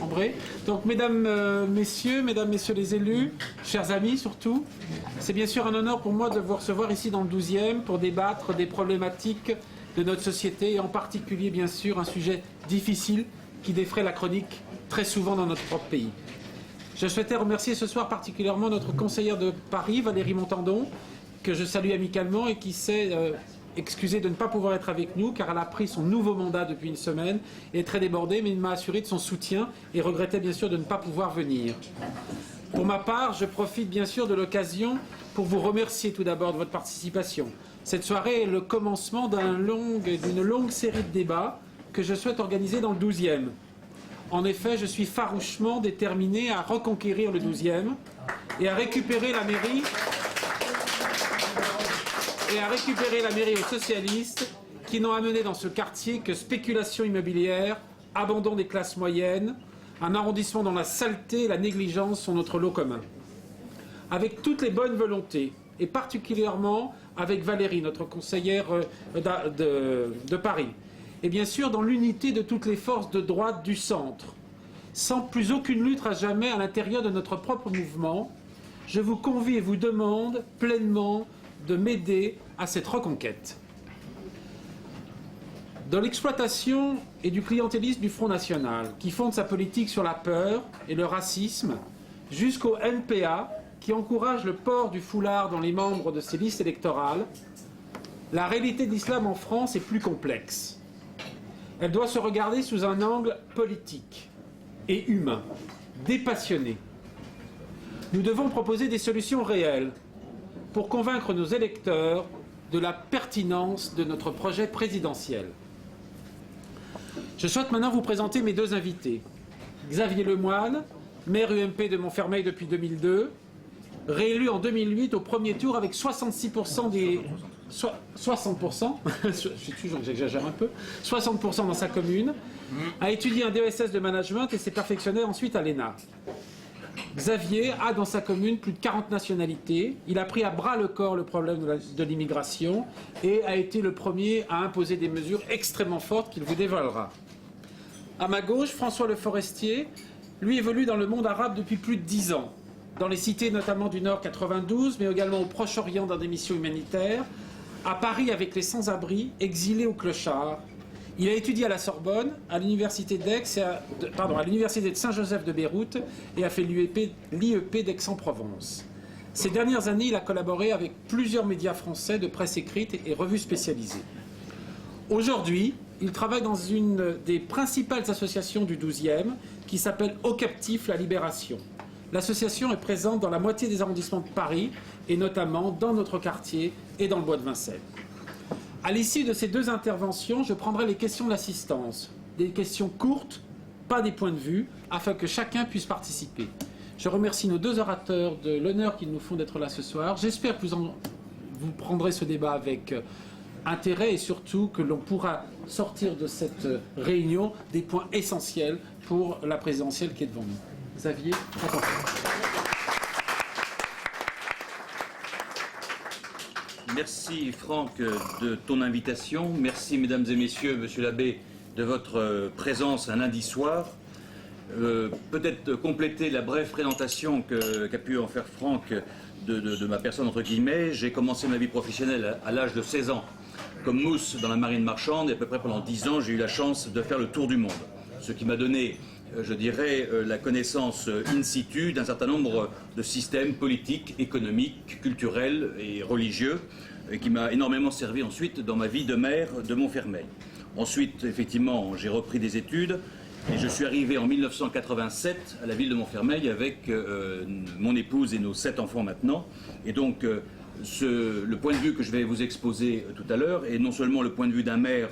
Ambré. Donc, mesdames, messieurs les élus, chers amis surtout, c'est bien sûr un honneur pour moi de vous recevoir ici dans le 12e pour débattre des problématiques de notre société et en particulier, bien sûr, un sujet difficile qui défraie la chronique très souvent dans notre propre pays. Je souhaitais remercier ce soir particulièrement notre conseillère de Paris, Valérie Montandon, que je salue amicalement et qui s'est excusée de ne pas pouvoir être avec nous car elle a pris son nouveau mandat depuis une semaine et est très débordée, mais il m'a assuré de son soutien et regrettait bien sûr de ne pas pouvoir venir. Pour ma part, je profite bien sûr de l'occasion pour vous remercier tout d'abord de votre participation. Cette soirée est le commencement d'une longue série de débats que je souhaite organiser dans le 12e. En effet, je suis farouchement déterminé à reconquérir le 12e et à récupérer la mairie aux socialistes qui n'ont amené dans ce quartier que spéculation immobilière, abandon des classes moyennes, un arrondissement dont la saleté et la négligence sont notre lot commun. Avec toutes les bonnes volontés, et particulièrement avec Valérie, notre conseillère de Paris, et bien sûr dans l'unité de toutes les forces de droite du centre, sans plus aucune lutte à jamais à l'intérieur de notre propre mouvement, je vous convie et vous demande pleinement de m'aider à cette reconquête. Dans l'exploitation et du clientélisme du Front National, qui fonde sa politique sur la peur et le racisme, jusqu'au NPA, qui encourage le port du foulard dans les membres de ses listes électorales, la réalité de l'islam en France est plus complexe. Elle doit se regarder sous un angle politique et humain, dépassionné. Nous devons proposer des solutions réelles pour convaincre nos électeurs de la pertinence de notre projet présidentiel. Je souhaite maintenant vous présenter mes deux invités. Xavier Lemoine, maire UMP de Montfermeil depuis 2002, réélu en 2008 au premier tour avec 66% des... 60%, je suis toujours que j'exagère un peu, 60% dans sa commune, a étudié un DESS de management et s'est perfectionné ensuite à l'ENA. Xavier a dans sa commune plus de 40 nationalités, il a pris à bras le corps le problème de l'immigration et a été le premier à imposer des mesures extrêmement fortes qu'il vous dévoilera. À ma gauche, François Le Forestier, lui évolue dans le monde arabe depuis plus de 10 ans, dans les cités notamment du Nord 92, mais également au Proche-Orient dans des missions humanitaires, à Paris avec les sans-abri, exilés au clochard. Il a étudié à la Sorbonne, à l'université à l'université de Saint-Joseph de Beyrouth et a fait l'IEP d'Aix-en-Provence. Ces dernières années, il a collaboré avec plusieurs médias français de presse écrite et revues spécialisées. Aujourd'hui, il travaille dans une des principales associations du 12e qui s'appelle Au Captif la Libération. L'association est présente dans la moitié des arrondissements de Paris et notamment dans notre quartier et dans le bois de Vincennes. À l'issue de ces deux interventions, je prendrai les questions d'assistance, des questions courtes, pas des points de vue, afin que chacun puisse participer. Je remercie nos deux orateurs de l'honneur qu'ils nous font d'être là ce soir. J'espère que vous prendrez ce débat avec intérêt et surtout que l'on pourra sortir de cette réunion des points essentiels pour la présidentielle qui est devant nous. Xavier, attention. Merci Franck de ton invitation. Merci mesdames et messieurs, monsieur l'abbé, de votre présence un lundi soir. Peut-être compléter la brève présentation qu'a pu en faire Franck de ma personne entre guillemets. J'ai commencé ma vie professionnelle à l'âge de 16 ans comme mousse dans la marine marchande et à peu près pendant 10 ans j'ai eu la chance de faire le tour du monde. Ce qui m'a donné, je dirais, la connaissance in situ d'un certain nombre de systèmes politiques, économiques, culturels et religieux, et qui m'a énormément servi ensuite dans ma vie de maire de Montfermeil. Ensuite, effectivement, j'ai repris des études et je suis arrivé en 1987 à la ville de Montfermeil avec mon épouse et nos 7 enfants maintenant. Et donc, le point de vue que je vais vous exposer tout à l'heure est non seulement le point de vue d'un maire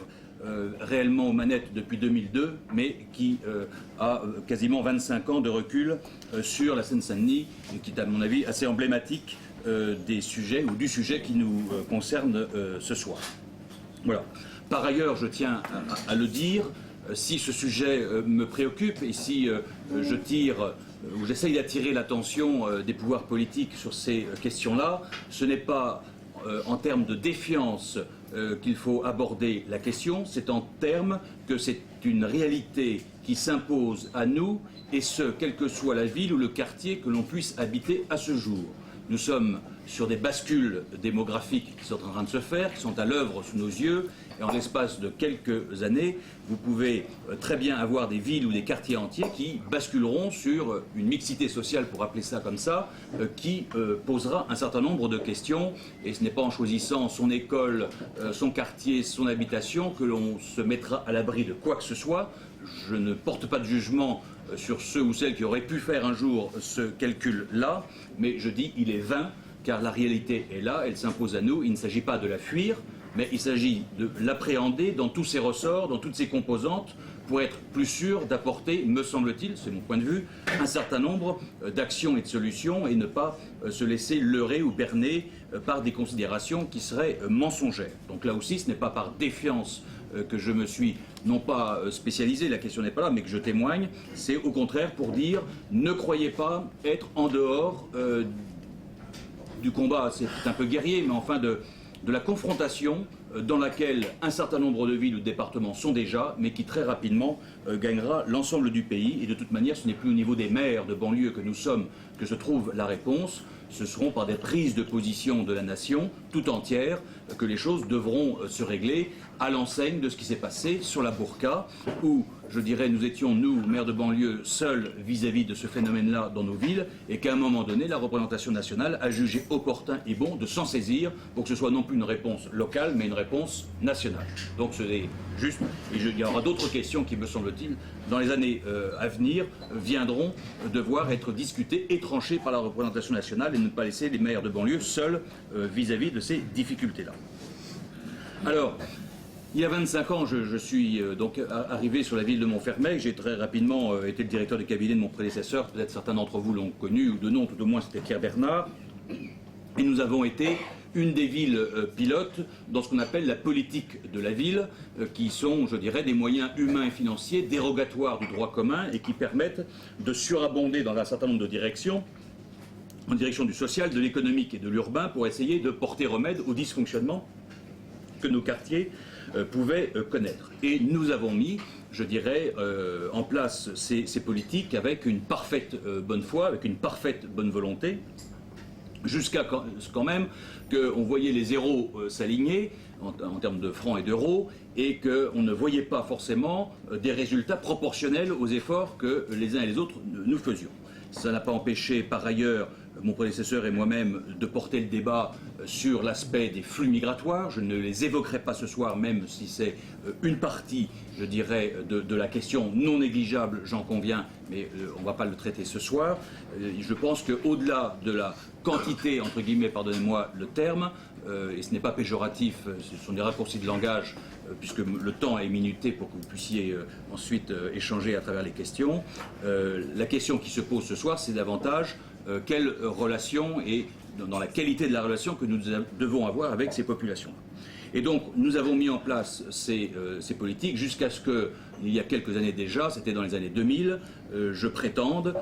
réellement aux manettes depuis 2002, mais qui a quasiment 25 ans de recul sur la Seine-Saint-Denis, et qui est à mon avis assez emblématique des sujets ou du sujet qui nous concerne ce soir. Voilà. Par ailleurs, je tiens à le dire, si ce sujet me préoccupe et si je tire ou j'essaye d'attirer l'attention des pouvoirs politiques sur ces questions-là, ce n'est pas en termes de défiance qu'il faut aborder la question, c'est en termes que c'est une réalité qui s'impose à nous, et ce, quelle que soit la ville ou le quartier que l'on puisse habiter à ce jour. Nous sommes sur des bascules démographiques qui sont en train de se faire, qui sont à l'œuvre sous nos yeux, et en l'espace de quelques années, vous pouvez très bien avoir des villes ou des quartiers entiers qui basculeront sur une mixité sociale, pour appeler ça comme ça, qui posera un certain nombre de questions, et ce n'est pas en choisissant son école, son quartier, son habitation que l'on se mettra à l'abri de quoi que ce soit. Je ne porte pas de jugement sur ceux ou celles qui auraient pu faire un jour ce calcul-là, mais je dis il est vain, car la réalité est là, elle s'impose à nous, il ne s'agit pas de la fuir, mais il s'agit de l'appréhender dans tous ses ressorts, dans toutes ses composantes, pour être plus sûr d'apporter, me semble-t-il, c'est mon point de vue, un certain nombre d'actions et de solutions, et ne pas se laisser leurrer ou berner par des considérations qui seraient mensongères. Donc là aussi, ce n'est pas par défiance que je me suis non pas spécialisé, la question n'est pas là, mais que je témoigne, c'est au contraire pour dire ne croyez pas être en dehors du combat, c'est un peu guerrier, mais enfin de la confrontation dans laquelle un certain nombre de villes ou de départements sont déjà, mais qui très rapidement gagnera l'ensemble du pays. Et de toute manière, ce n'est plus au niveau des maires de banlieue que nous sommes que se trouve la réponse. Ce seront par des prises de position de la nation tout entière que les choses devront se régler, à l'enseigne de ce qui s'est passé sur la Bourka, où, je dirais, nous étions, nous, maires de banlieue, seuls vis-à-vis de ce phénomène-là dans nos villes, et qu'à un moment donné, la représentation nationale a jugé opportun et bon de s'en saisir pour que ce soit non plus une réponse locale, mais une réponse nationale. Donc c'est juste, et il y aura d'autres questions qui, me semble-t-il, dans les années à venir, viendront devoir être discutées et tranchées par la représentation nationale, et ne pas laisser les maires de banlieue seuls vis-à-vis de ces difficultés-là. Alors, il y a 25 ans, je suis donc arrivé sur la ville de Montfermeil. J'ai très rapidement été le directeur de cabinet de mon prédécesseur. Peut-être certains d'entre vous l'ont connu, ou de nom, tout au moins c'était Pierre Bernard. Et nous avons été une des villes pilotes dans ce qu'on appelle la politique de la ville, qui sont, je dirais, des moyens humains et financiers dérogatoires du droit commun et qui permettent de surabonder dans un certain nombre de directions, en direction du social, de l'économique et de l'urbain, pour essayer de porter remède aux dysfonctionnements que nos quartiers pouvaient connaître. Et nous avons mis, je dirais, en place ces politiques avec une parfaite bonne foi, avec une parfaite bonne volonté, jusqu'à quand même qu'on voyait les zéros s'aligner en termes de francs et d'euros, et qu'on ne voyait pas forcément des résultats proportionnels aux efforts que les uns et les autres nous faisions. Ça n'a pas empêché, par ailleurs, mon prédécesseur et moi-même de porter le débat sur l'aspect des flux migratoires. Je ne les évoquerai pas ce soir, même si c'est une partie, je dirais, de la question non négligeable, j'en conviens, mais on ne va pas le traiter ce soir. Je pense qu'au-delà de la quantité, entre guillemets, pardonnez-moi le terme, et ce n'est pas péjoratif, ce sont des raccourcis de langage, puisque le temps est minuté pour que vous puissiez ensuite échanger à travers les questions. La question qui se pose ce soir, c'est davantage quelle relation et dans la qualité de la relation que nous devons avoir avec ces populations. Et donc nous avons mis en place ces politiques jusqu'à ce que, il y a quelques années déjà, c'était dans les années 2000, je prétende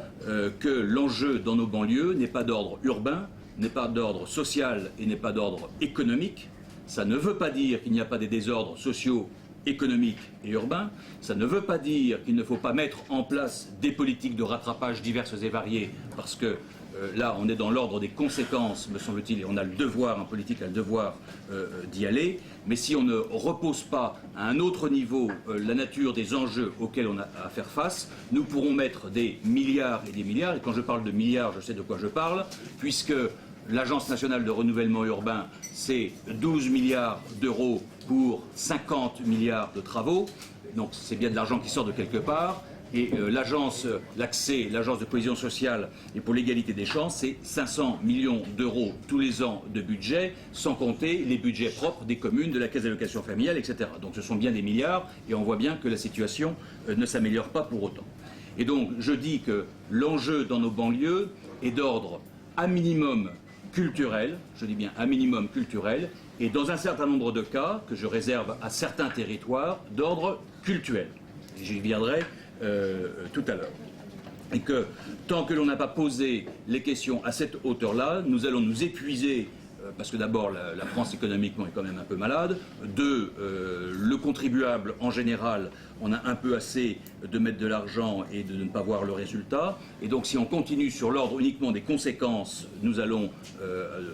que l'enjeu dans nos banlieues n'est pas d'ordre urbain, n'est pas d'ordre social et n'est pas d'ordre économique. Ça ne veut pas dire qu'il n'y a pas des désordres sociaux, économiques et urbains. Ça ne veut pas dire qu'il ne faut pas mettre en place des politiques de rattrapage diverses et variées, parce que là, on est dans l'ordre des conséquences, me semble-t-il, et on a le devoir, un politique a le devoir d'y aller. Mais si on ne repose pas à un autre niveau la nature des enjeux auxquels on a à faire face, nous pourrons mettre des milliards et des milliards, et quand je parle de milliards, je sais de quoi je parle, puisque l'Agence nationale de renouvellement urbain, c'est 12 milliards d'euros pour 50 milliards de travaux. Donc c'est bien de l'argent qui sort de quelque part. Et l'agence, l'ACSE, l'agence de cohésion sociale et pour l'égalité des chances, c'est 500 millions d'euros tous les ans de budget, sans compter les budgets propres des communes, de la caisse d'allocation familiale, etc. Donc ce sont bien des milliards et on voit bien que la situation ne s'améliore pas pour autant. Et donc je dis que l'enjeu dans nos banlieues est d'ordre à minimum culturel, je dis bien un minimum culturel, et dans un certain nombre de cas, que je réserve à certains territoires, d'ordre cultuel. J'y viendrai tout à l'heure. Et que tant que l'on n'a pas posé les questions à cette hauteur-là, nous allons nous épuiser parce que d'abord la France économiquement est quand même un peu malade, deux, le contribuable en général, on a un peu assez de mettre de l'argent et de ne pas voir le résultat, et donc si on continue sur l'ordre uniquement des conséquences, nous allons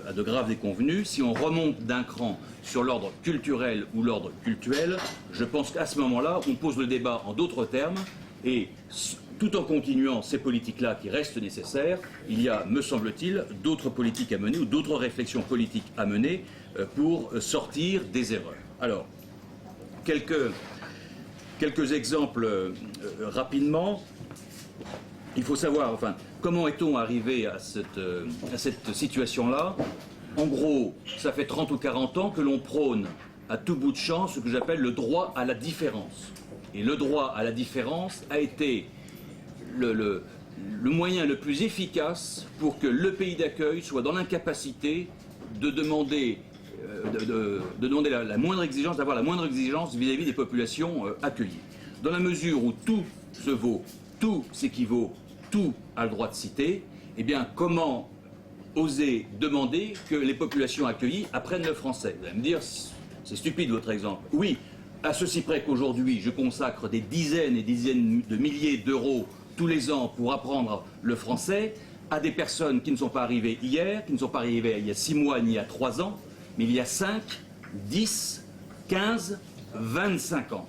à de graves déconvenues. Si on remonte d'un cran sur l'ordre culturel ou l'ordre cultuel, je pense qu'à ce moment-là, on pose le débat en d'autres termes, et tout en continuant ces politiques-là qui restent nécessaires, il y a, me semble-t-il, d'autres politiques à mener ou d'autres réflexions politiques à mener pour sortir des erreurs. Alors, quelques exemples rapidement. Il faut savoir, enfin, comment est-on arrivé à cette situation-là? En gros, ça fait 30 ou 40 ans que l'on prône à tout bout de champ ce que j'appelle le droit à la différence. Et le droit à la différence a été le moyen le plus efficace pour que le pays d'accueil soit dans l'incapacité de demander, la moindre exigence, d'avoir la moindre exigence vis-à-vis des populations accueillies. Dans la mesure où tout se vaut, tout s'équivaut, tout a le droit de citer, eh bien comment oser demander que les populations accueillies apprennent le français? Vous allez me dire, c'est stupide votre exemple. Oui, à ceci près qu'aujourd'hui, je consacre des dizaines et dizaines de milliers d'euros tous les ans pour apprendre le français à des personnes qui ne sont pas arrivées hier, qui ne sont pas arrivées il y a 6 mois ni il y a 3 ans, mais il y a 5, 10, 15, 25 ans.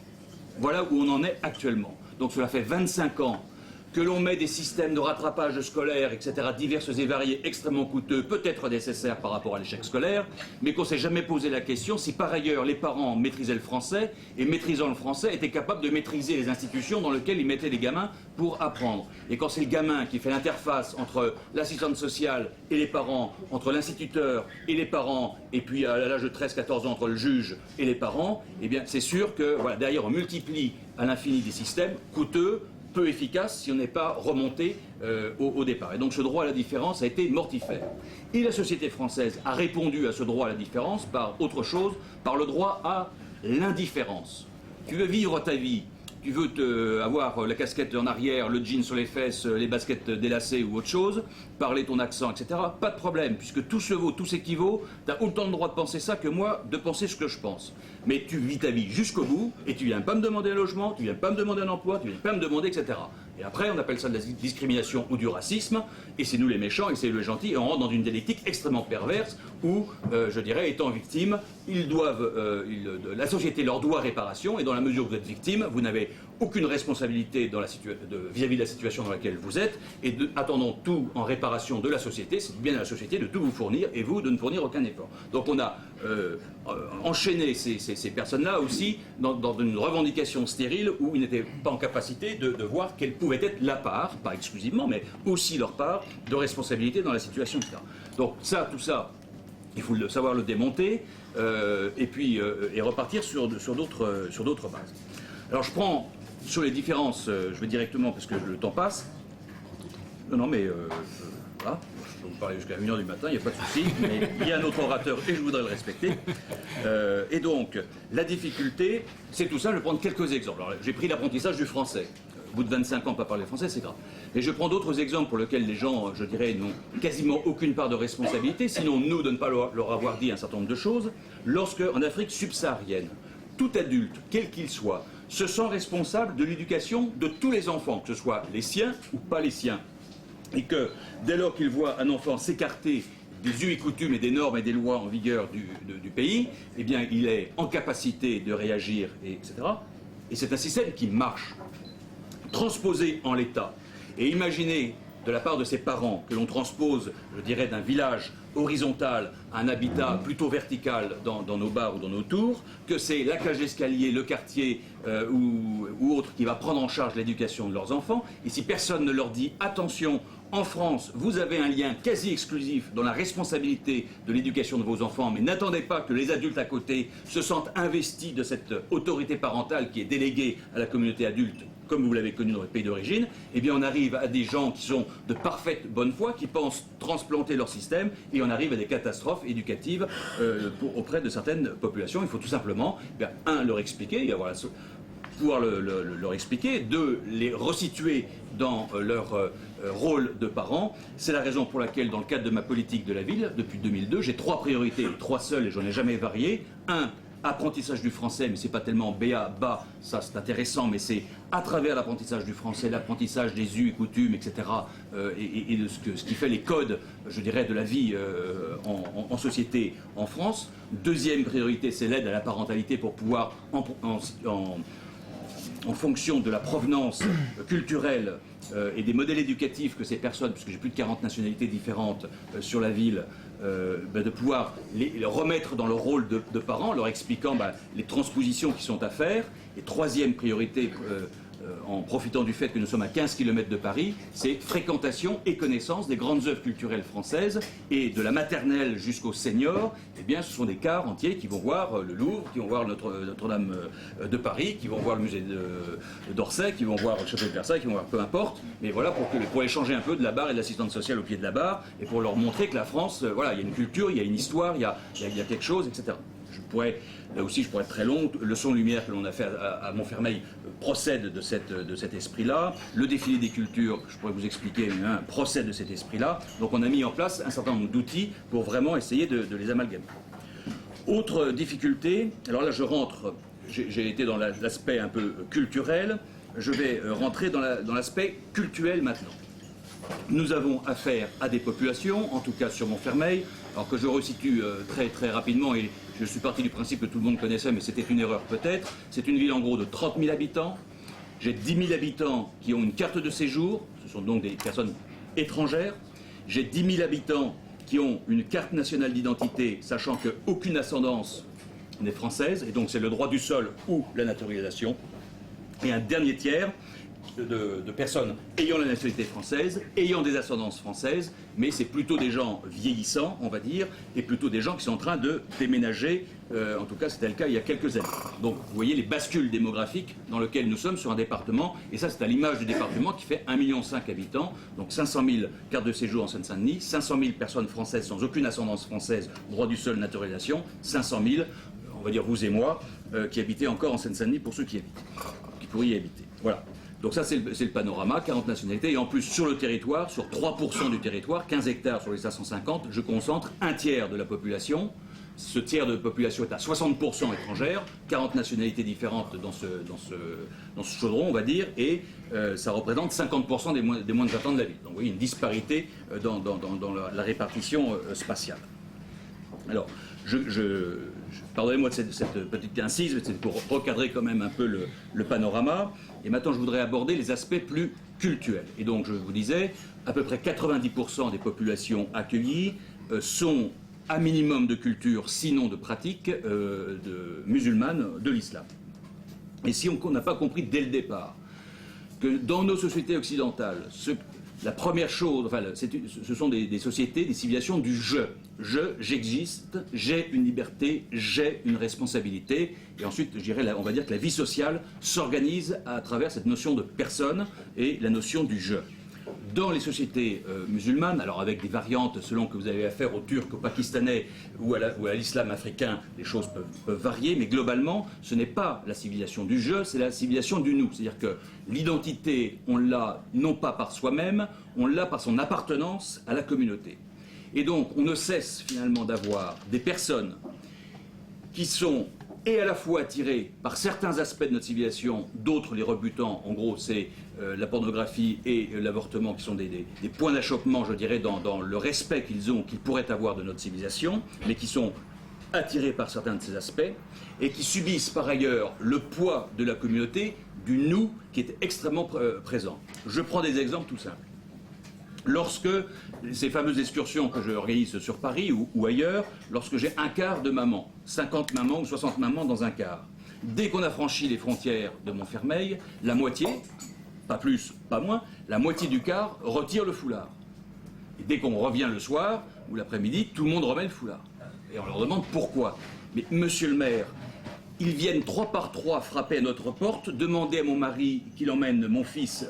Voilà où on en est actuellement. Donc cela fait 25 ans que l'on met des systèmes de rattrapage scolaire, etc., diverses et variés, extrêmement coûteux, peut-être nécessaires par rapport à l'échec scolaire, mais qu'on ne s'est jamais posé la question si par ailleurs les parents maîtrisaient le français, et maîtrisant le français, étaient capables de maîtriser les institutions dans lesquelles ils mettaient les gamins pour apprendre. Et quand c'est le gamin qui fait l'interface entre l'assistante sociale et les parents, entre l'instituteur et les parents, et puis à l'âge de 13-14 ans entre le juge et les parents, eh bien c'est sûr que voilà, derrière on multiplie à l'infini des systèmes coûteux, peu efficace si on n'est pas remonté au départ. Et donc ce droit à la différence a été mortifère. Et la société française a répondu à ce droit à la différence par autre chose, par le droit à l'indifférence. Tu veux vivre ta vie, tu veux avoir la casquette en arrière, le jean sur les fesses, les baskets délacées ou autre chose, parler ton accent, etc. Pas de problème, puisque tout se vaut, tout s'équivaut, tu as autant le droit de penser ça que moi de penser ce que je pense. Mais tu vis ta vie jusqu'au bout, et tu viens pas me demander un logement, tu viens pas me demander un emploi, tu viens pas me demander, etc. Et après, on appelle ça de la discrimination ou du racisme, et c'est nous les méchants, et c'est eux les gentils, et on rentre dans une dialectique extrêmement perverse, où, je dirais, étant victimes, la société leur doit réparation, et dans la mesure où vous êtes victime, vous n'avez aucune responsabilité vis-à-vis de la situation dans laquelle vous êtes, et attendons tout en réparation de la société, c'est bien à la société de tout vous fournir, et vous de ne fournir aucun effort. Donc on a enchaîné ces personnes-là aussi dans une revendication stérile où ils n'étaient pas en capacité de voir quelle pouvait être la part, pas exclusivement, mais aussi leur part de responsabilité dans la situation, etc. Donc tout ça, il faut savoir le démonter, et puis et repartir sur d'autres bases. Alors je prends sur les différences, je vais directement parce que le temps passe. Non, mais voilà, je peux vous parler jusqu'à 1h du matin, il n'y a pas de souci, mais il y a un autre orateur et je voudrais le respecter. Et donc, la difficulté, c'est tout ça, je vais prendre quelques exemples. Alors, j'ai pris l'apprentissage du français. Au bout de 25 ans, pas parler français, c'est grave. Et je prends d'autres exemples pour lesquels les gens, je dirais, n'ont quasiment aucune part de responsabilité, sinon nous de ne pas leur avoir dit un certain nombre de choses. Lorsque, en Afrique subsaharienne, tout adulte, quel qu'il soit, se sent responsable de l'éducation de tous les enfants, que ce soit les siens ou pas les siens. Et que dès lors qu'il voit un enfant s'écarter des us et coutumes et des normes et des lois en vigueur du pays, eh bien il est en capacité de réagir, etc. Et c'est un système qui marche. Transposé en l'état. Et imaginez de la part de ses parents que l'on transpose, je dirais, d'un village horizontal à un habitat plutôt vertical dans nos bars ou dans nos tours, que c'est la cage d'escalier, le quartier ou autre qui va prendre en charge l'éducation de leurs enfants. Et si personne ne leur dit attention, en France, vous avez un lien quasi exclusif dans la responsabilité de l'éducation de vos enfants, mais n'attendez pas que les adultes à côté se sentent investis de cette autorité parentale qui est déléguée à la communauté adulte, comme vous l'avez connu dans les pays d'origine, eh bien on arrive à des gens qui sont de parfaite bonne foi, qui pensent transplanter leur système, et on arrive à des catastrophes éducatives auprès de certaines populations. Il faut tout simplement, leur expliquer, et avoir pouvoir leur expliquer, de les resituer dans leur rôle de parents. C'est la raison pour laquelle, dans le cadre de ma politique de la ville, depuis 2002, j'ai 3 priorités, 3 seules, et j'en ai jamais varié. 1, apprentissage du français, mais c'est pas tellement bas, ça c'est intéressant, mais c'est à travers l'apprentissage du français, l'apprentissage des us et coutumes, etc., et de ce qui fait les codes, je dirais, de la vie en société en France. 2e priorité, c'est l'aide à la parentalité pour pouvoir, en fonction de la provenance culturelle et des modèles éducatifs que ces personnes, puisque j'ai plus de 40 nationalités différentes sur la ville, de pouvoir les remettre dans leur rôle de parents, leur expliquant les transpositions qui sont à faire. Et 3e priorité, en profitant du fait que nous sommes à 15 km de Paris, c'est fréquentation et connaissance des grandes œuvres culturelles françaises, et de la maternelle jusqu'au senior. Eh bien, ce sont des quarts entiers qui vont voir le Louvre, qui vont voir Notre-Dame de Paris, qui vont voir le musée d'Orsay, qui vont voir le château de Versailles, qui vont voir peu importe, mais voilà, pour les changer un peu de la barre et de l'assistante sociale au pied de la barre, et pour leur montrer que la France, voilà, il y a une culture, il y a une histoire, il y a quelque chose, etc. Là aussi, je pourrais être très long. Le son lumière que l'on a fait à Montfermeil procède de cet esprit-là. Le défilé des cultures, je pourrais vous expliquer, procède de cet esprit-là. Donc on a mis en place un certain nombre d'outils pour vraiment essayer de les amalgamer. Autre difficulté, alors là je rentre, j'ai été dans l'aspect un peu culturel, je vais rentrer dans l'aspect cultuel maintenant. Nous avons affaire à des populations, en tout cas sur Montfermeil, alors que je resitue très très rapidement, et je suis parti du principe que tout le monde connaissait, mais c'était une erreur peut-être. C'est une ville en gros de 30 000 habitants. J'ai 10 000 habitants qui ont une carte de séjour, ce sont donc des personnes étrangères. J'ai 10 000 habitants qui ont une carte nationale d'identité, sachant qu'aucune ascendance n'est française, et donc c'est le droit du sol ou la naturalisation. Et un dernier tiers de personnes ayant la nationalité française, ayant des ascendances françaises, mais c'est plutôt des gens vieillissants, on va dire, et plutôt des gens qui sont en train de déménager, en tout cas c'était le cas il y a quelques années. Donc vous voyez les bascules démographiques dans lesquelles nous sommes sur un département, et ça c'est à l'image du département qui fait 1,5 million d'habitants, donc 500 000 cartes de séjour en Seine-Saint-Denis, 500 000 personnes françaises sans aucune ascendance française, droit du sol, naturalisation, 500 000, on va dire vous et moi, qui habitaient encore en Seine-Saint-Denis pour ceux qui habitent, qui pourraient y habiter. Voilà. Donc ça c'est le panorama, 40 nationalités, et en plus sur le territoire, sur 3% du territoire, 15 hectares sur les 550, je concentre un tiers de la population. Ce tiers de population est à 60% étrangère, 40 nationalités différentes dans ce chaudron, on va dire, et ça représente 50% des moins de 20 ans de la ville. Donc vous voyez une disparité dans la répartition spatiale. Alors, pardonnez-moi de cette petite incise, mais c'est pour recadrer quand même un peu le panorama. Et maintenant, je voudrais aborder les aspects plus cultuels. Et donc, je vous disais, à peu près 90% des populations accueillies sont à minimum de culture, sinon de pratique musulmane de l'islam. Et si on n'a pas compris dès le départ que dans nos sociétés occidentales, la première chose, enfin, ce sont des sociétés, des civilisations du je. J'existe, j'ai une liberté, j'ai une responsabilité. Et ensuite, on va dire que la vie sociale s'organise à travers cette notion de personne et la notion du je. Dans les sociétés musulmanes, alors avec des variantes selon que vous avez affaire aux Turcs, aux Pakistanais ou à l'islam africain, les choses peuvent varier, mais globalement, ce n'est pas la civilisation du je, c'est la civilisation du nous. C'est-à-dire que l'identité, on l'a non pas par soi-même, on l'a par son appartenance à la communauté. Et donc, on ne cesse finalement d'avoir des personnes qui sont et à la fois attirés par certains aspects de notre civilisation, d'autres les rebutant. En gros, c'est la pornographie et l'avortement qui sont des points d'achoppement, je dirais, dans le respect qu'ils pourraient avoir de notre civilisation, mais qui sont attirés par certains de ces aspects, et qui subissent par ailleurs le poids de la communauté, du nous, qui est extrêmement présent. Je prends des exemples tout simples. Lorsque ces fameuses excursions que je organise sur Paris ou ailleurs, lorsque j'ai un quart de mamans, 50 mamans ou 60 mamans dans un quart, dès qu'on a franchi les frontières de Montfermeil, la moitié, pas plus, pas moins, la moitié du quart retire le foulard. Et dès qu'on revient le soir ou l'après-midi, tout le monde remet le foulard. Et on leur demande pourquoi. Mais monsieur le maire, Ils viennent 3 par 3 frapper à notre porte, demander à mon mari qu'il emmène mon fils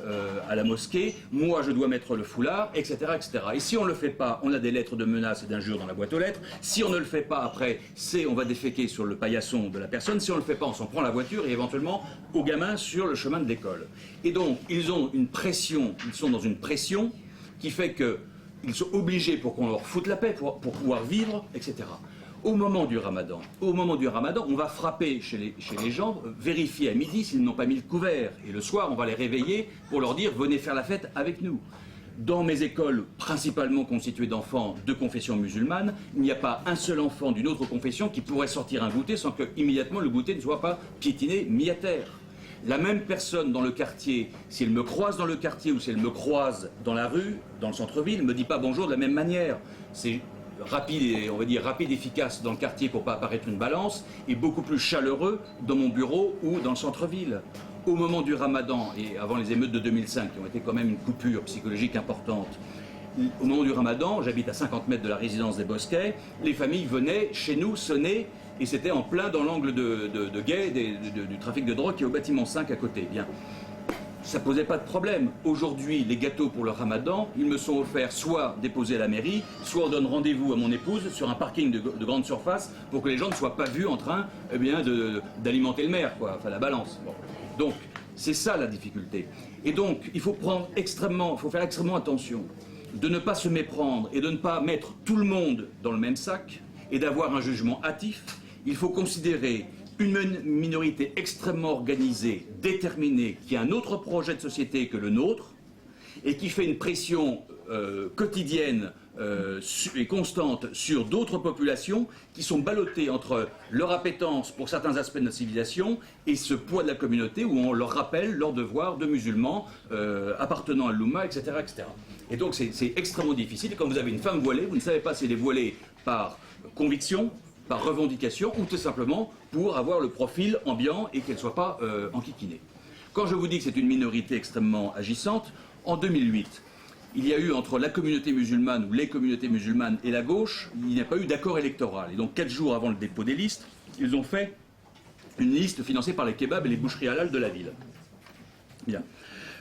à la mosquée, moi je dois mettre le foulard, etc., etc. Et si on ne le fait pas, on a des lettres de menaces et d'injures dans la boîte aux lettres. Si on ne le fait pas, après, on va déféquer sur le paillasson de la personne. Si on ne le fait pas, on s'en prend la voiture et éventuellement aux gamins sur le chemin de l'école. Et donc, ils ont une pression, ils sont dans une pression qui fait qu'ils sont obligés pour qu'on leur foute la paix, pour pouvoir vivre, etc. Au moment du ramadan, on va frapper chez les gens, vérifier à midi s'ils n'ont pas mis le couvert. Et le soir, on va les réveiller pour leur dire « venez faire la fête avec nous ». Dans mes écoles, principalement constituées d'enfants de confession musulmane, il n'y a pas un seul enfant d'une autre confession qui pourrait sortir un goûter sans que, immédiatement, le goûter ne soit pas piétiné, mis à terre. La même personne dans le quartier, si elle me croise dans le quartier ou si elle me croise dans la rue, dans le centre-ville, ne me dit pas bonjour de la même manière. C'est rapide et, on va dire, rapide, efficace dans le quartier pour ne pas apparaître une balance, et beaucoup plus chaleureux dans mon bureau ou dans le centre-ville. Au moment du ramadan, et avant les émeutes de 2005, qui ont été quand même une coupure psychologique importante, au moment du ramadan, j'habite à 50 mètres de la résidence des Bosquets, les familles venaient chez nous sonner, et c'était en plein dans l'angle de guet du trafic de drogue qui est au bâtiment 5 à côté. Bien. Ça ne posait pas de problème. Aujourd'hui, les gâteaux pour le ramadan, ils me sont offerts soit déposés à la mairie, soit on donne rendez-vous à mon épouse sur un parking de grande surface pour que les gens ne soient pas vus en train d'alimenter le maire, quoi, enfin la balance. Bon. Donc, c'est ça la difficulté. Et donc, il faut faire extrêmement attention de ne pas se méprendre et de ne pas mettre tout le monde dans le même sac et d'avoir un jugement hâtif. Il faut considérer une minorité extrêmement organisée, déterminée, qui a un autre projet de société que le nôtre et qui fait une pression quotidienne et constante sur d'autres populations qui sont ballottées entre leur appétence pour certains aspects de notre civilisation et ce poids de la communauté où on leur rappelle leur devoir de musulmans appartenant à l'Oumma, etc., etc. Et donc c'est extrêmement difficile. Et quand vous avez une femme voilée, vous ne savez pas si elle est voilée par conviction, par revendication ou tout simplement pour avoir le profil ambiant et qu'elle ne soit pas enquiquinée. Quand je vous dis que c'est une minorité extrêmement agissante, en 2008, il y a eu entre la communauté musulmane ou les communautés musulmanes et la gauche, il n'y a pas eu d'accord électoral. Et donc 4 jours avant le dépôt des listes, ils ont fait une liste financée par les kebabs et les boucheries halal de la ville. Bien.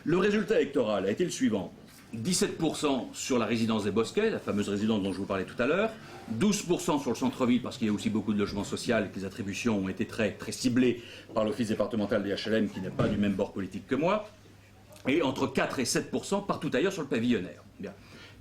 Le résultat électoral a été le suivant. 17% sur la résidence des Bosquets, la fameuse résidence dont je vous parlais tout à l'heure, 12% sur le centre-ville parce qu'il y a aussi beaucoup de logements sociaux et que les attributions ont été très ciblées par l'office départemental des HLM qui n'est pas du même bord politique que moi, et entre 4 et 7% partout ailleurs sur le pavillonnaire. Bien.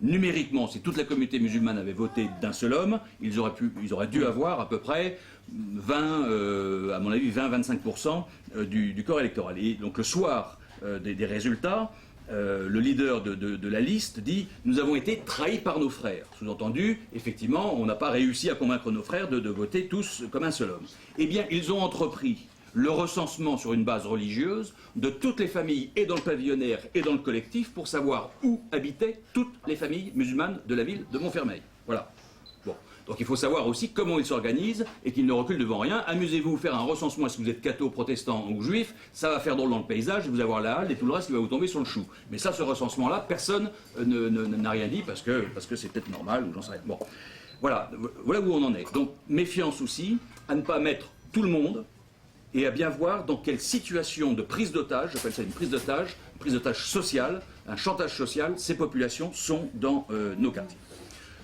Numériquement, si toute la communauté musulmane avait voté d'un seul homme, ils auraient dû avoir à peu près 20-25% du corps électoral. Et donc le soir des résultats, le leader de la liste dit « Nous avons été trahis par nos frères ». Sous-entendu, effectivement, on n'a pas réussi à convaincre nos frères de voter tous comme un seul homme. Eh bien, ils ont entrepris le recensement sur une base religieuse de toutes les familles, et dans le pavillonnaire et dans le collectif, pour savoir où habitaient toutes les familles musulmanes de la ville de Montfermeil. Voilà. Bon. Donc il faut savoir aussi comment ils s'organisent et qu'ils ne reculent devant rien. Amusez-vous, faire un recensement, est-ce que vous êtes catho, protestant ou juif, ça va faire drôle dans le paysage, et vous allez avoir la halle et tout le reste qui va vous tomber sur le chou. Mais ça, ce recensement-là, personne n'a rien dit parce que c'est peut-être normal ou j'en sais rien. Bon. Voilà où on en est. Donc méfiance aussi à ne pas mettre tout le monde et à bien voir dans quelle situation de prise d'otage, j'appelle ça une prise d'otage sociale, un chantage social, ces populations sont dans nos quartiers.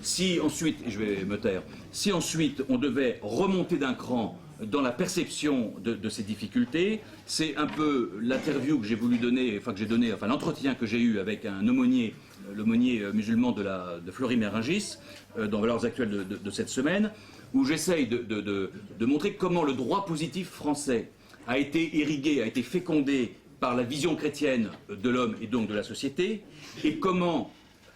Si ensuite, et je vais me taire, si ensuite on devait remonter d'un cran dans la perception de ces difficultés, c'est un peu l'interview que j'ai voulu donner, l'entretien que j'ai eu avec un aumônier, l'aumônier musulman de Fleury-Méringis, dans Valeurs Actuelles de cette semaine, où j'essaye de montrer comment le droit positif français a été irrigué, a été fécondé par la vision chrétienne de l'homme et donc de la société, et comment,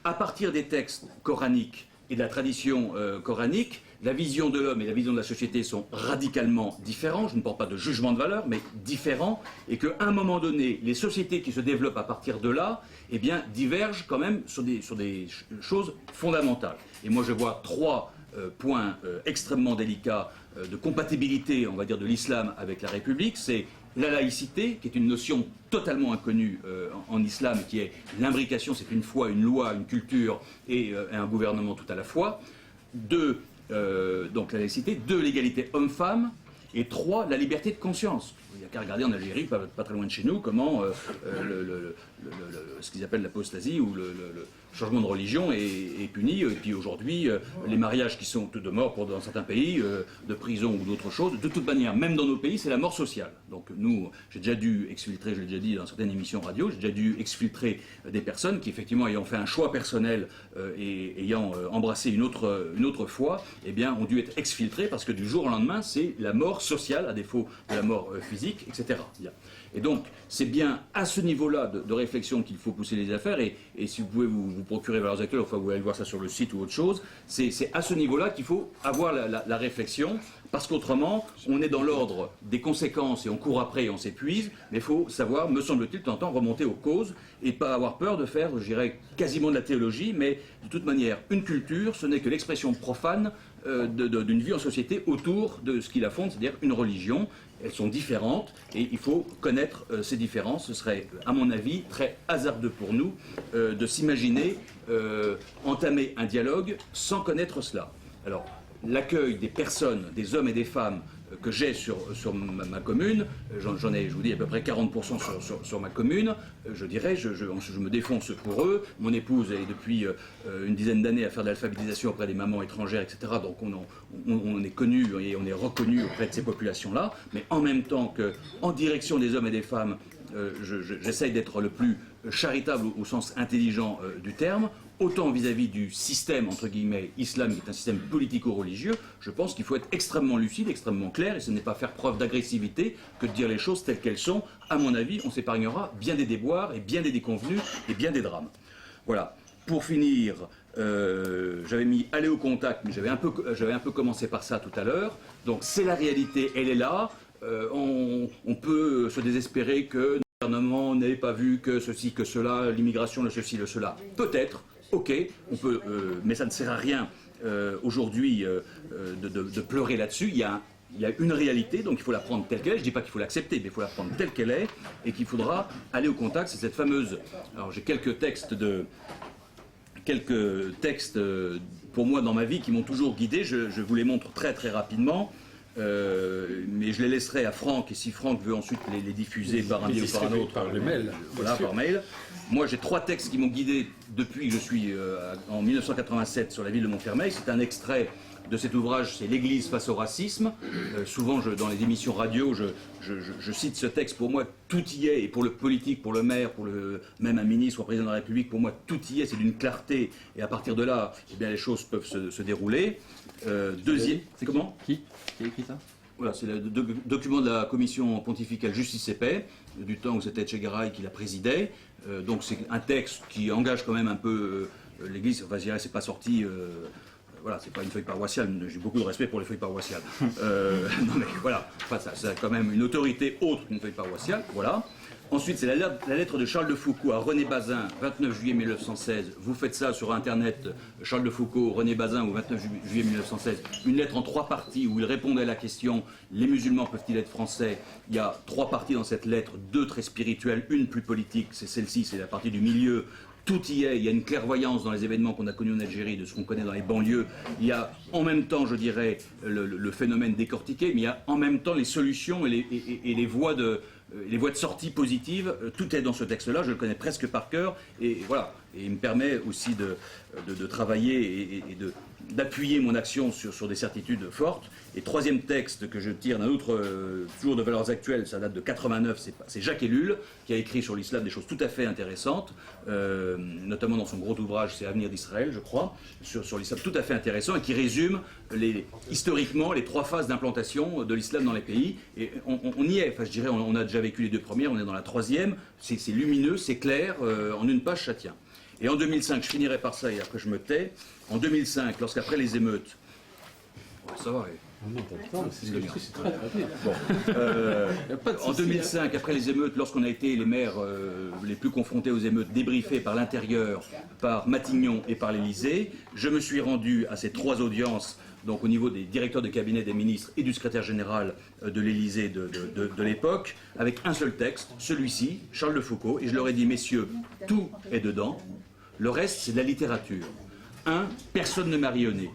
à partir des textes coraniques et de la tradition coranique, la vision de l'homme et la vision de la société sont radicalement différents. Je ne parle pas de jugement de valeur, mais différents, et qu'à un moment donné, les sociétés qui se développent à partir de là, eh bien, divergent quand même sur des choses fondamentales. Et moi, je vois 3 points extrêmement délicats de compatibilité, on va dire, de l'islam avec la République. C'est la laïcité, qui est une notion totalement inconnue en islam, qui est l'imbrication, c'est une foi, une loi, une culture et un gouvernement tout à la fois. 2, donc la laïcité. 2, l'égalité homme-femme. Et 3, la liberté de conscience. Il n'y a qu'à regarder en Algérie, pas très loin de chez nous, comment ce qu'ils appellent l'apostasie ou le changement de religion est puni. Et puis aujourd'hui, les mariages qui sont de mort dans certains pays, de prison ou d'autres choses, de toute manière, même dans nos pays, c'est la mort sociale. Donc nous, j'ai déjà dû exfiltrer, je l'ai déjà dit dans certaines émissions radio, j'ai déjà dû exfiltrer des personnes qui, effectivement, ayant fait un choix personnel et ayant embrassé une autre foi, eh bien, ont dû être exfiltrées parce que du jour au lendemain, c'est la mort sociale, à défaut de la mort physique, etc. Et donc, c'est bien à ce niveau-là de réflexion qu'il faut pousser les affaires, et si vous pouvez vous procurer Valeurs Actuelles, enfin vous allez voir ça sur le site ou autre chose, c'est à ce niveau-là qu'il faut avoir la réflexion, parce qu'autrement, on est dans l'ordre des conséquences et on court après et on s'épuise, mais il faut savoir, me semble-t-il, de temps en temps remonter aux causes et pas avoir peur de faire, je dirais, quasiment de la théologie, mais de toute manière, une culture, ce n'est que l'expression profane d'une vie en société autour de ce qui la fonde, c'est-à-dire une religion. Elles sont différentes et il faut connaître ces différences. Ce serait, à mon avis, très hasardeux pour nous de s'imaginer entamer un dialogue sans connaître cela. Alors, l'accueil des personnes, des hommes et des femmes que j'ai sur ma commune, j'en ai, je vous dis, à peu près 40% sur ma commune, je dirais, je me défonce pour eux. Mon épouse est depuis une dizaine d'années à faire de l'alphabétisation auprès des mamans étrangères, etc. Donc on est connu et on est reconnu auprès de ces populations-là, mais en même temps qu'en direction des hommes et des femmes, j'essaye d'être le plus charitable au sens intelligent du terme. Autant vis-à-vis du système, entre guillemets, islam, qui est un système politico-religieux, je pense qu'il faut être extrêmement lucide, extrêmement clair, et ce n'est pas faire preuve d'agressivité que de dire les choses telles qu'elles sont. À mon avis, on s'épargnera bien des déboires, et bien des déconvenus, et bien des drames. Voilà. Pour finir, j'avais mis aller au contact, mais j'avais un peu commencé par ça tout à l'heure. Donc c'est la réalité, elle est là. On peut se désespérer que le gouvernement n'ait pas vu que ceci, que cela, l'immigration, le ceci, le cela. Peut-être. Ok, on peut, mais ça ne sert à rien aujourd'hui de pleurer là-dessus. Il y a une réalité, donc il faut la prendre telle qu'elle est. Je ne dis pas qu'il faut l'accepter, mais il faut la prendre telle qu'elle est et qu'il faudra aller au contact. C'est cette fameuse... Alors j'ai quelques textes pour moi dans ma vie qui m'ont toujours guidé. Je vous les montre très très rapidement. Mais je les laisserai à Franck, et si Franck veut ensuite les diffuser par un biais ou par un autre, par le mail. Voilà, par mail. Moi, j'ai 3 textes qui m'ont guidé depuis que je suis en 1987 sur la ville de Montfermeil. C'est un extrait de cet ouvrage, c'est l'Église face au racisme. Souvent, dans les émissions radio, je cite ce texte. Pour moi, tout y est, et pour le politique, pour le maire, même un ministre ou un président de la République, pour moi, tout y est, c'est d'une clarté, et à partir de là, eh bien, les choses peuvent se dérouler. Deuxième, c'est comment ? Qui a écrit ça ? Voilà, c'est le document de la commission pontificale Justice et Paix, du temps où c'était Etchegaray qui la présidait. Donc c'est un texte qui engage quand même un peu l'Église. Enfin, je dirais, c'est pas sorti... voilà, c'est pas une feuille paroissiale, j'ai beaucoup de respect pour les feuilles paroissiales. Non mais voilà, enfin, ça a quand même une autorité autre qu'une feuille paroissiale, voilà. Ensuite, c'est la lettre de Charles de Foucault à René Bazin, 29 juillet 1916. Vous faites ça sur Internet, Charles de Foucault, René Bazin, au 29 juillet 1916. Une lettre en 3 parties où il répondait à la question « Les musulmans peuvent-ils être français ?» Il y a 3 parties dans cette lettre, 2 très spirituelles, une plus politique, c'est celle-ci, c'est la partie du milieu. Tout y est, il y a une clairvoyance dans les événements qu'on a connus en Algérie, de ce qu'on connaît dans les banlieues. Il y a en même temps, je dirais, le phénomène décortiqué, mais il y a en même temps les solutions et les voies de sortie positives. Tout est dans ce texte-là, je le connais presque par cœur, et voilà. Et il me permet aussi de travailler et d'appuyer mon action sur des certitudes fortes. Et 3e texte que je tire d'un autre, toujours de Valeurs Actuelles, ça date de 89, c'est Jacques Ellul, qui a écrit sur l'islam des choses tout à fait intéressantes, notamment dans son gros ouvrage, c'est Avenir d'Israël, je crois, sur l'islam tout à fait intéressant, et qui résume historiquement les 3 phases d'implantation de l'islam dans les pays. Et on y est, enfin je dirais, on a déjà vécu les 2 premières, on est dans la 3e, c'est lumineux, c'est clair, en une page ça tient. Et en 2005, je finirai par ça et après je me tais, en 2005, lorsqu'après les émeutes... Oh, ça va, en 2005, après les émeutes, lorsqu'on a été les maires les plus confrontés aux émeutes, débriefés par l'intérieur, par Matignon et par l'Élysée, je me suis rendu à ces 3 audiences, donc au niveau des directeurs de cabinet des ministres et du secrétaire général de l'Élysée de l'époque, avec un seul texte, celui-ci, Charles de Foucault, et je leur ai dit, messieurs, tout est dedans, le reste c'est de la littérature. 1, personne ne m'a rionné.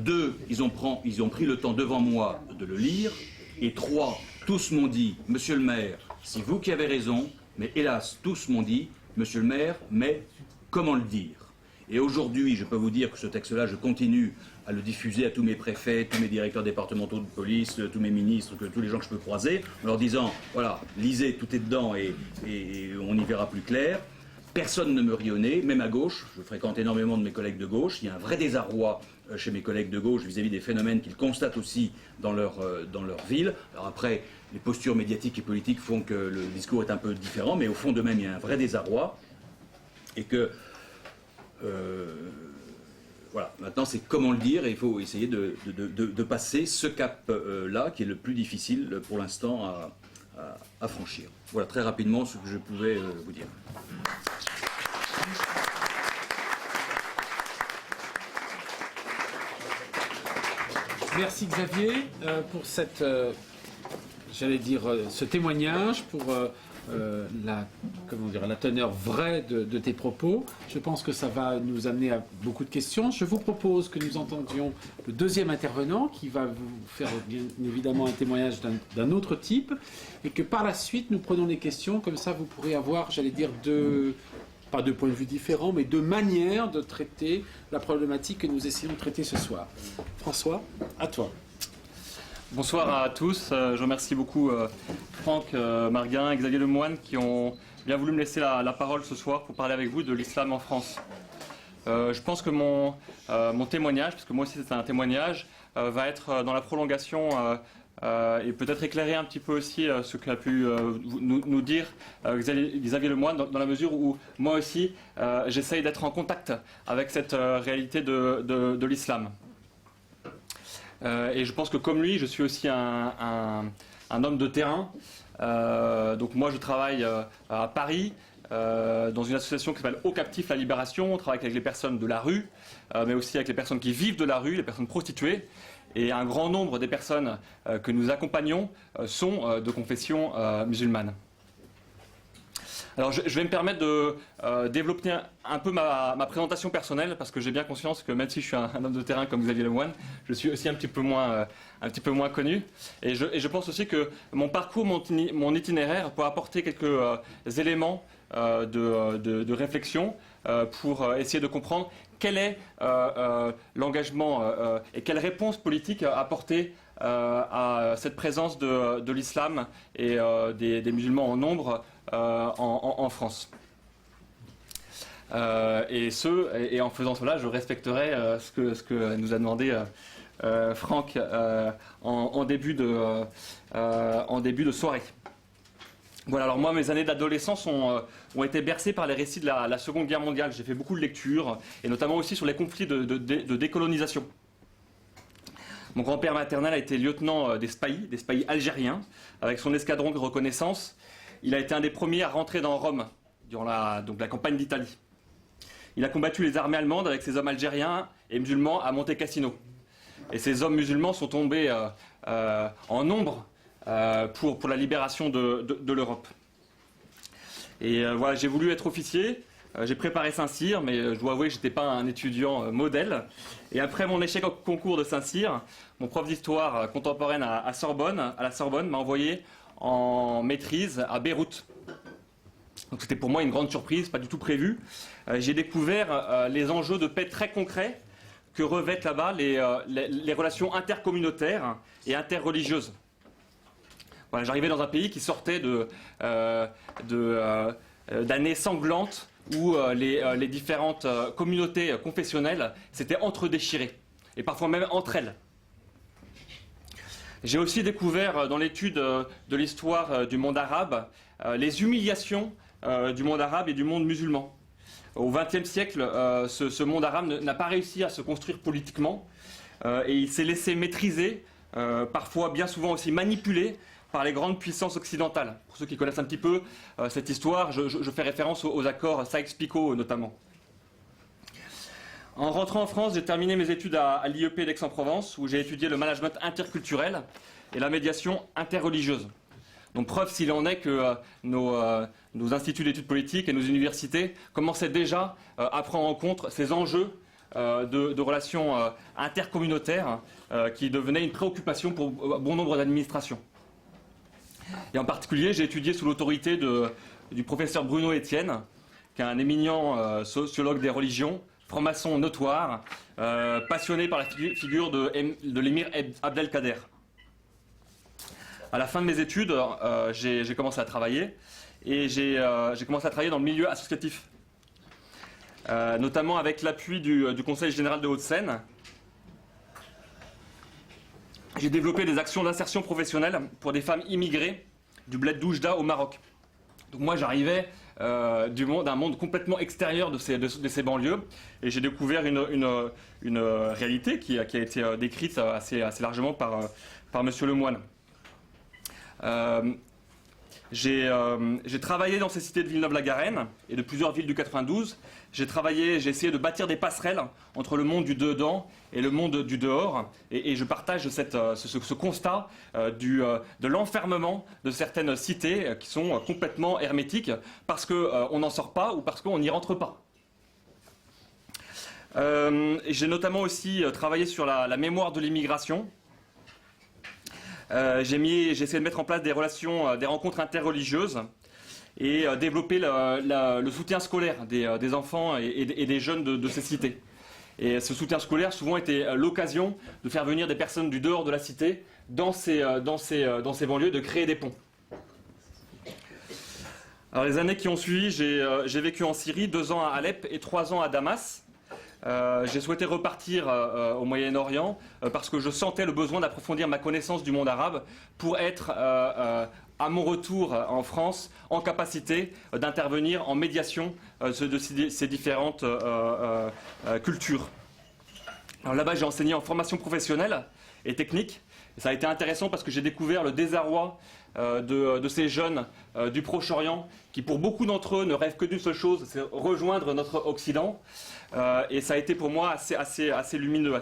2, ils ont pris le temps devant moi de le lire. Et 3, tous m'ont dit, monsieur le maire, c'est vous qui avez raison, mais hélas, tous m'ont dit, monsieur le maire, mais comment le dire? Et aujourd'hui, je peux vous dire que ce texte-là, je continue à le diffuser à tous mes préfets, tous mes directeurs départementaux de police, tous mes ministres, tous les gens que je peux croiser, en leur disant, voilà, lisez, tout est dedans et on y verra plus clair. Personne ne me rit au nez, même à gauche. Je fréquente énormément de mes collègues de gauche. Il y a un vrai désarroi chez mes collègues de gauche vis-à-vis des phénomènes qu'ils constatent aussi dans leur ville. Alors après, les postures médiatiques et politiques font que le discours est un peu différent, mais au fond de même, il y a un vrai désarroi. Et que... voilà, maintenant c'est comment le dire et il faut essayer de passer ce cap-là qui est le plus difficile pour l'instant à franchir. Voilà très rapidement ce que je pouvais vous dire. Merci Xavier pour cette, j'allais dire, ce témoignage, pour la teneur vraie de tes propos. Je pense que ça va nous amener à beaucoup de questions. Je vous propose que nous entendions le deuxième intervenant qui va vous faire bien évidemment un témoignage d'un autre type et que par la suite nous prenons les questions. Comme ça vous pourrez avoir, j'allais dire, pas deux points de vue différents, mais deux manières de traiter la problématique que nous essayons de traiter ce soir. François, à toi. Bonsoir à tous. Je remercie beaucoup Franck Marguin et Xavier Lemoine qui ont bien voulu me laisser la parole ce soir pour parler avec vous de l'islam en France. Je pense que mon témoignage, parce que moi aussi c'est un témoignage, va être dans la prolongation et peut-être éclairer un petit peu aussi ce qu'a pu nous dire Xavier Lemoine, dans la mesure où moi aussi j'essaye d'être en contact avec cette réalité de l'islam. Et je pense que comme lui, je suis aussi un homme de terrain. Donc moi je travaille à Paris dans une association qui s'appelle Au Captif la Libération. On travaille avec les personnes de la rue, mais aussi avec les personnes qui vivent de la rue, les personnes prostituées. Et un grand nombre des personnes que nous accompagnons sont de confession musulmane. Alors je vais me permettre de développer un peu ma présentation personnelle, parce que j'ai bien conscience que même si je suis un homme de terrain comme Xavier Lemoine, je suis aussi un petit peu moins connu. Et je pense aussi que mon parcours, mon itinéraire peut apporter quelques éléments de réflexion pour essayer de comprendre quel est l'engagement et quelle réponse politique apporter à cette présence de l'islam et des musulmans en nombre en France. Et en faisant cela, je respecterai ce que nous a demandé Franck en début de soirée. Voilà, alors moi, mes années d'adolescence ont été bercées par les récits de la Seconde Guerre mondiale. J'ai fait beaucoup de lectures, et notamment aussi sur les conflits de décolonisation. Mon grand-père maternel a été lieutenant des spahis algériens, avec son escadron de reconnaissance. Il a été un des premiers à rentrer dans Rome, durant la campagne d'Italie. Il a combattu les armées allemandes avec ses hommes algériens et musulmans à Monte Cassino. Et ces hommes musulmans sont tombés en nombre pour la libération de l'Europe. Et voilà, j'ai voulu être officier, j'ai préparé Saint-Cyr, mais je dois avouer que je n'étais pas un étudiant modèle. Et après mon échec au concours de Saint-Cyr, mon prof d'histoire contemporaine à la Sorbonne m'a envoyé en maîtrise à Beyrouth. Donc c'était pour moi une grande surprise, pas du tout prévu. J'ai découvert les enjeux de paix très concrets que revêtent là-bas les relations intercommunautaires et interreligieuses. Voilà, j'arrivais dans un pays qui sortait d'années sanglantes où les différentes communautés confessionnelles s'étaient entre-déchirées, et parfois même entre elles. J'ai aussi découvert dans l'étude de l'histoire du monde arabe les humiliations du monde arabe et du monde musulman. Au XXe siècle, ce monde arabe n'a pas réussi à se construire politiquement et il s'est laissé maîtriser, parfois bien souvent aussi manipulé par les grandes puissances occidentales. Pour ceux qui connaissent un petit peu cette histoire, je fais référence aux accords Sykes-Picot notamment. En rentrant en France, j'ai terminé mes études à l'IEP d'Aix-en-Provence, où j'ai étudié le management interculturel et la médiation interreligieuse. Donc preuve s'il en est que nos instituts d'études politiques et nos universités commençaient déjà à prendre en compte ces enjeux de relations intercommunautaires qui devenaient une préoccupation pour bon nombre d'administrations. Et en particulier, j'ai étudié sous l'autorité du professeur Bruno Etienne, qui est un éminent sociologue des religions, franc-maçon notoire, passionné par la figure de l'émir Abdelkader. À la fin de mes études, j'ai commencé à travailler, et j'ai commencé à travailler dans le milieu associatif, notamment avec l'appui du Conseil général de Hauts-de-Seine. J'ai développé des actions d'insertion professionnelle pour des femmes immigrées du bled d'Oujda au Maroc. Donc moi, j'arrivais d'un monde complètement extérieur de ces banlieues, et j'ai découvert une réalité qui a été décrite assez largement par Monsieur Lemoine. J'ai travaillé dans ces cités de Villeneuve-la-Garenne et de plusieurs villes du 92. J'ai essayé de bâtir des passerelles entre le monde du dedans et le monde du dehors. Et je partage ce constat de l'enfermement de certaines cités qui sont complètement hermétiques parce qu'on n'en sort pas ou parce qu'on n'y rentre pas. J'ai notamment aussi travaillé sur la mémoire de l'immigration. J'ai essayé de mettre en place des rencontres interreligieuses et développer le soutien scolaire des enfants et des jeunes de ces cités. Et ce soutien scolaire souvent était l'occasion de faire venir des personnes du dehors de la cité dans ces banlieues, de créer des ponts. Alors les années qui ont suivi, j'ai vécu en Syrie, 2 ans à Alep et 3 ans à Damas. J'ai souhaité repartir au Moyen-Orient parce que je sentais le besoin d'approfondir ma connaissance du monde arabe pour être, à mon retour en France, en capacité d'intervenir en médiation de ces différentes cultures. Alors là-bas, j'ai enseigné en formation professionnelle et technique. Et ça a été intéressant parce que j'ai découvert le désarroi de ces jeunes du Proche-Orient qui, pour beaucoup d'entre eux, ne rêvent que d'une seule chose, c'est rejoindre notre Occident. Et ça a été pour moi assez lumineux.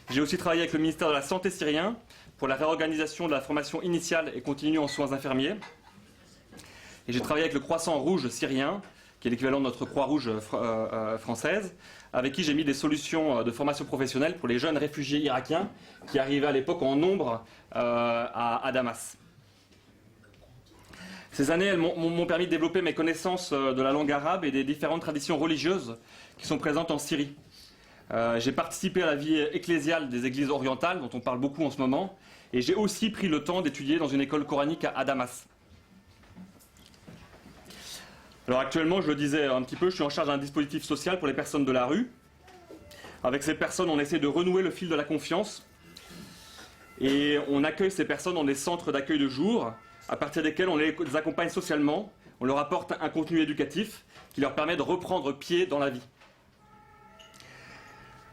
J'ai aussi travaillé avec le ministère de la Santé syrien pour la réorganisation de la formation initiale et continue en soins infirmiers. Et j'ai travaillé avec le Croissant Rouge syrien, qui est l'équivalent de notre Croix-Rouge française, avec qui j'ai mis des solutions de formation professionnelle pour les jeunes réfugiés irakiens qui arrivaient à l'époque en nombre à Damas. Ces années, elles m'ont permis de développer mes connaissances de la langue arabe et des différentes traditions religieuses qui sont présentes en Syrie. J'ai participé à la vie ecclésiale des églises orientales, dont on parle beaucoup en ce moment, et j'ai aussi pris le temps d'étudier dans une école coranique à Damas. Alors actuellement, je le disais un petit peu, je suis en charge d'un dispositif social pour les personnes de la rue. Avec ces personnes, on essaie de renouer le fil de la confiance, et on accueille ces personnes dans des centres d'accueil de jour, à partir desquels on les accompagne socialement, on leur apporte un contenu éducatif qui leur permet de reprendre pied dans la vie.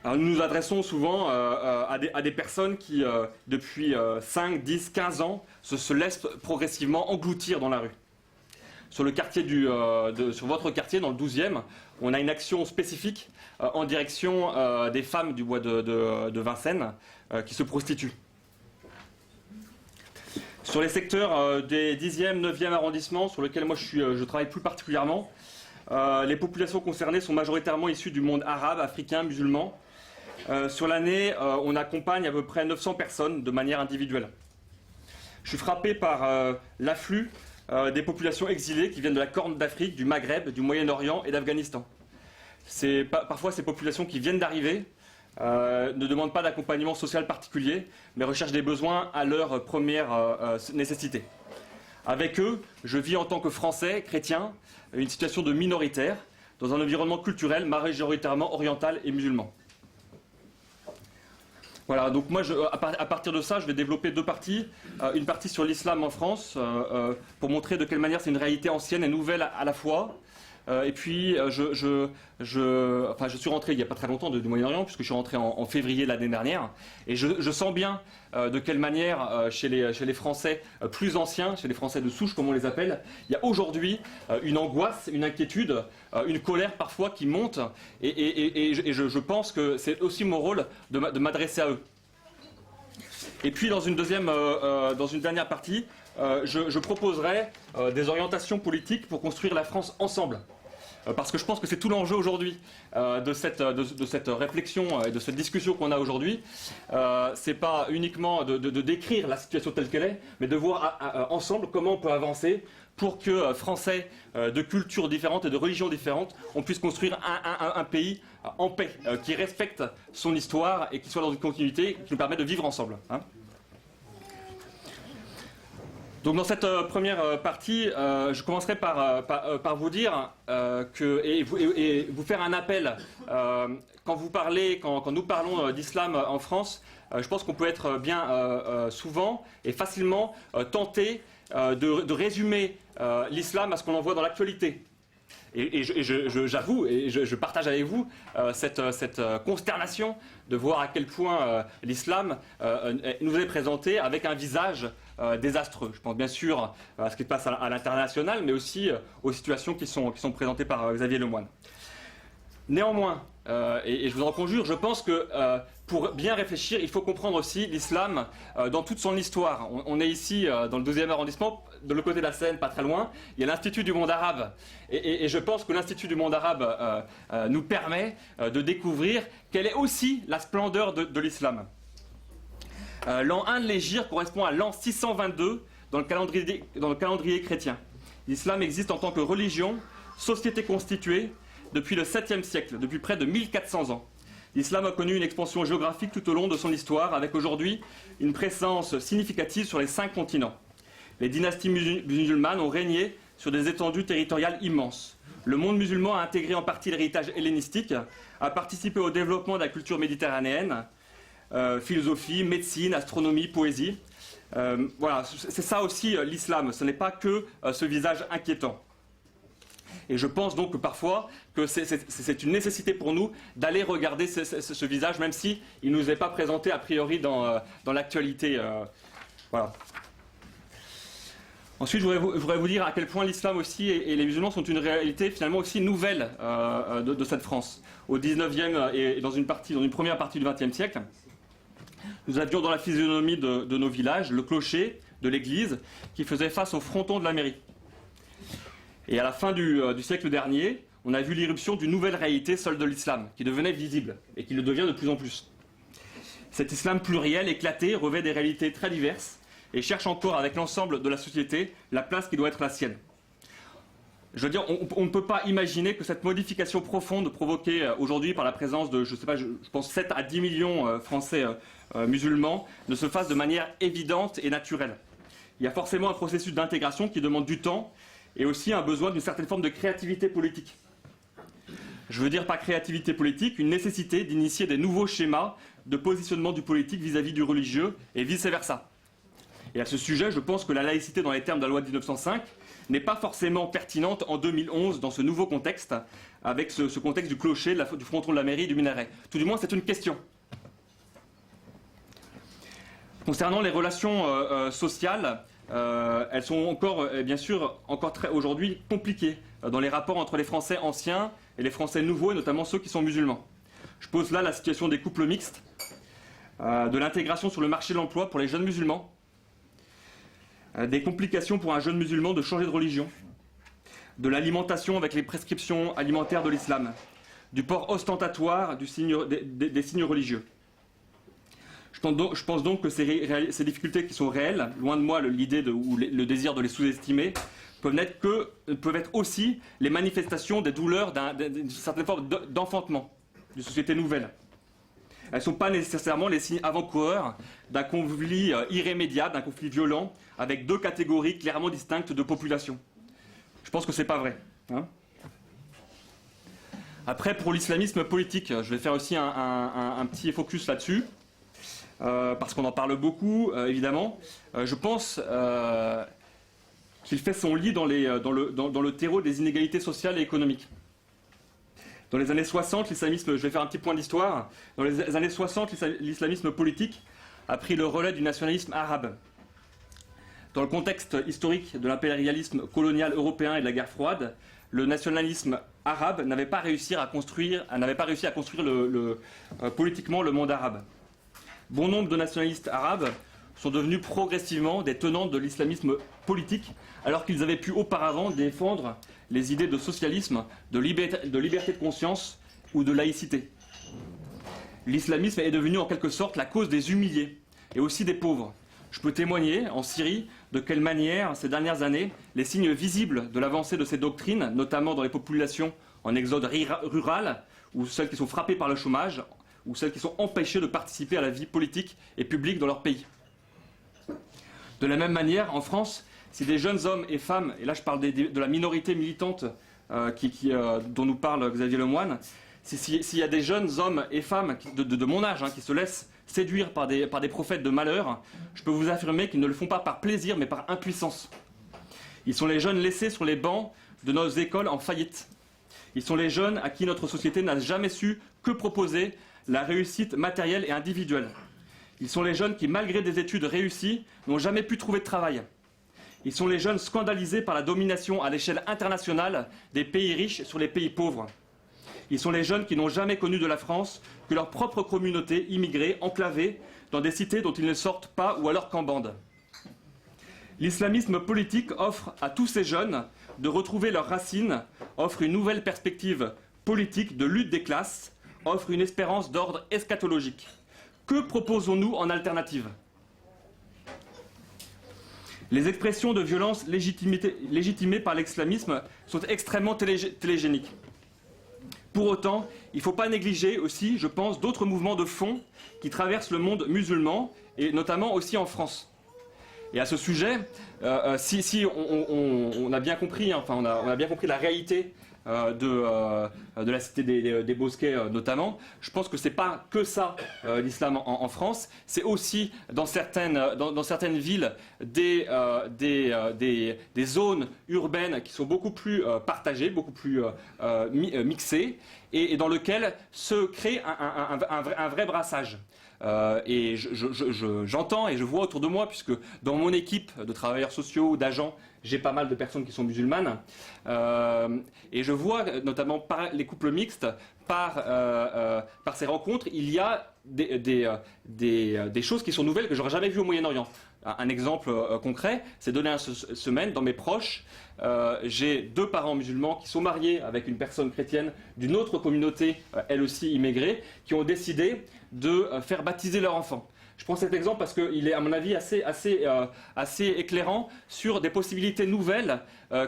Alors nous nous adressons souvent à des personnes qui, depuis 5, 10, 15 ans, se laissent progressivement engloutir dans la rue. Sur le quartier sur votre quartier, dans le 12e, on a une action spécifique en direction des femmes du bois de Vincennes qui se prostituent. Sur les secteurs des 10e, 9e arrondissements, sur lesquels moi je travaille plus particulièrement, les populations concernées sont majoritairement issues du monde arabe, africain, musulman. Sur l'année, on accompagne à peu près 900 personnes de manière individuelle. Je suis frappé par l'afflux des populations exilées qui viennent de la Corne d'Afrique, du Maghreb, du Moyen-Orient et d'Afghanistan. Parfois, ces populations qui viennent d'arriver ne demandent pas d'accompagnement social particulier, mais recherchent des besoins à leur première nécessité. Avec eux, je vis en tant que Français, chrétien, une situation de minoritaire, dans un environnement culturel majoritairement oriental et musulman. Voilà, donc moi, à partir de ça, je vais développer 2 parties. Une partie sur l'islam en France, pour montrer de quelle manière c'est une réalité ancienne et nouvelle à la fois. Et puis, je suis rentré il n'y a pas très longtemps du Moyen-Orient, puisque je suis rentré en février de l'année dernière. Et je sens bien de quelle manière, chez les Français plus anciens, chez les Français de souche, comme on les appelle, il y a aujourd'hui une angoisse, une inquiétude, une colère parfois qui monte. Et je pense que c'est aussi mon rôle de m'adresser à eux. Et puis, dans une dernière partie, je proposerai des orientations politiques pour construire la France ensemble. parce que je pense que c'est tout l'enjeu aujourd'hui de cette réflexion et de cette discussion qu'on a aujourd'hui. C'est pas uniquement de décrire la situation telle qu'elle est, mais de voir ensemble comment on peut avancer pour que Français de cultures différentes et de religions différentes, on puisse construire un pays en paix, qui respecte son histoire et qui soit dans une continuité qui nous permet de vivre ensemble. Hein. Donc dans cette première partie, je commencerai par vous dire et vous faire un appel. Quand nous parlons d'islam en France, je pense qu'on peut être bien souvent et facilement tenté de résumer l'islam à ce qu'on en voit dans l'actualité. Et j'avoue, et je partage avec vous cette consternation de voir à quel point l'islam nous est présenté avec un visage désastreux. Je pense bien sûr à ce qui se passe à l'international, mais aussi aux situations qui sont présentées par Xavier Lemoine. Néanmoins, et je vous en conjure, je pense que pour bien réfléchir, il faut comprendre aussi l'islam dans toute son histoire. On est ici dans le 12e arrondissement, de l'autre côté de la Seine, pas très loin, il y a l'Institut du monde arabe. Et je pense que l'Institut du monde arabe nous permet de découvrir quelle est aussi la splendeur de l'islam. L'an 1 de l'Hégire correspond à l'an 622 dans le calendrier chrétien. L'islam existe en tant que religion, société constituée, depuis le 7e siècle, depuis près de 1400 ans. L'islam a connu une expansion géographique tout au long de son histoire, avec aujourd'hui une présence significative sur les 5 continents. Les dynasties musulmanes ont régné sur des étendues territoriales immenses. Le monde musulman a intégré en partie l'héritage hellénistique, a participé au développement de la culture méditerranéenne, philosophie, médecine, astronomie, poésie. Voilà, c'est ça aussi l'islam, ce n'est pas que ce visage inquiétant. Et je pense donc que parfois que c'est une nécessité pour nous d'aller regarder ce visage, même si il ne nous est pas présenté a priori dans l'actualité. Voilà. Ensuite, je voudrais vous dire à quel point l'islam aussi et les musulmans sont une réalité finalement aussi nouvelle de cette France. Au 19e et dans une première partie du 20e siècle, nous avions dans la physionomie de nos villages le clocher de l'église qui faisait face au fronton de la mairie. Et à la fin du siècle dernier, on a vu l'irruption d'une nouvelle réalité, celle de l'islam, qui devenait visible et qui le devient de plus en plus. Cet islam pluriel, éclaté, revêt des réalités très diverses et cherche encore avec l'ensemble de la société la place qui doit être la sienne. Je veux dire, on ne peut pas imaginer que cette modification profonde provoquée aujourd'hui par la présence de, je pense 7 à 10 millions Français musulmans ne se fasse de manière évidente et naturelle. Il y a forcément un processus d'intégration qui demande du temps et aussi un besoin d'une certaine forme de créativité politique. Je veux dire par créativité politique, une nécessité d'initier des nouveaux schémas de positionnement du politique vis-à-vis du religieux et vice-versa. Et à ce sujet, je pense que la laïcité dans les termes de la loi de 1905 n'est pas forcément pertinente en 2011 dans ce nouveau contexte, avec ce contexte du clocher, du fronton de la mairie, du minaret. Tout du moins, c'est une question. Concernant les relations sociales, elles sont encore, bien sûr, très aujourd'hui compliquées dans les rapports entre les Français anciens et les Français nouveaux, et notamment ceux qui sont musulmans. Je pose là la situation des couples mixtes, de l'intégration sur le marché de l'emploi pour les jeunes musulmans, des complications pour un jeune musulman de changer de religion, de l'alimentation avec les prescriptions alimentaires de l'islam, du port ostentatoire des signes religieux. Je pense donc que ces difficultés qui sont réelles, loin de moi l'idée ou le désir de les sous-estimer, peuvent être aussi les manifestations des douleurs d'une certaine forme d'enfantement, d'une société nouvelle. Elles ne sont pas nécessairement les signes avant-coureurs d'un conflit irrémédiable, d'un conflit violent, avec deux catégories clairement distinctes de population. Je pense que ce n'est pas vrai. Hein. Après, pour l'islamisme politique, je vais faire aussi un petit focus là-dessus, parce qu'on en parle beaucoup, évidemment. Je pense qu'il fait son lit dans le terreau des inégalités sociales et économiques. Dans les années 60, l'islamisme, je vais faire un petit point d'histoire, dans les années 60, l'islamisme politique a pris le relais du nationalisme arabe. Dans le contexte historique de l'impérialisme colonial européen et de la guerre froide, le nationalisme arabe n'avait pas réussi à construire politiquement le monde arabe. Bon nombre de nationalistes arabes sont devenus progressivement des tenants de l'islamisme politique, alors qu'ils avaient pu auparavant défendre les idées de socialisme, de liberté de conscience ou de laïcité. L'islamisme est devenu en quelque sorte la cause des humiliés et aussi des pauvres. Je peux témoigner en Syrie de quelle manière, ces dernières années, les signes visibles de l'avancée de ces doctrines, notamment dans les populations en exode rural, ou celles qui sont frappées par le chômage, ou celles qui sont empêchées de participer à la vie politique et publique dans leur pays. De la même manière, en France, si des jeunes hommes et femmes, et là je parle de la minorité militante dont nous parle Xavier Lemoyne, s'il y a des jeunes hommes et femmes de mon âge qui se laissent séduire par des prophètes de malheur, je peux vous affirmer qu'ils ne le font pas par plaisir mais par impuissance. Ils sont les jeunes laissés sur les bancs de nos écoles en faillite. Ils sont les jeunes à qui notre société n'a jamais su que proposer la réussite matérielle et individuelle. Ils sont les jeunes qui, malgré des études réussies, n'ont jamais pu trouver de travail. Ils sont les jeunes scandalisés par la domination à l'échelle internationale des pays riches sur les pays pauvres. Ils sont les jeunes qui n'ont jamais connu de la France que leur propre communauté immigrée, enclavée dans des cités dont ils ne sortent pas ou alors qu'en bande. L'islamisme politique offre à tous ces jeunes de retrouver leurs racines, offre une nouvelle perspective politique de lutte des classes, offre une espérance d'ordre eschatologique. Que proposons-nous en alternative ? Les expressions de violence légitimées par l'islamisme sont extrêmement télégéniques. Pour autant, il ne faut pas négliger aussi, je pense, d'autres mouvements de fond qui traversent le monde musulman, et notamment aussi en France. Et à ce sujet, si on a bien compris, on a bien compris la réalité de la cité des Bosquets notamment, je pense que ce n'est pas que ça l'islam en France, c'est aussi dans certaines villes des zones urbaines qui sont beaucoup plus partagées, beaucoup plus mixées, et dans lesquelles se crée un vrai brassage. Et j'entends et je vois autour de moi, puisque dans mon équipe de travailleurs sociaux ou d'agents, j'ai pas mal de personnes qui sont musulmanes, et je vois notamment par les couples mixtes, par ces rencontres, il y a des choses qui sont nouvelles que j'aurais jamais vues au Moyen-Orient. Un exemple concret, ces dernières semaines, dans mes proches, j'ai 2 parents musulmans qui sont mariés avec une personne chrétienne d'une autre communauté, elle aussi immigrée, qui ont décidé de faire baptiser leur enfant. Je prends cet exemple parce qu'il est, à mon avis, assez éclairant sur des possibilités nouvelles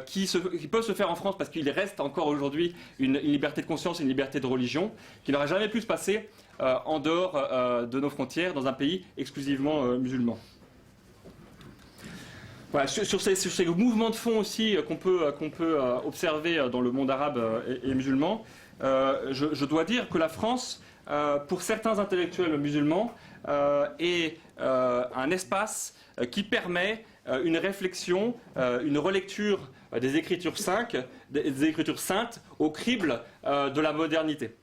qui peuvent se faire en France, parce qu'il reste encore aujourd'hui une liberté de conscience et une liberté de religion qui n'aurait jamais pu se passer en dehors de nos frontières, dans un pays exclusivement musulman. Voilà, sur ces mouvements de fond aussi qu'on peut observer dans le monde arabe et musulman, je dois dire que la France, pour certains intellectuels musulmans, est un espace qui permet une réflexion, une relecture des Écritures saintes au crible de la modernité.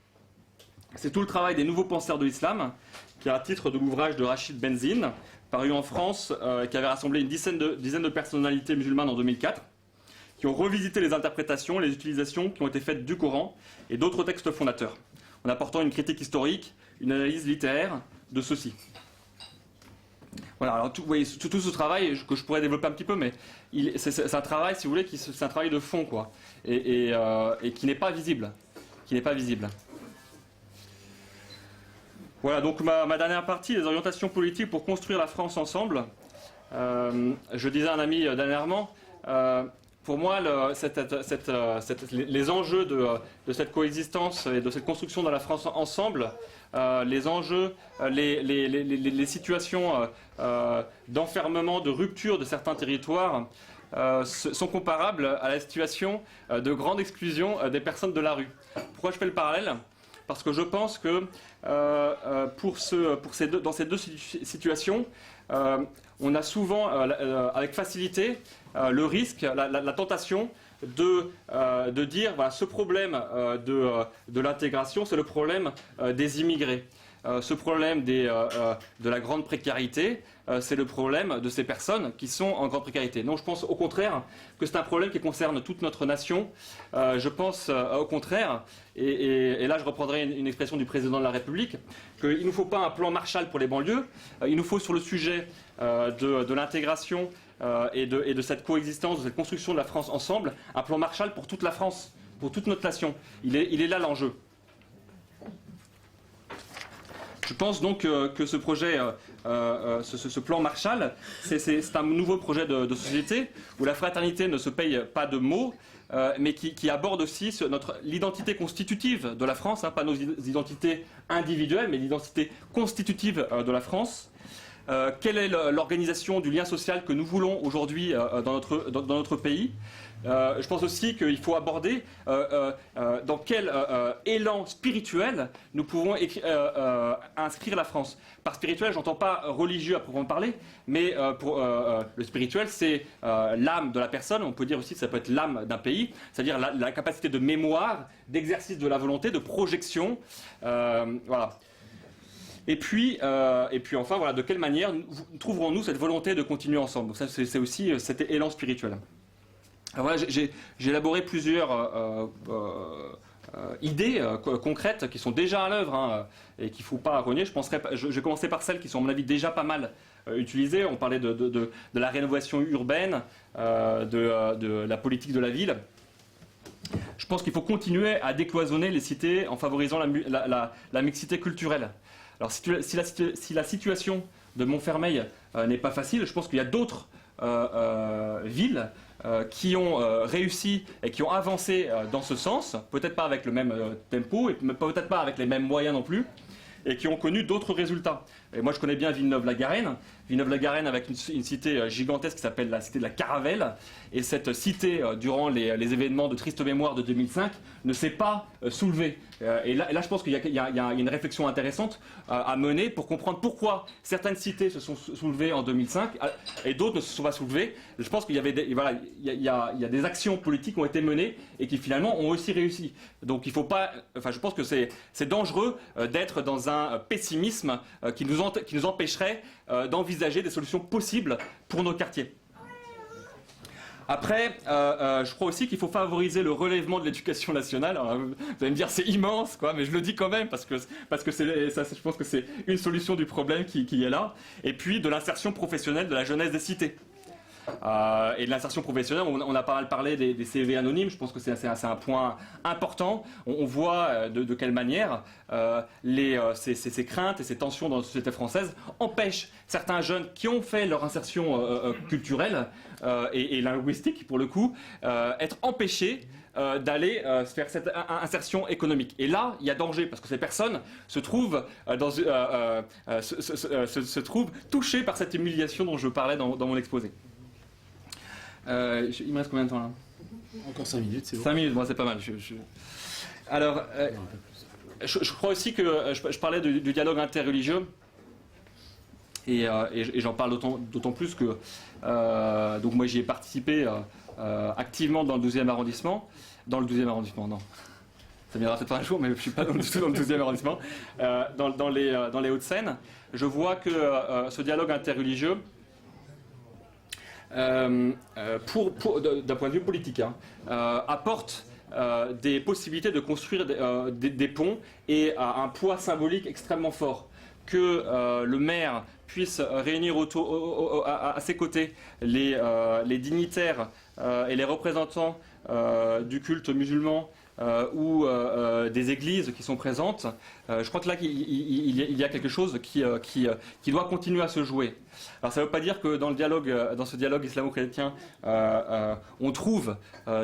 C'est tout le travail des nouveaux penseurs de l'islam, qui a un titre de l'ouvrage de Rachid Benzine, paru en France, qui avait rassemblé une dizaine de personnalités musulmanes en 2004, qui ont revisité les interprétations, les utilisations qui ont été faites du Coran et d'autres textes fondateurs, en apportant une critique historique, une analyse littéraire de ceux-ci. Voilà, alors vous voyez, tout ce travail que je pourrais développer un petit peu, mais c'est un travail, si vous voulez, c'est un travail de fond, quoi, et qui n'est pas visible. Voilà, donc ma dernière partie, les orientations politiques pour construire la France ensemble. Je disais à un ami dernièrement, pour moi, les enjeux de cette coexistence et de cette construction de la France ensemble, les enjeux, les situations d'enfermement, de rupture de certains territoires sont comparables à la situation de grande exclusion des personnes de la rue. Pourquoi je fais le parallèle ? Parce que je pense que dans ces deux situations, on a souvent, avec facilité, le risque, la tentation de dire voilà, ce problème de l'intégration, c'est le problème des immigrés. ce problème de la grande précarité, c'est le problème de ces personnes qui sont en grande précarité. Non, je pense au contraire que c'est un problème qui concerne toute notre nation. Je pense au contraire, et là je reprendrai une expression du président de la République, qu'il ne nous faut pas un plan Marshall pour les banlieues, il nous faut sur le sujet de l'intégration et de cette coexistence, de cette construction de la France ensemble, un plan Marshall pour toute la France, pour toute notre nation. Il est là l'enjeu. Je pense donc que ce projet, ce plan Marshall, c'est un nouveau projet de société où la fraternité ne se paye pas de mots, mais qui aborde aussi l'identité constitutive de la France, pas nos identités individuelles, mais l'identité constitutive de la France. Quelle est l'organisation du lien social que nous voulons aujourd'hui dans notre pays. Je pense aussi qu'il faut aborder dans quel élan spirituel nous pouvons inscrire la France. Par spirituel, j'entends pas religieux à proprement parler, mais le spirituel, c'est l'âme de la personne. On peut dire aussi que ça peut être l'âme d'un pays, c'est-à-dire la capacité de mémoire, d'exercice de la volonté, de projection. Voilà. Et puis enfin, voilà, de quelle manière trouverons-nous cette volonté de continuer ensemble. Donc ça, c'est aussi cet élan spirituel. Alors voilà, j'ai élaboré plusieurs idées concrètes qui sont déjà à l'œuvre et qu'il ne faut pas renier. Je vais commencer par celles qui sont, à mon avis, déjà pas mal utilisées. On parlait de la rénovation urbaine, de la politique de la ville. Je pense qu'il faut continuer à décloisonner les cités en favorisant la mixité culturelle. Alors si la situation de Montfermeil n'est pas facile, je pense qu'il y a d'autres villes qui ont réussi et qui ont avancé dans ce sens, peut-être pas avec le même tempo et peut-être pas avec les mêmes moyens non plus, et qui ont connu d'autres résultats. Et moi je connais bien Villeneuve-la-Garenne. Villeneuve-la-Garenne avec une cité gigantesque qui s'appelle la cité de la Caravelle. Et cette cité, durant les événements de triste mémoire de 2005, ne s'est pas soulevée. Et là je pense qu'il y a une réflexion intéressante à mener pour comprendre pourquoi certaines cités se sont soulevées en 2005 et d'autres ne se sont pas soulevées. Je pense qu'il y avait il y a des actions politiques qui ont été menées et qui finalement ont aussi réussi. Donc il faut pas, enfin je pense que c'est dangereux d'être dans un pessimisme qui nous empêcherait d'envisager des solutions possibles pour nos quartiers. Après, je crois aussi qu'il faut favoriser le relèvement de l'éducation nationale. Alors, vous allez me dire c'est immense, quoi, mais je le dis quand même parce que je pense que c'est une solution du problème qui est là. Et puis de l'insertion professionnelle de la jeunesse des cités. Et de l'insertion professionnelle, on a pas mal parlé des CV anonymes, je pense que c'est un point important. On voit de quelle manière ces craintes et ces tensions dans la société française empêchent certains jeunes qui ont fait leur insertion culturelle et linguistique, pour le coup, être empêchés d'aller faire cette insertion économique. Et là, il y a danger, parce que ces personnes se trouvent, se trouvent touchées par cette humiliation dont je parlais dans mon exposé. Il me reste combien de temps là ? Encore 5 minutes, c'est bon. 5 minutes, bon, c'est pas mal. Alors, je crois aussi que je parlais du dialogue interreligieux et j'en parle d'autant plus que donc moi j'y ai participé activement dans le 12e arrondissement. Dans le 12e arrondissement, non. Ça viendra peut-être un jour, mais je ne suis pas du tout dans le 12e arrondissement. Dans les Hauts-de-Seine, je vois que ce dialogue interreligieux, d'un point de vue politique, apporte des possibilités de construire des ponts et un poids symbolique extrêmement fort. Que le maire puisse réunir à ses côtés les dignitaires et les représentants du culte musulman ou des églises qui sont présentes, je crois que là il y a quelque chose qui doit continuer à se jouer. Alors ça ne veut pas dire que dans ce dialogue islamo-chrétien, on trouve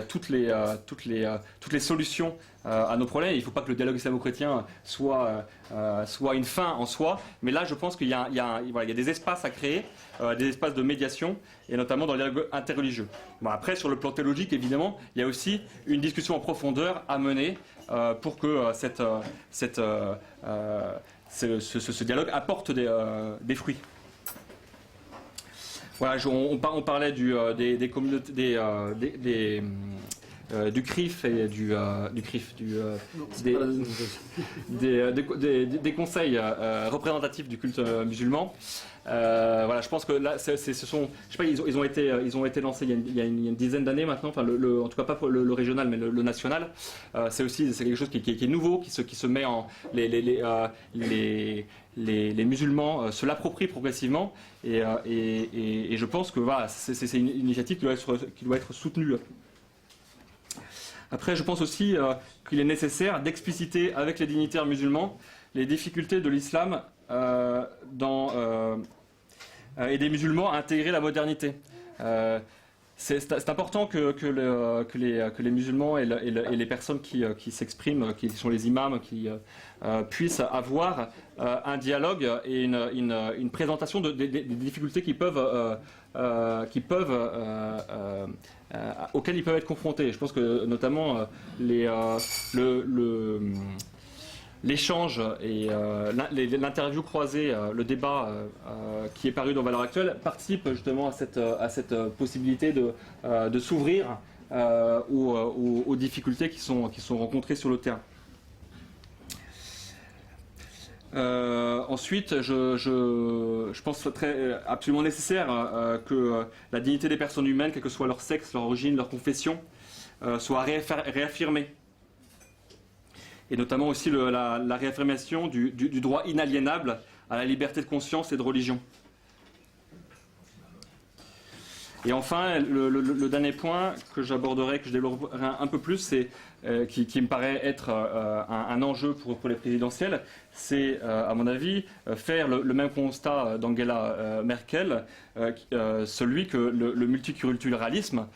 toutes les solutions à nos problèmes. Il ne faut pas que le dialogue islamo-chrétien soit une fin en soi, mais là je pense qu'il y a des espaces à créer, des espaces de médiation, et notamment dans le dialogue interreligieux. Bon, après, sur le plan théologique, évidemment, il y a aussi une discussion en profondeur à mener pour que ce dialogue apporte des fruits. Voilà, on parlait des communautés, du CRIF et des conseils représentatifs du culte musulman. Voilà, je pense que là, ce sont, je sais pas, ils ont été lancés il y a une dizaine d'années maintenant. Enfin, en tout cas pas pour le régional, mais le national. C'est quelque chose qui est nouveau, qui se met en les musulmans se l'approprient progressivement et je pense que voilà, c'est une initiative qui doit être soutenue. Après, je pense aussi qu'il est nécessaire d'expliciter avec les dignitaires musulmans les difficultés de l'islam et des musulmans à intégrer la modernité. C'est important que les musulmans et les personnes qui s'expriment, qui sont les imams, qui puissent avoir un dialogue et une présentation des difficultés auxquelles ils peuvent être confrontés. Je pense que notamment l'échange et l'interview croisée, le débat qui est paru dans Valeurs Actuelles participe justement à cette possibilité de s'ouvrir aux difficultés qui sont rencontrées sur le terrain. Ensuite, je pense absolument nécessaire que la dignité des personnes humaines, quel que soit leur sexe, leur origine, leur confession, soit réaffirmée. Et notamment aussi la réaffirmation du droit inaliénable à la liberté de conscience et de religion. Et enfin, le dernier point que j'aborderai, que je développerai un peu plus, c'est qui me paraît être un enjeu pour les présidentielles, c'est, à mon avis, faire le même constat d'Angela Merkel, celui que le multiculturalisme,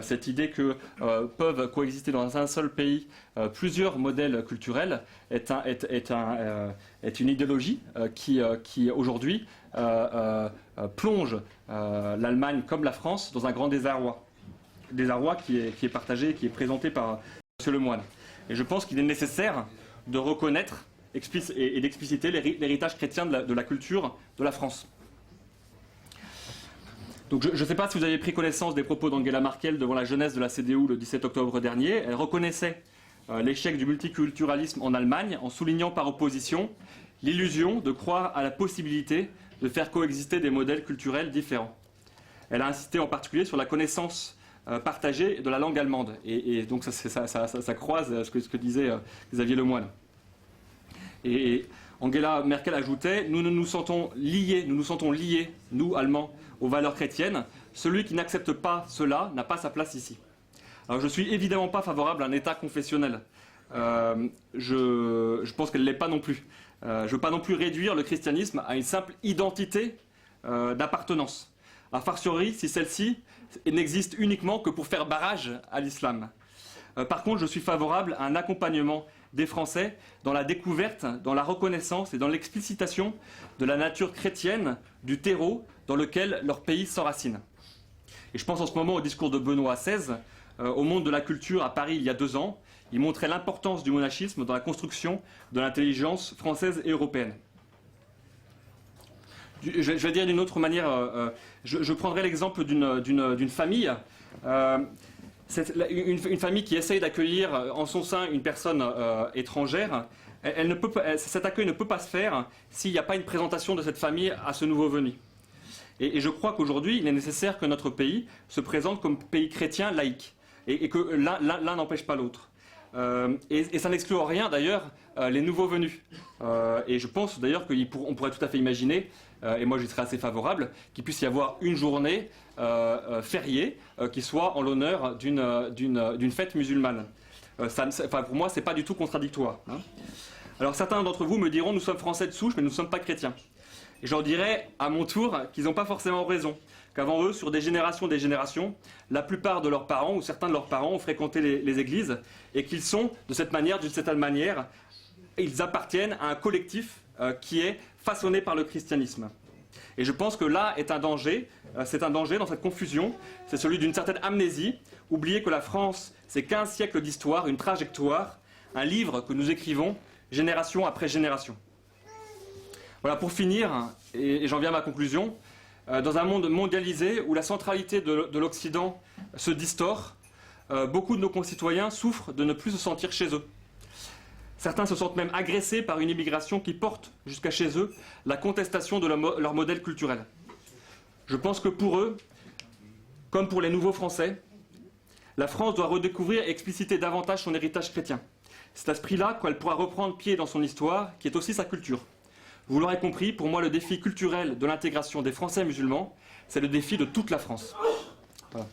cette idée que peuvent coexister dans un seul pays plusieurs modèles culturels, est une idéologie qui aujourd'hui plonge l'Allemagne comme la France dans un grand désarroi. Désarroi qui est partagé, qui est présenté par M. Lemoine. Et je pense qu'il est nécessaire de reconnaître et d'expliciter l'héritage chrétien de la culture de la France. Donc je ne sais pas si vous avez pris connaissance des propos d'Angela Merkel devant la jeunesse de la CDU le 17 octobre dernier. Elle reconnaissait l'échec du multiculturalisme en Allemagne en soulignant par opposition l'illusion de croire à la possibilité de faire coexister des modèles culturels différents. Elle a insisté en particulier sur la connaissance partagée de la langue allemande. Et donc ça croise ce que disait Xavier Lemoine. Et Angela Merkel ajoutait « Nous nous sentons liés, nous Allemands, aux valeurs chrétiennes. Celui qui n'accepte pas cela n'a pas sa place ici. » Alors je ne suis évidemment pas favorable à un État confessionnel. Je pense qu'elle ne l'est pas non plus. Je ne veux pas non plus réduire le christianisme à une simple identité d'appartenance. A fortiori, si celle-ci n'existe uniquement que pour faire barrage à l'islam. Par contre, je suis favorable à un accompagnement des Français dans la découverte, dans la reconnaissance et dans l'explicitation de la nature chrétienne du terreau dans lequel leur pays s'enracine. Et je pense en ce moment au discours de Benoît XVI, au Monde de la Culture à Paris il y a 2 ans. Il montrait l'importance du monachisme dans la construction de l'intelligence française et européenne. Je vais dire d'une autre manière, je prendrai l'exemple d'une famille, une famille qui essaye d'accueillir en son sein une personne étrangère. Cet accueil ne peut pas se faire s'il n'y a pas une présentation de cette famille à ce nouveau venu. Et je crois qu'aujourd'hui, il est nécessaire que notre pays se présente comme pays chrétien laïque, et que l'un n'empêche pas l'autre. Et ça n'exclut en rien d'ailleurs les nouveaux venus. Et je pense d'ailleurs qu'on pourrait tout à fait imaginer, et moi j'y serais assez favorable, qu'il puisse y avoir une journée fériée qui soit en l'honneur d'une fête musulmane. Pour moi, c'est pas du tout contradictoire. Hein. Alors certains d'entre vous me diront, nous sommes français de souche, mais nous ne sommes pas chrétiens. Et je leur dirais à mon tour qu'ils n'ont pas forcément raison. Qu'avant eux, sur des générations, la plupart de leurs parents ou certains de leurs parents ont fréquenté les églises et qu'ils sont, d'une certaine manière, ils appartiennent à un collectif qui est façonné par le christianisme. Et je pense que là est un danger, c'est un danger dans cette confusion, c'est celui d'une certaine amnésie, oublier que la France, c'est 15 siècles d'histoire, une trajectoire, un livre que nous écrivons génération après génération. Voilà, pour finir, et j'en viens à ma conclusion, dans un monde mondialisé où la centralité de l'Occident se distord, beaucoup de nos concitoyens souffrent de ne plus se sentir chez eux. Certains se sentent même agressés par une immigration qui porte jusqu'à chez eux la contestation de leur modèle culturel. Je pense que pour eux, comme pour les nouveaux Français, la France doit redécouvrir et expliciter davantage son héritage chrétien. C'est à ce prix-là qu'elle pourra reprendre pied dans son histoire, qui est aussi sa culture. Vous l'aurez compris, pour moi, le défi culturel de l'intégration des Français musulmans, c'est le défi de toute la France. Voilà.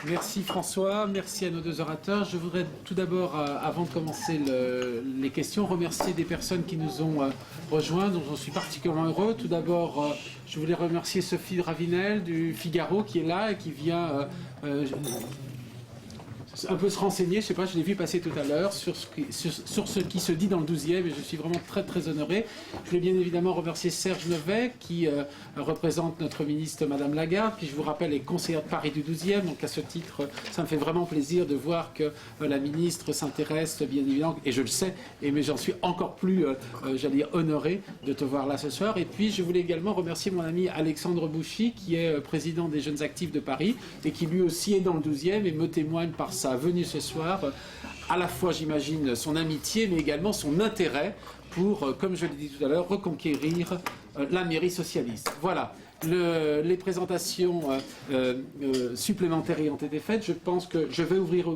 Merci François, merci à nos deux orateurs. Je voudrais tout d'abord, avant de commencer les questions, remercier des personnes qui nous ont rejoints, dont j'en suis particulièrement heureux. Tout d'abord, je voulais remercier Sophie Ravinel du Figaro qui est là et qui vient un peu se renseigner, je ne sais pas, je l'ai vu passer tout à l'heure, sur ce qui se dit dans le 12e et je suis vraiment très très honoré. Je voulais bien évidemment remercier Serge Nevet qui représente notre ministre Madame Lagarde, qui je vous rappelle est conseillère de Paris du 12e, donc à ce titre ça me fait vraiment plaisir de voir que la ministre s'intéresse bien évidemment, et je le sais, mais j'en suis encore plus, j'allais dire, honoré de te voir là ce soir. Et puis je voulais également remercier mon ami Alexandre Bouchy qui est président des Jeunes Actifs de Paris et qui lui aussi est dans le 12e et me témoigne par sa venue ce soir, à la fois j'imagine son amitié mais également son intérêt pour, comme je l'ai dit tout à l'heure, reconquérir la mairie socialiste. Voilà, les présentations supplémentaires ayant été faites, je pense que je vais ouvrir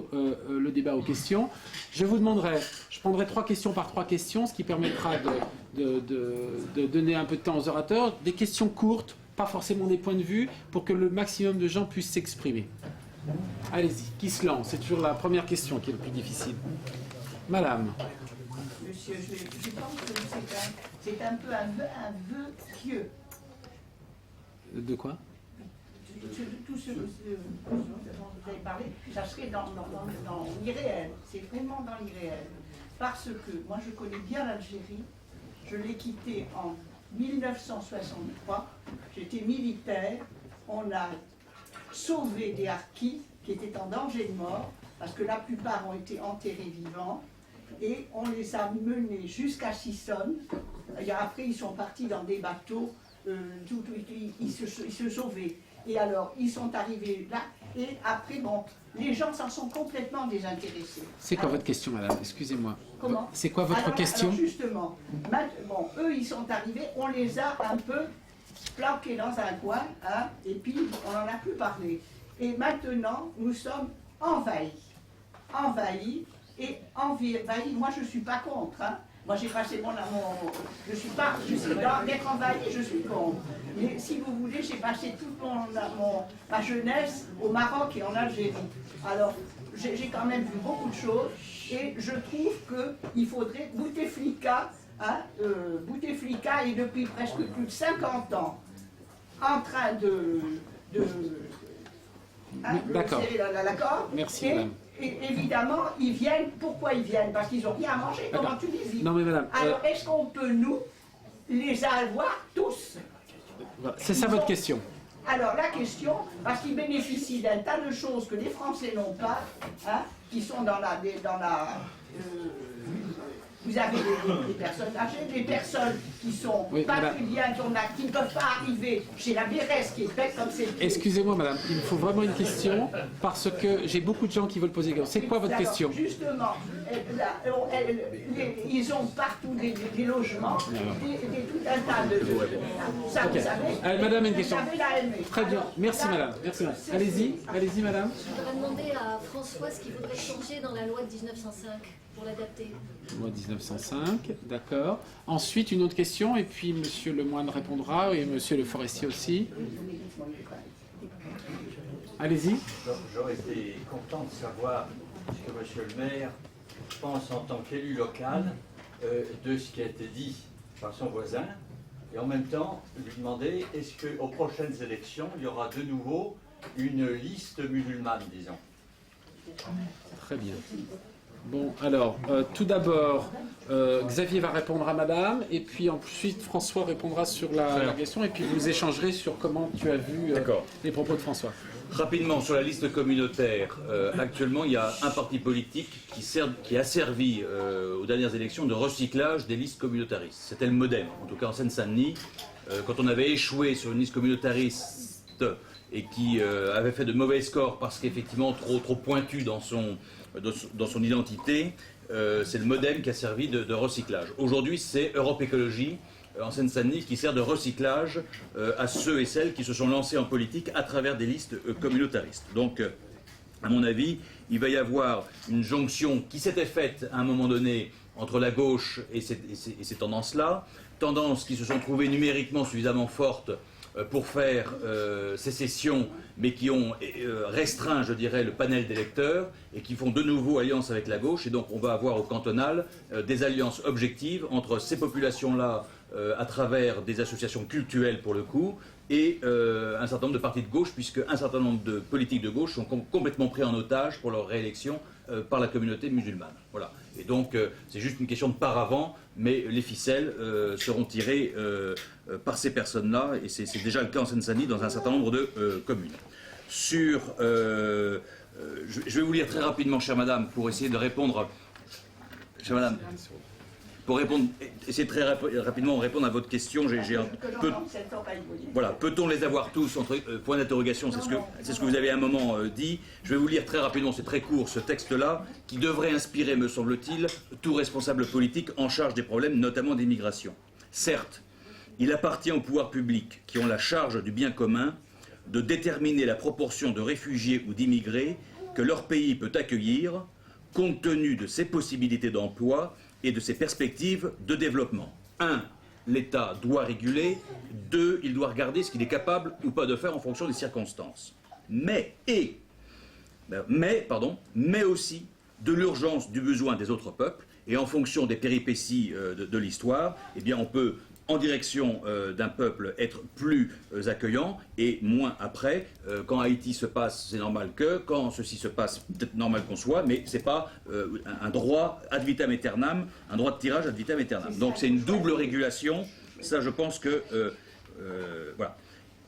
le débat aux questions. Je vous demanderai, je prendrai 3 questions par 3 questions, ce qui permettra de donner un peu de temps aux orateurs, des questions courtes, pas forcément des points de vue, pour que le maximum de gens puissent s'exprimer. Allez-y, qui se lance? C'est toujours la première question qui est le plus difficile. Madame. Monsieur, je pense que c'est un peu un vœu pieux. De quoi? Tout ce dont vous avez parlé, ça serait dans l'irréel. C'est vraiment dans l'irréel. Parce que moi, je connais bien l'Algérie. Je l'ai quittée en 1963. J'étais militaire. On a sauvé des harkis qui étaient en danger de mort, parce que la plupart ont été enterrés vivants, et on les a menés jusqu'à Sissonne. Et après, ils sont partis dans des bateaux, ils se sauvaient. Et alors, ils sont arrivés là, et après, bon, les gens s'en sont complètement désintéressés. C'est quoi votre question, madame? Excusez-moi. Comment? C'est quoi votre question? Alors justement, bon, eux, ils sont arrivés, on les a un peu planqués dans un coin, hein, et puis on n'en a plus parlé. Et maintenant, nous sommes envahis. Moi, je ne suis pas contre. Hein. Moi, j'ai passé je suis d'être envahi, je suis contre. Mais si vous voulez, j'ai passé toute ma jeunesse au Maroc et en Algérie. Alors, j'ai quand même vu beaucoup de choses, et je trouve qu'il faudrait Bouteflika. Hein, Bouteflika est depuis presque plus de 50 ans en train D'accord. L'accord. Merci, madame. Et évidemment, ils viennent. Pourquoi ils viennent? Parce qu'ils n'ont rien à manger, comme en Tunisie. Non, mais madame. Alors, est-ce qu'on peut, nous, les avoir tous? C'est ça votre question. Alors, la question, parce qu'ils bénéficient d'un tas de choses que les Français n'ont pas, hein, qui sont dans la vous avez des personnes âgées, des personnes qui sont pas très bien, qui ne peuvent pas arriver chez la mairesse qui est faite comme c'est. Excusez-moi, madame, il me faut vraiment une question parce que j'ai beaucoup de gens qui veulent poser des questions. C'est quoi votre question? Justement, ils ont partout des logements, tout un tas de. Ça, okay. Vous savez. Madame, une question. Très bien. Alors, merci, madame. Merci, madame. Allez-y, madame. Je voudrais demander à François ce qu'il voudrait changer dans la loi de 1905 pour l'adapter. Loi 1905, d'accord. Ensuite, une autre question, et puis monsieur Lemoine répondra, et monsieur Le Forestier aussi. Allez-y. J'aurais été content de savoir ce que monsieur le maire pense en tant qu'élu local de ce qui a été dit par son voisin, et en même temps lui demander est-ce qu'aux prochaines élections, il y aura de nouveau une liste musulmane, disons. Très bien. Bon, alors, tout d'abord, Xavier va répondre à madame, et puis ensuite François répondra sur la question, et puis vous échangerez sur comment tu as vu les propos de François. Rapidement, sur la liste communautaire, actuellement, il y a un parti politique qui a servi aux dernières élections de recyclage des listes communautaristes. C'était le MoDem, en tout cas en Seine-Saint-Denis. Quand on avait échoué sur une liste communautariste et qui avait fait de mauvais scores parce qu'effectivement trop pointu dans son identité, c'est le MoDem qui a servi de recyclage. Aujourd'hui, c'est Europe Écologie, en Seine-Saint-Denis, qui sert de recyclage à ceux et celles qui se sont lancés en politique à travers des listes communautaristes. Donc, à mon avis, il va y avoir une jonction qui s'était faite à un moment donné entre la gauche et ces tendances-là, tendances qui se sont trouvées numériquement suffisamment fortes pour faire sécession, mais qui ont restreint, je dirais, le panel d'électeurs et qui font de nouveau alliance avec la gauche. Et donc on va avoir au cantonal des alliances objectives entre ces populations-là à travers des associations cultuelles pour le coup et un certain nombre de partis de gauche, puisque un certain nombre de politiques de gauche sont complètement pris en otage pour leur réélection par la communauté musulmane. Voilà. Et donc c'est juste une question de paravent, mais les ficelles seront tirées par ces personnes-là, et c'est déjà le cas en Seine-Saint-Denis dans un certain nombre de communes. Je vais vous lire très rapidement, chère madame, pour essayer de répondre... Chère madame, pour essayer très rapidement répondre à votre question, voilà, peut-on les avoir tous entre point d'interrogation, c'est ce que vous avez à un moment dit. Je vais vous lire très rapidement, c'est très court, ce texte-là, qui devrait inspirer, me semble-t-il, tout responsable politique en charge des problèmes, notamment d'immigration. Certes, il appartient aux pouvoirs publics qui ont la charge du bien commun de déterminer la proportion de réfugiés ou d'immigrés que leur pays peut accueillir, compte tenu de ses possibilités d'emploi et de ses perspectives de développement. 1. L'État doit réguler. 2. Il doit regarder ce qu'il est capable ou pas de faire en fonction des circonstances. Mais aussi de l'urgence du besoin des autres peuples, et en fonction des péripéties de l'histoire, eh bien on peut, en direction d'un peuple, être plus accueillant et moins après. Quand Haïti se passe, c'est normal que. Quand ceci se passe, peut-être normal qu'on soit, mais c'est pas un droit ad vitam aeternam, un droit de tirage ad vitam aeternam. Donc c'est une double régulation. Ça, je pense que... voilà.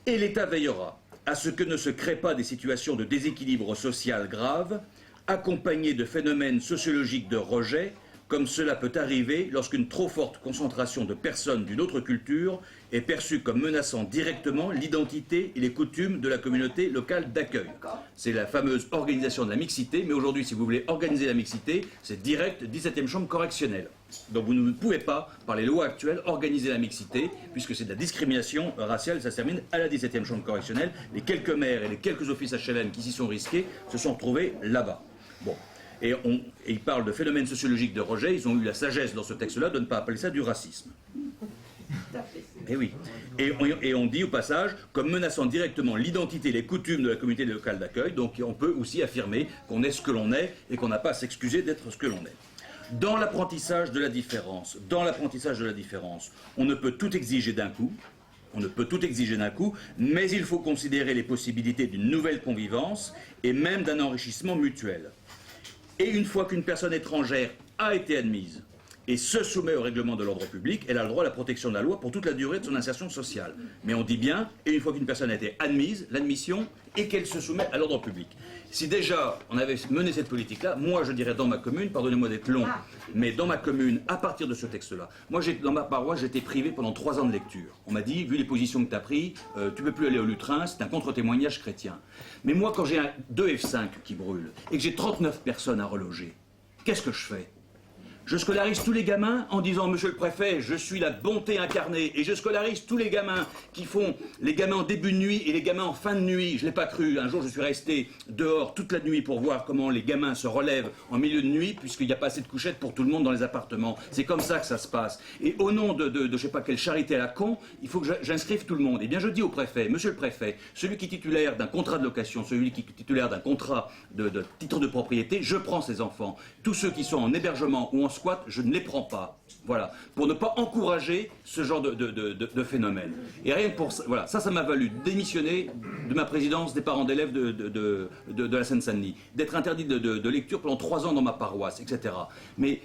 Et l'État veillera à ce que ne se créent pas des situations de déséquilibre social grave, accompagnées de phénomènes sociologiques de rejet, comme cela peut arriver lorsqu'une trop forte concentration de personnes d'une autre culture est perçue comme menaçant directement l'identité et les coutumes de la communauté locale d'accueil. C'est la fameuse organisation de la mixité, mais aujourd'hui, si vous voulez organiser la mixité, c'est direct 17e chambre correctionnelle. Donc vous ne pouvez pas, par les lois actuelles, organiser la mixité, puisque c'est de la discrimination raciale, ça se termine à la 17e chambre correctionnelle. Les quelques maires et les quelques offices HLM qui s'y sont risqués se sont retrouvés là-bas. Bon. Et ils parlent de phénomènes sociologiques de rejet. Ils ont eu la sagesse dans ce texte-là de ne pas appeler ça du racisme. Et oui. Et on dit au passage comme menaçant directement l'identité et les coutumes de la communauté locale d'accueil. Donc on peut aussi affirmer qu'on est ce que l'on est et qu'on n'a pas à s'excuser d'être ce que l'on est. Dans l'apprentissage de la différence, on ne peut tout exiger d'un coup. Mais il faut considérer les possibilités d'une nouvelle convivence et même d'un enrichissement mutuel. Et une fois qu'une personne étrangère a été admise et se soumet au règlement de l'ordre public, elle a le droit à la protection de la loi pour toute la durée de son insertion sociale. Mais on dit bien, et une fois qu'une personne a été admise, l'admission, et qu'elle se soumet à l'ordre public. Si déjà on avait mené cette politique-là, moi je dirais dans ma commune, pardonnez-moi d'être long, mais dans ma commune, à partir de ce texte-là, moi dans ma paroisse, j'étais privé pendant 3 ans de lecture. On m'a dit, vu les positions que tu as prises, tu ne peux plus aller au lutrin, c'est un contre-témoignage chrétien. Mais moi, quand j'ai deux F5 qui brûlent et que j'ai 39 personnes à reloger, qu'est-ce que je fais ? Je scolarise tous les gamins en disant « Monsieur le préfet, je suis la bonté incarnée » et je scolarise tous les gamins qui font les gamins en début de nuit et les gamins en fin de nuit. Je ne l'ai pas cru. Un jour, je suis resté dehors toute la nuit pour voir comment les gamins se relèvent en milieu de nuit puisqu'il n'y a pas assez de couchettes pour tout le monde dans les appartements. C'est comme ça que ça se passe. Et au nom de je ne sais pas quelle charité à la con, il faut que j'inscrive tout le monde. Eh bien, je dis au préfet « Monsieur le préfet, celui qui est titulaire d'un contrat de location, celui qui est titulaire d'un contrat de titre de propriété, je prends ces enfants. Tous ceux qui sont en hébergement ou en squat, je ne les prends pas. Voilà, pour ne pas encourager ce genre de phénomène. Et rien que pour ça, voilà, ça m'a valu de démissionner de ma présidence des parents d'élèves de la Seine-Saint-Denis, d'être interdit de lecture pendant 3 ans dans ma paroisse, etc. Mais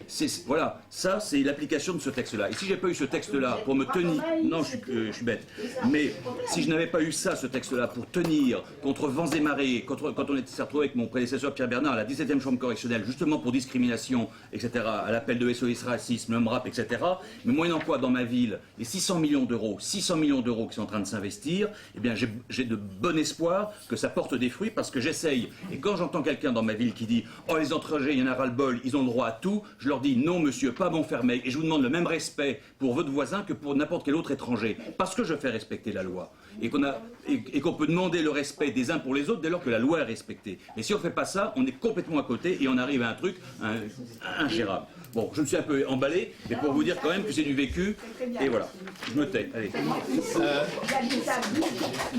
voilà, ça c'est l'application de ce texte-là. Et si j'ai pas eu ce texte-là pour me tenir, non, je suis bête. Mais si je n'avais pas eu ça, ce texte-là, pour tenir contre vents et marées, quand on s'est retrouvé avec mon prédécesseur Pierre Bernard à la 17e chambre correctionnelle, justement pour discrimination, etc., à l'appel de SOS Racisme, le MRAP, etc., mais moyennant quoi, dans ma ville, les 600 millions d'euros qui sont en train de s'investir, eh bien j'ai de bon espoir que ça porte des fruits, parce que j'essaye, et quand j'entends quelqu'un dans ma ville qui dit « Oh, les étrangers, il y en a ras-le-bol, ils ont le droit à tout », je leur dis « Non, monsieur, pas Montfermeil, et je vous demande le même respect pour votre voisin que pour n'importe quel autre étranger, parce que je fais respecter la loi. » Et qu'on peut demander le respect des uns pour les autres dès lors que la loi est respectée. Mais si on ne fait pas ça, on est complètement à côté et on arrive à un truc ingérable. Bon, je me suis un peu emballé, mais pour vous dire quand même que c'est du vécu, et voilà, je me tais, allez.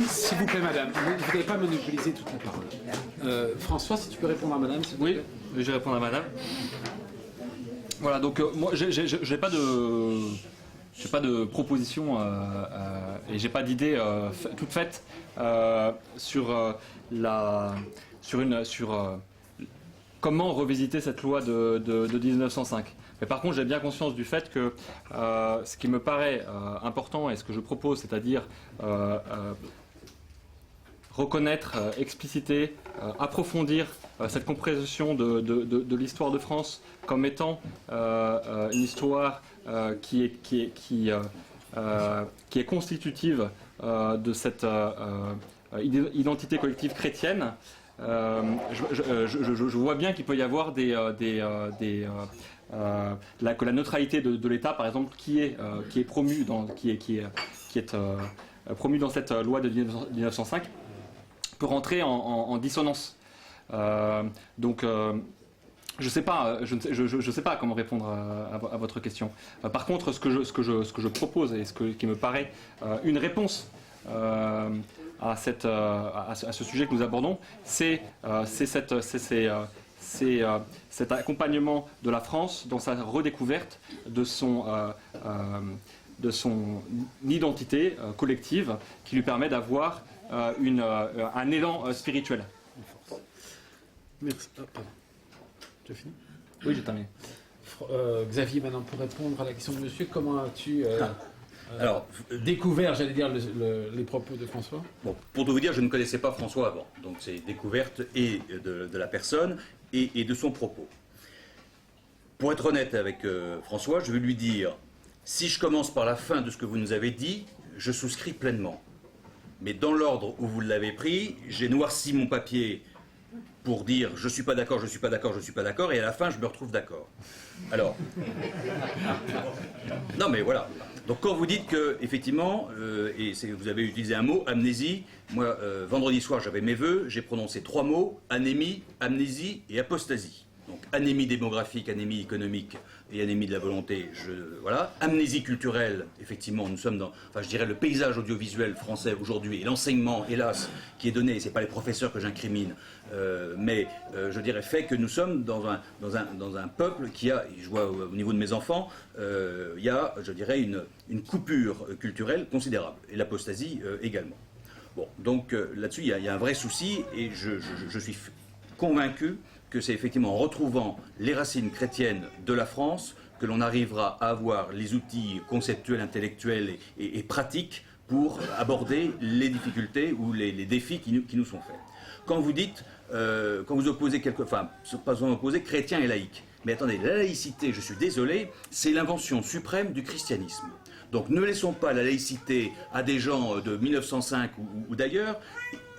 S'il vous plaît, madame, vous n'allez pas monopoliser toute la parole. François, si tu peux répondre à madame, s'il vous plaît. Oui, je vais répondre à madame. Voilà, donc moi, j'ai pas de proposition et j'ai pas d'idée toute faite sur comment revisiter cette loi de 1905. Mais par contre, j'ai bien conscience du fait que ce qui me paraît important et ce que je propose, c'est-à-dire reconnaître, expliciter, approfondir cette compréhension de l'histoire de France comme étant une histoire qui est constitutive de cette identité collective chrétienne. Je vois bien qu'il peut y avoir que la neutralité de l'État, par exemple, qui est promue promue dans cette loi de 1905, peut rentrer en dissonance. Donc, je sais pas comment répondre à votre question. Par contre, ce que je propose et qui me paraît une réponse à ce sujet que nous abordons, c'est cet accompagnement de la France dans sa redécouverte de son identité collective qui lui permet d'avoir un élan spirituel. Merci. Pardon. Tu as fini ? Oui, j'ai terminé. Xavier, maintenant, pour répondre à la question de monsieur, comment as-tu Alors, découvert, j'allais dire, les propos de François ? Bon, pour tout vous dire, je ne connaissais pas François avant, donc c'est découverte et de la personne et de son propos. Pour être honnête avec François, je vais lui dire, si je commence par la fin de ce que vous nous avez dit, je souscris pleinement. Mais dans l'ordre où vous l'avez pris, j'ai noirci mon papier pour dire je suis pas d'accord, je suis pas d'accord, je suis pas d'accord, et à la fin je me retrouve d'accord. Alors, non mais voilà. Donc quand vous dites que effectivement, vous avez utilisé un mot, amnésie. Moi, vendredi soir j'avais mes vœux, j'ai prononcé 3 mots, anémie, amnésie et apostasie. Donc anémie démographique, anémie économique et anémie de la volonté, voilà. Amnésie culturelle, effectivement, nous sommes dans, je dirais, le paysage audiovisuel français aujourd'hui et l'enseignement, hélas, qui est donné, c'est pas les professeurs que j'incrimine, mais je dirais fait que nous sommes dans un peuple qui a, je vois au niveau de mes enfants, il y a, je dirais, une coupure culturelle considérable, et l'apostasie également. Bon, donc là-dessus, il y a un vrai souci, et je suis convaincu que c'est effectivement en retrouvant les racines chrétiennes de la France que l'on arrivera à avoir les outils conceptuels, intellectuels et pratiques pour aborder les difficultés ou les défis qui nous sont faits. Quand vous dites, quand vous opposez pas opposé chrétien et laïque, mais attendez, la laïcité, je suis désolé, c'est l'invention suprême du christianisme. Donc ne laissons pas la laïcité à des gens de 1905 ou d'ailleurs.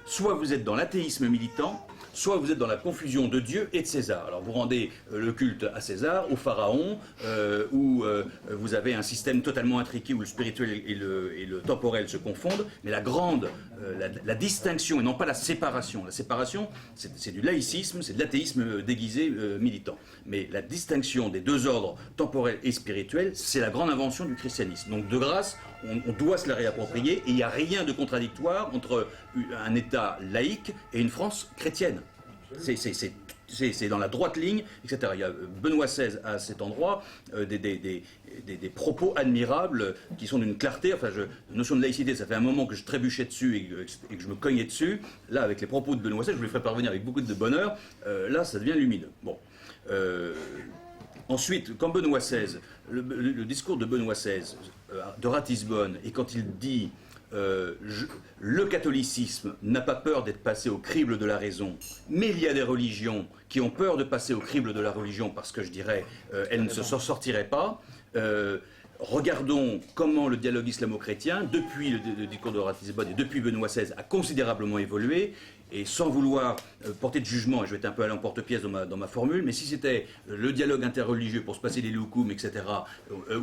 Soit vous êtes dans l'athéisme militant, soit vous êtes dans la confusion de Dieu et de César. Alors vous rendez le culte à César, au pharaon, où vous avez un système totalement intriqué où le spirituel et le temporel se confondent, mais la distinction et non pas la séparation. La séparation, c'est du laïcisme, c'est de l'athéisme déguisé militant. Mais la distinction des deux ordres, temporel et spirituel, c'est la grande invention du christianisme. Donc de grâce, on doit se la réapproprier, et il n'y a rien de contradictoire entre un État laïque et une France chrétienne. C'est c'est dans la droite ligne, etc. Il y a Benoît XVI à cet endroit des propos admirables qui sont d'une clarté. Enfin, la notion de laïcité, ça fait un moment que je trébuchais dessus et que je me cognais dessus. Là, avec les propos de Benoît XVI, je vous les ferai parvenir avec beaucoup de bonheur. Là, ça devient lumineux. Bon. Ensuite, quand Benoît XVI, le discours de Benoît XVI de Ratisbonne, et quand il dit le catholicisme n'a pas peur d'être passé au crible de la raison, mais il y a des religions qui ont peur de passer au crible de la religion parce que, je dirais, elles ne se sortiraient pas. Regardons comment le dialogue islamo-chrétien, depuis le discours de Ratisbonne et depuis Benoît XVI, a considérablement évolué. Et sans vouloir porter de jugement, et je vais être un peu à l'emporte-pièce dans ma formule, mais si c'était le dialogue interreligieux pour se passer les loukoums, etc.,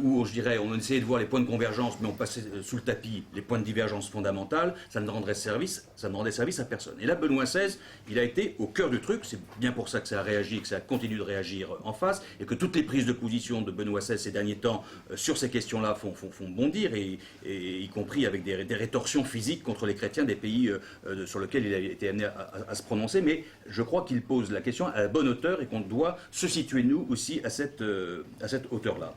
où je dirais on essayait de voir les points de convergence, mais on passait sous le tapis les points de divergence fondamentales, ça ne rendrait service à personne. Et là, Benoît XVI, il a été au cœur du truc, c'est bien pour ça que ça a réagi, que ça continue de réagir en face, et que toutes les prises de position de Benoît XVI ces derniers temps sur ces questions-là font bondir, et y compris avec des rétorsions physiques contre les chrétiens des pays sur lesquels il a été amené à se prononcer, mais je crois qu'il pose la question à la bonne hauteur et qu'on doit se situer, nous aussi, à cette hauteur-là.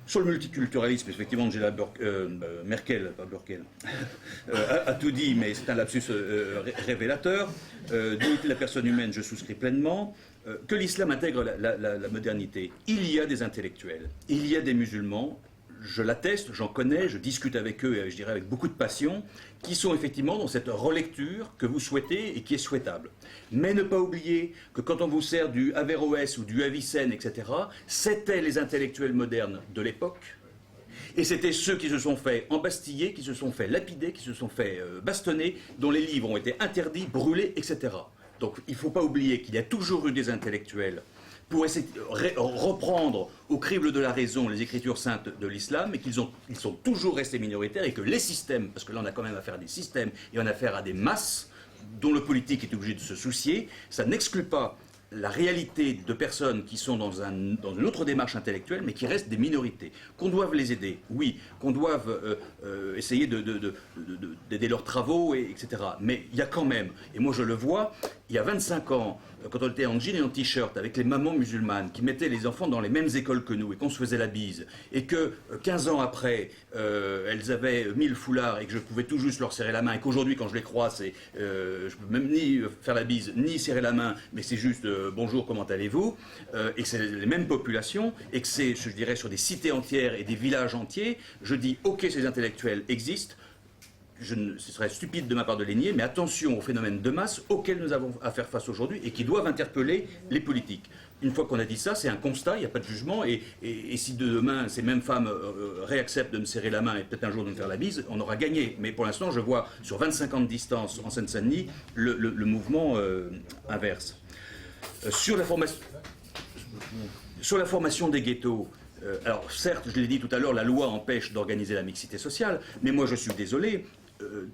Sur le multiculturalisme, effectivement, Angela Merkel, pas Burkel, a tout dit, mais c'est un lapsus révélateur. Dignité de la personne humaine, je souscris pleinement. Que l'islam intègre la modernité. Il y a des intellectuels, il y a des musulmans, je l'atteste, j'en connais, je discute avec eux, je dirais avec beaucoup de passion, qui sont effectivement dans cette relecture que vous souhaitez et qui est souhaitable. Mais ne pas oublier que quand on vous sert du Averroès ou du Avicenne, etc., c'étaient les intellectuels modernes de l'époque, et c'était ceux qui se sont fait embastiller, qui se sont fait lapider, qui se sont fait bastonner, dont les livres ont été interdits, brûlés, etc. Donc il ne faut pas oublier qu'il y a toujours eu des intellectuels pour essayer de reprendre au crible de la raison les écritures saintes de l'islam, et ils sont toujours restés minoritaires, et que les systèmes, parce que là on a quand même affaire à des systèmes, et on a affaire à des masses dont le politique est obligé de se soucier, ça n'exclut pas la réalité de personnes qui sont dans une autre démarche intellectuelle, mais qui restent des minorités. Qu'on doive les aider, oui. Qu'on doive essayer d'aider leurs travaux, etc. Mais il y a quand même, et moi je le vois, il y a 25 ans, quand on était en jean et en t-shirt avec les mamans musulmanes qui mettaient les enfants dans les mêmes écoles que nous et qu'on se faisait la bise, et que 15 ans après, elles avaient mis le foulard et que je pouvais tout juste leur serrer la main, et qu'aujourd'hui quand je les croise, je peux même ni faire la bise, ni serrer la main, mais c'est juste bonjour, comment allez-vous, et que c'est les mêmes populations, et que c'est, je dirais, sur des cités entières et des villages entiers, je dis ok, ces intellectuels existent, ce serait stupide de ma part de les nier, mais attention aux phénomènes de masse auxquels nous avons à faire face aujourd'hui et qui doivent interpeller les politiques. Une fois qu'on a dit ça, c'est un constat, il n'y a pas de jugement, et si demain ces mêmes femmes réacceptent de me serrer la main et peut-être un jour de me faire la bise, on aura gagné. Mais pour l'instant, je vois sur 25 ans de distance en Seine-Saint-Denis le mouvement inverse. Sur la formation des ghettos, alors certes, je l'ai dit tout à l'heure, la loi empêche d'organiser la mixité sociale, mais moi je suis désolé,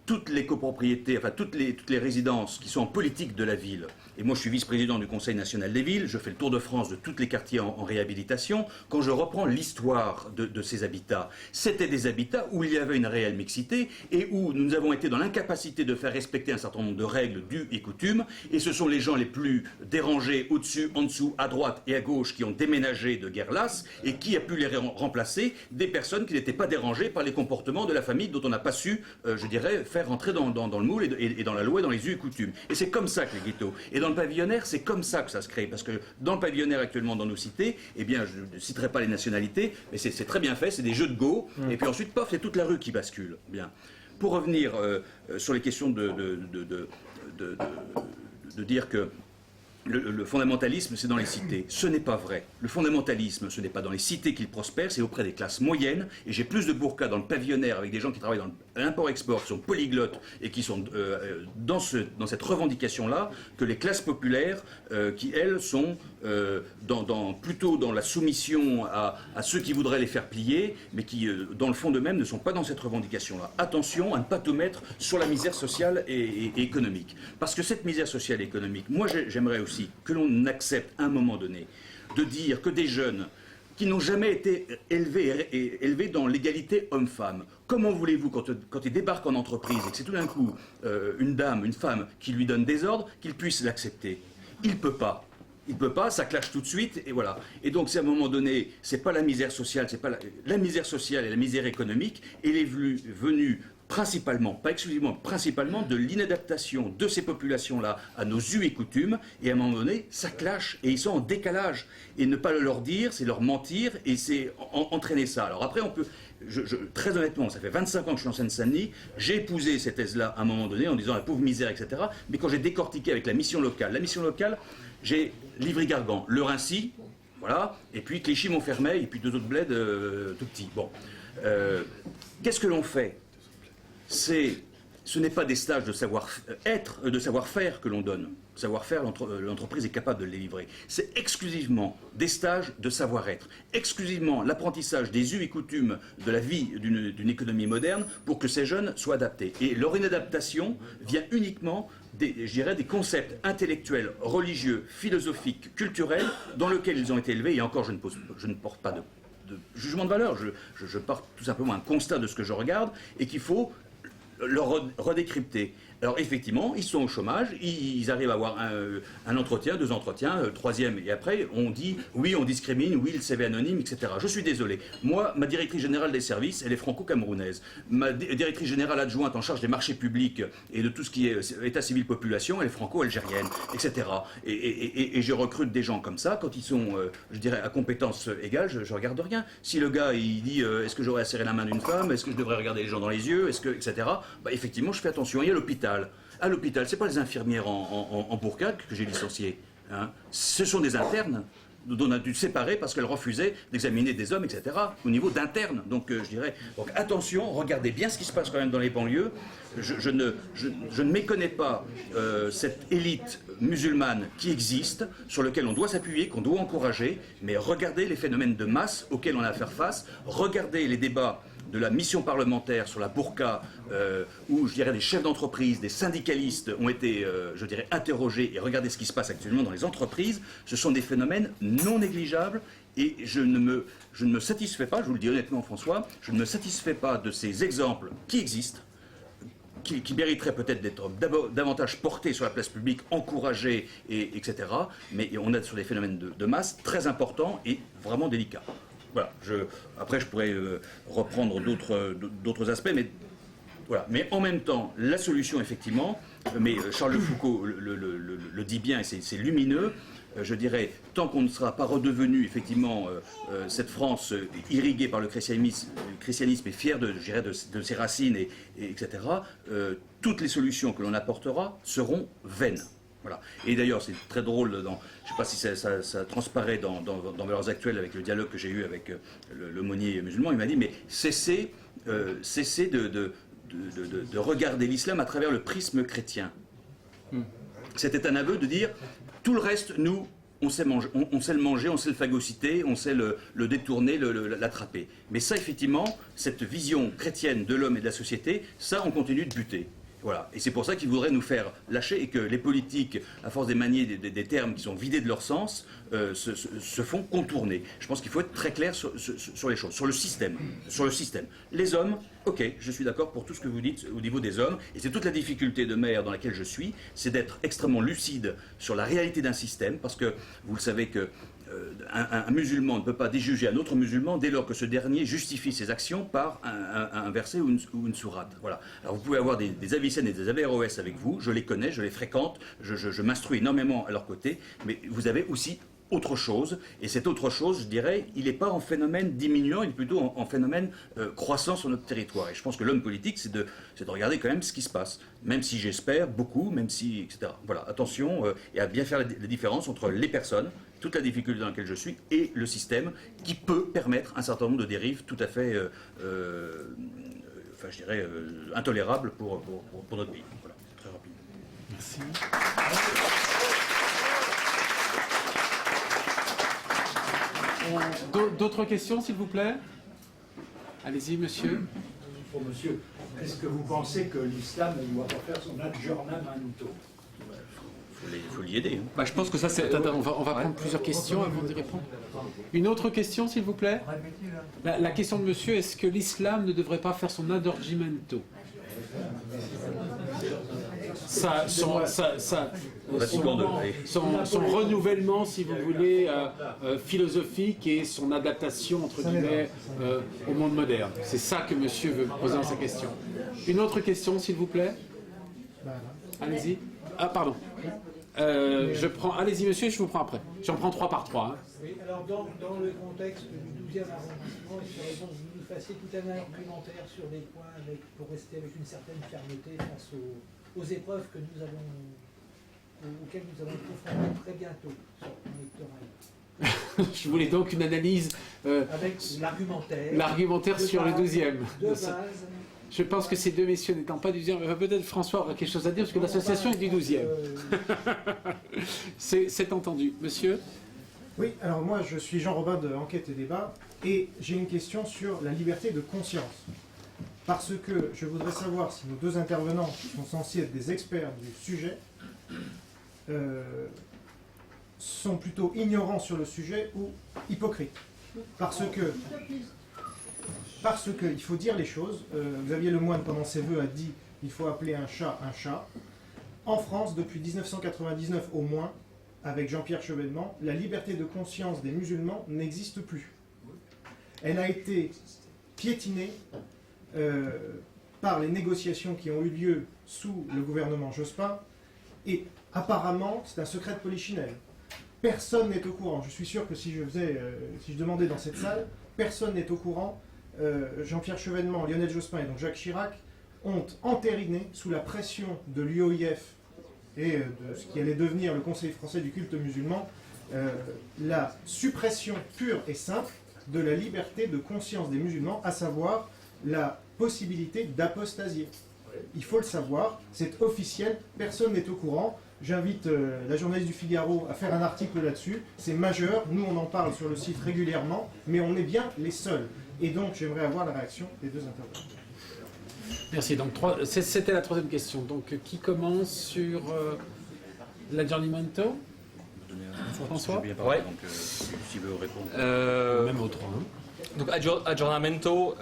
toutes les copropriétés, enfin toutes les résidences qui sont en politique de la ville, et moi je suis vice-président du Conseil national des villes, je fais le tour de France de tous les quartiers en réhabilitation, quand je reprends l'histoire de ces habitats, c'était des habitats où il y avait une réelle mixité et où nous avons été dans l'incapacité de faire respecter un certain nombre de règles, d'us et coutumes, et ce sont les gens les plus dérangés au-dessus, en dessous, à droite et à gauche qui ont déménagé de guerre lasse, et qui a pu les remplacer des personnes qui n'étaient pas dérangées par les comportements de la famille dont on n'a pas su, je dirais, faire rentrer dans le moule et dans la loi et dans les us et coutumes. Et c'est comme ça que les ghettos. Et dans le pavillonnaire, c'est comme ça que ça se crée. Parce que dans le pavillonnaire actuellement dans nos cités, eh bien, je ne citerai pas les nationalités, mais c'est très bien fait, c'est des jeux de go, et puis ensuite, pof, c'est toute la rue qui bascule. Bien. Pour revenir sur les questions de dire que le fondamentalisme, c'est dans les cités. Ce n'est pas vrai. Le fondamentalisme, ce n'est pas dans les cités qu'il prospère, c'est auprès des classes moyennes. Et j'ai plus de burkas dans le pavillonnaire avec des gens qui travaillent dans l'import-export, qui sont polyglottes et qui sont dans cette revendication-là, que les classes populaires qui, elles, sont plutôt dans la soumission à ceux qui voudraient les faire plier, mais qui, dans le fond d'eux-mêmes, ne sont pas dans cette revendication-là. Attention à ne pas tout mettre sur la misère sociale et économique. Parce que cette misère sociale et économique, moi j'aimerais aussi que l'on accepte à un moment donné de dire que des jeunes qui n'ont jamais été élevés dans l'égalité homme-femme, comment voulez-vous, quand ils débarquent en entreprise et que c'est tout d'un coup une dame, une femme qui lui donne des ordres, qu'il puisse l'accepter? Il ne peut pas. Il ne peut pas, ça clash tout de suite, et voilà. Et donc, c'est à un moment donné, c'est pas la misère sociale, c'est pas la misère sociale et la misère économique, elle est venue principalement, pas exclusivement, principalement de l'inadaptation de ces populations-là à nos us et coutumes, et à un moment donné, ça clash, et ils sont en décalage. Et ne pas le leur dire, c'est leur mentir, et c'est entraîner ça. Alors après, on peut... très honnêtement, ça fait 25 ans que je suis en Seine-Saint-Denis, j'ai épousé cette thèse-là à un moment donné, en disant la pauvre misère, etc. Mais quand j'ai décortiqué avec la mission locale, j'ai Livry-Gargan, le Rincy, voilà, et puis Clichy-Montfermeil, et puis 2 autres bleds tout petits. Bon. Qu'est-ce que l'on fait ? Ce n'est pas des stages de savoir-être, de savoir-faire que l'on donne. Savoir-faire, l'entreprise est capable de les livrer. C'est exclusivement des stages de savoir-être. Exclusivement l'apprentissage des us et coutumes de la vie d'une économie moderne pour que ces jeunes soient adaptés. Et leur inadaptation vient uniquement des concepts intellectuels, religieux, philosophiques, culturels dans lesquels ils ont été élevés. Et encore, je ne porte pas de jugement de valeur. Je porte tout simplement un constat de ce que je regarde et qu'il faut leur redécrypter. Alors effectivement, ils sont au chômage, ils arrivent à avoir un entretien, 2 entretiens, 3e, et après on dit oui, on discrimine, oui, le CV anonyme, etc. Je suis désolé. Moi, ma directrice générale des services, elle est franco-camerounaise. Ma directrice générale adjointe en charge des marchés publics et de tout ce qui est état civil population, elle est franco-algérienne, etc. Et je recrute des gens comme ça, quand ils sont, je dirais, à compétences égales, je regarde rien. Si le gars, il dit est-ce que j'aurais à serrer la main d'une femme, est-ce que je devrais regarder les gens dans les yeux, etc. Bah, effectivement, je fais attention. Il y a l'hôpital. À l'hôpital, ce n'est pas les infirmières en burqa que j'ai licenciées. Hein. Ce sont des internes dont on a dû séparer parce qu'elles refusaient d'examiner des hommes, etc. au niveau d'internes. Donc je dirais, donc attention, regardez bien ce qui se passe quand même dans les banlieues. Je ne méconnais pas cette élite musulmane qui existe, sur laquelle on doit s'appuyer, qu'on doit encourager, mais regardez les phénomènes de masse auxquels on a à faire face, regardez les débats de la mission parlementaire sur la burqa, où je dirais des chefs d'entreprise, des syndicalistes ont été, je dirais, interrogés, et regardez ce qui se passe actuellement dans les entreprises, ce sont des phénomènes non négligeables, et je ne me satisfais pas, je vous le dis honnêtement François, je ne me satisfais pas de ces exemples qui existent, qui mériteraient peut-être d'être davantage portés sur la place publique, encouragés, etc. Mais on a sur des phénomènes de masse très importants et vraiment délicats. Voilà, après je pourrais reprendre d'autres aspects, mais voilà. Mais en même temps, la solution effectivement, mais Charles de Foucault le dit bien et c'est lumineux, je dirais, tant qu'on ne sera pas redevenu effectivement cette France irriguée par le christianisme et fière de ses racines, etc., toutes les solutions que l'on apportera seront vaines. Voilà. Et d'ailleurs, c'est très drôle, je ne sais pas si ça transparaît dans Valeurs Actuelles avec le dialogue que j'ai eu avec l'aumônier musulman, il m'a dit, mais cessez de regarder l'islam à travers le prisme chrétien. C'était un aveu de dire, tout le reste, nous, on sait le manger, on sait le phagocyter, on sait le détourner, l'attraper. Mais ça, effectivement, cette vision chrétienne de l'homme et de la société, ça, on continue de buter. Voilà. Et c'est pour ça qu'ils voudraient nous faire lâcher et que les politiques, à force de manier des termes qui sont vidés de leur sens, se font contourner. Je pense qu'il faut être très clair sur les choses, sur le système. Les hommes, ok, je suis d'accord pour tout ce que vous dites au niveau des hommes, et c'est toute la difficulté de maire dans laquelle je suis, c'est d'être extrêmement lucide sur la réalité d'un système, parce que vous le savez que un musulman ne peut pas déjuger un autre musulman dès lors que ce dernier justifie ses actions par un verset ou une sourate. Voilà. Alors vous pouvez avoir des Avicenne et des Averroès avec vous, je les connais, je les fréquente, je m'instruis énormément à leur côté, mais vous avez aussi autre chose, et cette autre chose, je dirais, il n'est pas en phénomène diminuant, il est plutôt en phénomène croissant sur notre territoire. Et je pense que l'homme politique, c'est de regarder quand même ce qui se passe, même si j'espère beaucoup, même si, etc. Voilà, attention, et à bien faire la différence entre les personnes, toute la difficulté dans laquelle je suis, et le système, qui peut permettre un certain nombre de dérives tout à fait, je dirais, intolérables pour notre pays. Voilà, très rapide. Merci. D'autres questions, s'il vous plaît? Allez-y, monsieur. Pour monsieur, est-ce que vous pensez que l'islam ne doit pas faire son adjournamento? Il faut l'y aider. Hein. Bah, je pense que ça c'est... On va prendre plusieurs questions avant d'y répondre. Une autre question, s'il vous plaît? La question de monsieur, est-ce que l'islam ne devrait pas faire son adorgimento? Son renouvellement, si vous voulez, philosophique et son adaptation, entre guillemets, au monde moderne. C'est ça que monsieur veut poser dans sa question. Une autre question, s'il vous plaît. Allez-y. Ah, pardon. Allez-y, monsieur, je vous prends après. J'en prends 3 par 3. Hein. Oui, alors dans le contexte du 12e arrondissement, il serait bon que vous nous fassiez tout un argumentaire sur des points pour rester avec une certaine fermeté face aux épreuves auxquelles nous allons être confrontés très bientôt sur le électoral. Je voulais donc une analyse avec l'argumentaire sur le 12e. De base. Je pense que ces deux messieurs n'étant pas du 12e, peut-être François aura quelque chose à dire, parce que l'association est du 12e. C'est entendu. Monsieur ? Oui, alors moi je suis Jean Robin de Enquête et Débat, et j'ai une question sur la liberté de conscience. Parce que je voudrais savoir si nos deux intervenants, qui sont censés être des experts du sujet, sont plutôt ignorants sur le sujet ou hypocrites. Parce que il faut dire les choses. Xavier Lemoyne, pendant ses vœux, a dit il faut appeler un chat un chat. En France, depuis 1999 au moins, avec Jean-Pierre Chevènement, la liberté de conscience des musulmans n'existe plus. Elle a été piétinée par les négociations qui ont eu lieu sous le gouvernement Jospin, et apparemment, c'est un secret de polichinelle. Personne n'est au courant. Je suis sûr que si je demandais dans cette salle, personne n'est au courant. Jean-Pierre Chevènement, Lionel Jospin et donc Jacques Chirac ont entériné sous la pression de l'UOIF et de ce qui allait devenir le Conseil français du culte musulman la suppression pure et simple de la liberté de conscience des musulmans, à savoir la possibilité d'apostasier. Il faut le savoir, c'est officiel, personne n'est au courant. J'invite la journaliste du Figaro à faire un article là-dessus, c'est majeur, nous on en parle sur le site régulièrement, mais on est bien les seuls. Et donc j'aimerais avoir la réaction des deux intervenants. Merci. Donc c'était la troisième question. Donc qui commence sur l'aggiornamento ? François ? Ouais. Donc s'il veut répondre. Même au 3. Hein. Donc aggiornamento,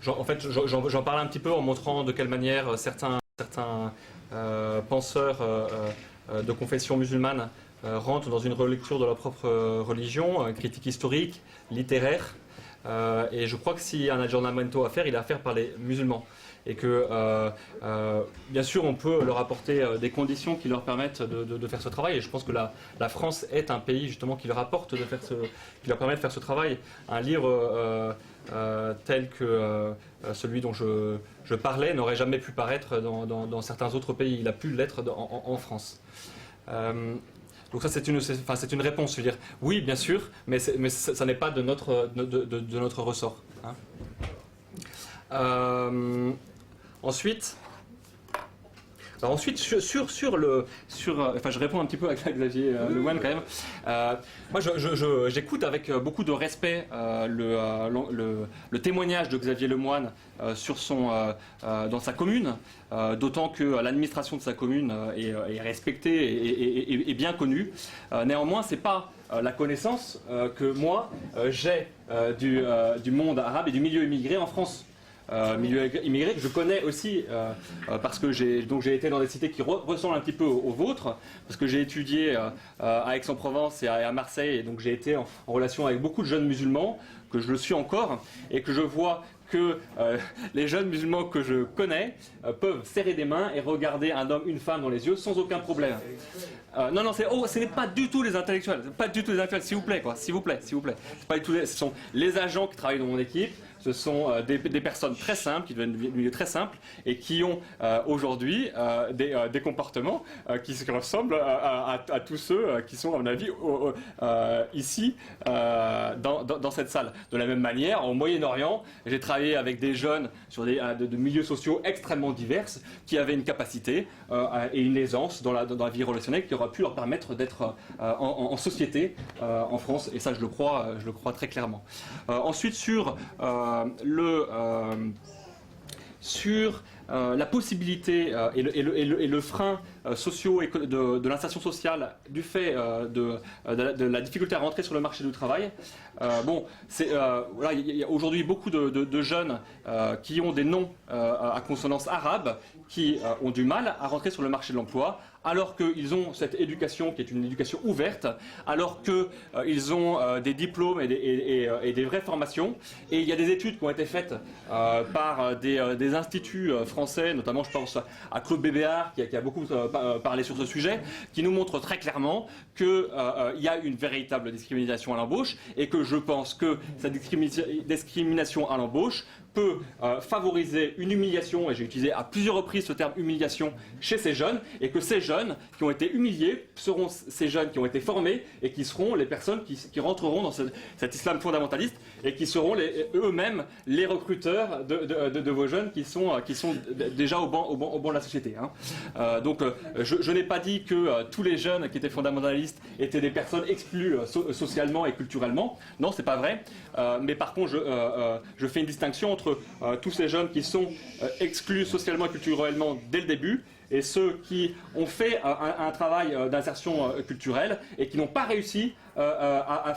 en fait j'en parle un petit peu en montrant de quelle manière certains penseurs de confession musulmane rentrent dans une relecture de leur propre religion, critique historique, littéraire, et je crois que s'il y a un aggiornamento à faire, il est à faire par les musulmans. Et que, bien sûr, on peut leur apporter des conditions qui leur permettent de faire ce travail. Et je pense que la France est un pays, justement, qui leur apporte qui leur permet de faire ce travail. Un livre tel que celui dont je parlais n'aurait jamais pu paraître dans certains autres pays. Il a pu l'être en France. Donc ça, c'est une réponse. Je veux dire, oui, bien sûr, mais ça n'est pas de notre ressort. Hein. Ensuite, je réponds un petit peu à Xavier Lemoyne quand même. Moi, j'écoute avec beaucoup de respect le témoignage de Xavier Lemoyne dans sa commune, d'autant que l'administration de sa commune est respectée et bien connue. Néanmoins, c'est pas la connaissance que moi j'ai du monde arabe et du milieu immigré en France. Milieu immigré que je connais aussi parce que j'ai été dans des cités qui ressemblent un petit peu aux vôtres, parce que j'ai étudié à Aix-en-Provence et à Marseille, et donc j'ai été en relation avec beaucoup de jeunes musulmans, que je le suis encore, et que je vois que les jeunes musulmans que je connais peuvent serrer des mains et regarder un homme, une femme dans les yeux sans aucun problème. Non, ce n'est pas du tout les intellectuels, s'il vous plaît, s'il vous plaît. C'est pas du tout ce sont les agents qui travaillent dans mon équipe. Ce sont des personnes très simples, qui viennent du milieu très simple et qui ont aujourd'hui des comportements qui ressemblent à tous ceux qui sont, à mon avis, ici, dans cette salle. De la même manière, au Moyen-Orient, j'ai travaillé avec des jeunes sur de milieux sociaux extrêmement divers qui avaient une capacité et une aisance dans la vie relationnelle qui aura pu leur permettre d'être en société en France. Et ça, je le crois très clairement. Ensuite, sur la possibilité et le frein sociaux de l'insertion sociale du fait de la difficulté à rentrer sur le marché du travail. Voilà, il y a aujourd'hui beaucoup de jeunes qui ont des noms à consonance arabe qui ont du mal à rentrer sur le marché de l'emploi, alors qu'ils ont cette éducation qui est une éducation ouverte, alors qu'ils ont des diplômes et des vraies formations. Et il y a des études qui ont été faites par des instituts français, notamment je pense à Claude Bébéard qui a beaucoup parlé sur ce sujet, qui nous montrent très clairement qu'il y a une véritable discrimination à l'embauche et que je pense que cette discrimination à l'embauche peut favoriser une humiliation, et j'ai utilisé à plusieurs reprises ce terme humiliation, chez ces jeunes, et que ces jeunes qui ont été humiliés seront ces jeunes qui ont été formés et qui seront les personnes qui rentreront dans cet islam fondamentaliste et qui seront eux-mêmes les recruteurs de vos jeunes qui sont déjà au banc de la société. Hein. Donc je n'ai pas dit que tous les jeunes qui étaient fondamentalistes étaient des personnes exclues socialement et culturellement. Non, c'est pas vrai. Mais par contre, je fais une distinction entre tous ces jeunes qui sont exclus socialement et culturellement dès le début et ceux qui ont fait un travail d'insertion culturelle et qui n'ont pas réussi à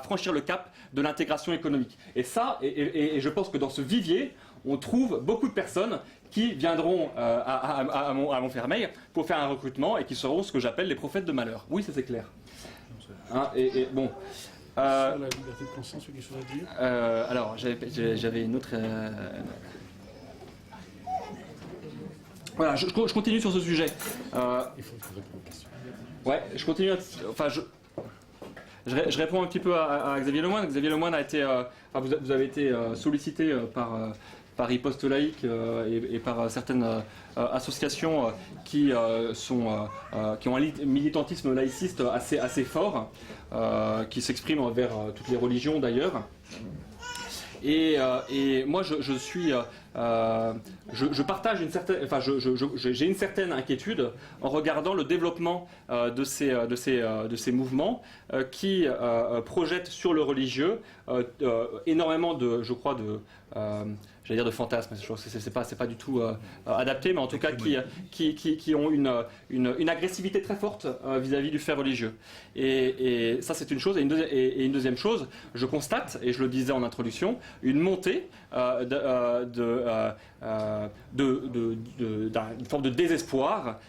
franchir le cap de l'intégration économique. Et ça, et je pense que dans ce vivier, on trouve beaucoup de personnes qui viendront à Montfermeil pour faire un recrutement et qui seront ce que j'appelle les prophètes de malheur. Oui, ça c'est clair. Hein, bon. Sur la liberté de conscience, quelque chose à dire alors, j'avais une autre... Voilà, je continue sur ce sujet. Il faut répondre aux questions. Ouais, je continue. Enfin, je réponds un petit peu à Xavier Lemoine. Xavier Lemoine a été... vous avez été sollicité par Riposte Laïque et par certaines associations qui ont un militantisme laïciste assez fort, qui s'exprime envers toutes les religions d'ailleurs. Et moi, je partage une certaine, j'ai une certaine inquiétude en regardant le développement de ces mouvements qui projettent sur le religieux énormément de fantasmes. Je pense que c'est pas du tout adapté, mais en tout cas qui ont une agressivité très forte vis-à-vis du fait religieux. Et ça, c'est une chose. Et une deuxième chose, je constate, et je le disais en introduction, une montée d'une forme de désespoir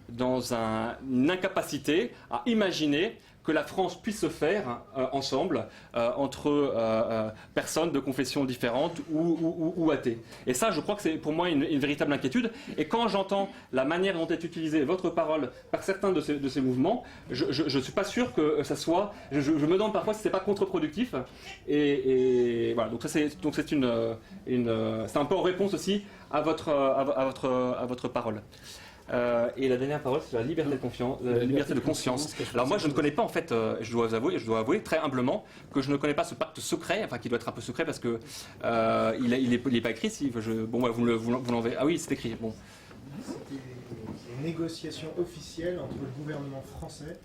dans une incapacité à imaginer que la France puisse se faire ensemble entre personnes de confessions différentes ou athées. Et ça, je crois que c'est pour moi une véritable inquiétude. Et quand j'entends la manière dont est utilisée votre parole par certains de ces mouvements, je ne suis pas sûr que ça soit... Je me demande parfois si ce n'est pas contre-productif. Et voilà, donc c'est un peu en réponse aussi à votre parole. Et la dernière parole, c'est la liberté de conscience. Alors moi, je ne connais pas en fait, je dois avouer très humblement que je ne connais pas ce pacte secret, enfin qui doit être un peu secret parce que il est pas écrit. Si vous l'enverrez. Ah oui, c'est écrit. Bon. C'était une négociation officielle entre le gouvernement français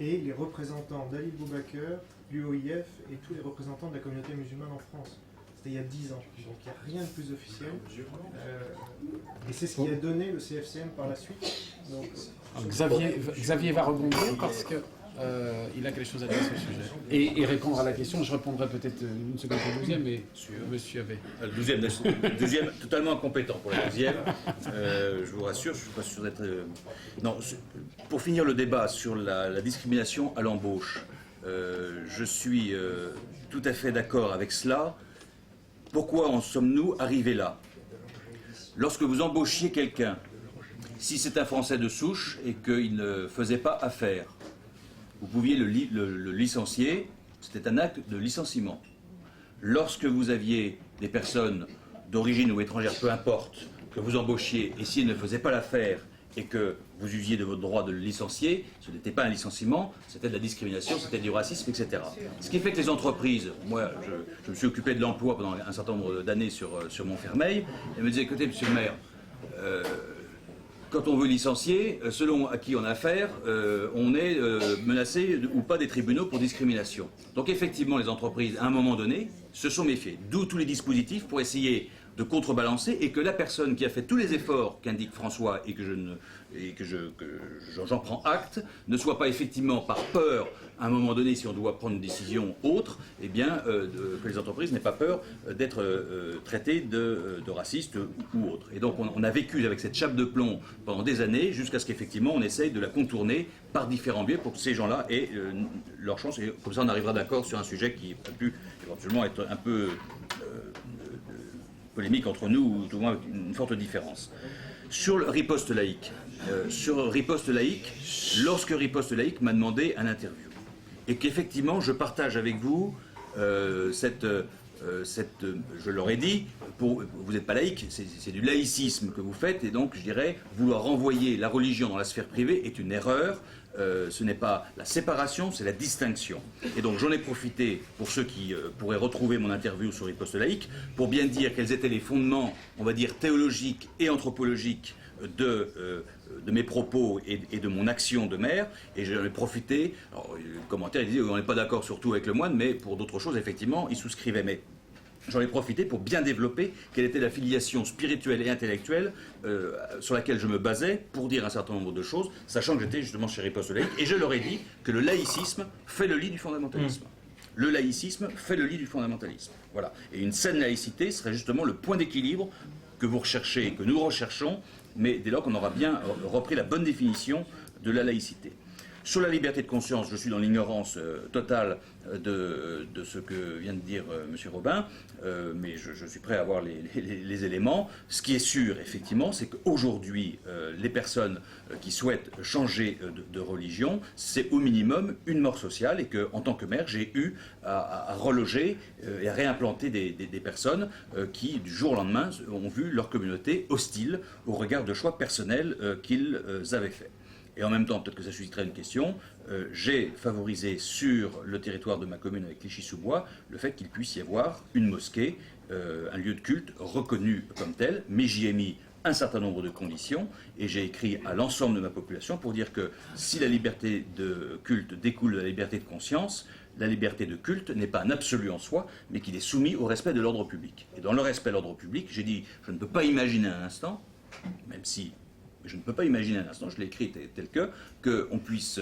et les représentants d'Ali Boubaker, l'UOIF et tous les représentants de la communauté musulmane en France. C'était il y a 10 ans, donc il n'y a rien de plus officiel. Et c'est ce qui a donné le CFCM par la suite. Donc, Xavier va rebondir parce que il a quelque chose à dire sur le sujet. Et répondre à la question, je répondrai peut-être une seconde au deuxième, mais monsieur avait... Le deuxième, totalement incompétent pour la deuxième. Je vous rassure, je ne suis pas sûr d'être... Non, pour finir le débat sur la discrimination à l'embauche, je suis tout à fait d'accord avec cela. Pourquoi en sommes-nous arrivés là? Lorsque vous embauchiez quelqu'un, si c'est un Français de souche et qu'il ne faisait pas affaire, vous pouviez le licencier, c'était un acte de licenciement. Lorsque vous aviez des personnes d'origine ou étrangère, peu importe, que vous embauchiez, et s'ils ne faisaient pas l'affaire et que vous usiez de votre droit de le licencier, ce n'était pas un licenciement, c'était de la discrimination, c'était du racisme, etc. Ce qui fait que les entreprises, moi je me suis occupé de l'emploi pendant un certain nombre d'années sur Montfermeil, et me disaient, écoutez monsieur le maire, quand on veut licencier, selon à qui on a affaire, on est menacé ou pas des tribunaux pour discrimination. Donc effectivement les entreprises, à un moment donné, se sont méfiées, d'où tous les dispositifs pour essayer de contrebalancer et que la personne qui a fait tous les efforts qu'indique François et que j'en prends acte, ne soit pas effectivement par peur, à un moment donné, si on doit prendre une décision autre, eh bien, que les entreprises n'aient pas peur d'être traitées de racistes ou autres. Et donc on a vécu avec cette chape de plomb pendant des années, jusqu'à ce qu'effectivement on essaye de la contourner par différents biais pour que ces gens-là aient leur chance. Et comme ça on arrivera d'accord sur un sujet qui a pu éventuellement être un peu polémique entre nous, ou tout au moins une forte différence. Sur le riposte laïque, lorsque Riposte laïque m'a demandé un interview, et qu'effectivement je partage avec vous je leur ai dit, vous n'êtes pas laïque, c'est du laïcisme que vous faites, et donc je dirais, vouloir renvoyer la religion dans la sphère privée est une erreur. Ce n'est pas la séparation, c'est la distinction. Et donc j'en ai profité, pour ceux qui pourraient retrouver mon interview sur Riposte laïque, pour bien dire quels étaient les fondements, on va dire, théologiques et anthropologiques de mes propos et de mon action de maire, et j'en ai profité. Alors, le commentaire, il disait on n'est pas d'accord surtout avec le moine, mais pour d'autres choses, effectivement, il souscrivait. Mais j'en ai profité pour bien développer quelle était la filiation spirituelle et intellectuelle sur laquelle je me basais pour dire un certain nombre de choses, sachant que j'étais justement chez Riposte laïque, et je leur ai dit que le laïcisme fait le lit du fondamentalisme. Le laïcisme fait le lit du fondamentalisme. Voilà. Et une saine laïcité serait justement le point d'équilibre que vous recherchez et que nous recherchons, mais dès lors qu'on aura bien repris la bonne définition de la laïcité. Sur la liberté de conscience, je suis dans l'ignorance totale de ce que vient de dire M. Robin, mais je suis prêt à avoir les éléments. Ce qui est sûr, effectivement, c'est qu'aujourd'hui, les personnes qui souhaitent changer de religion, c'est au minimum une mort sociale, et qu'en tant que maire, j'ai eu à reloger et à réimplanter des personnes qui, du jour au lendemain, ont vu leur communauté hostile au regard de choix personnels qu'ils avaient faits. Et en même temps, peut-être que ça susciterait une question, j'ai favorisé sur le territoire de ma commune avec Clichy-sous-Bois le fait qu'il puisse y avoir une mosquée, un lieu de culte reconnu comme tel, mais j'y ai mis un certain nombre de conditions, et j'ai écrit à l'ensemble de ma population pour dire que si la liberté de culte découle de la liberté de conscience, la liberté de culte n'est pas un absolu en soi, mais qu'il est soumis au respect de l'ordre public. Et dans le respect de l'ordre public, j'ai dit, je ne peux pas imaginer un instant, même si je ne peux pas imaginer un instant, je l'ai écrit tel qu'on puisse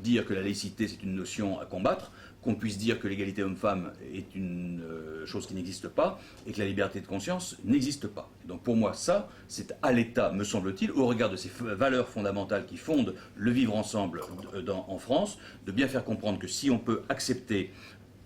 dire que la laïcité c'est une notion à combattre, qu'on puisse dire que l'égalité homme-femme est une chose qui n'existe pas, et que la liberté de conscience n'existe pas. Donc pour moi, ça, c'est à l'État, me semble-t-il, au regard de ces valeurs fondamentales qui fondent le vivre ensemble en France, de bien faire comprendre que si on peut accepter,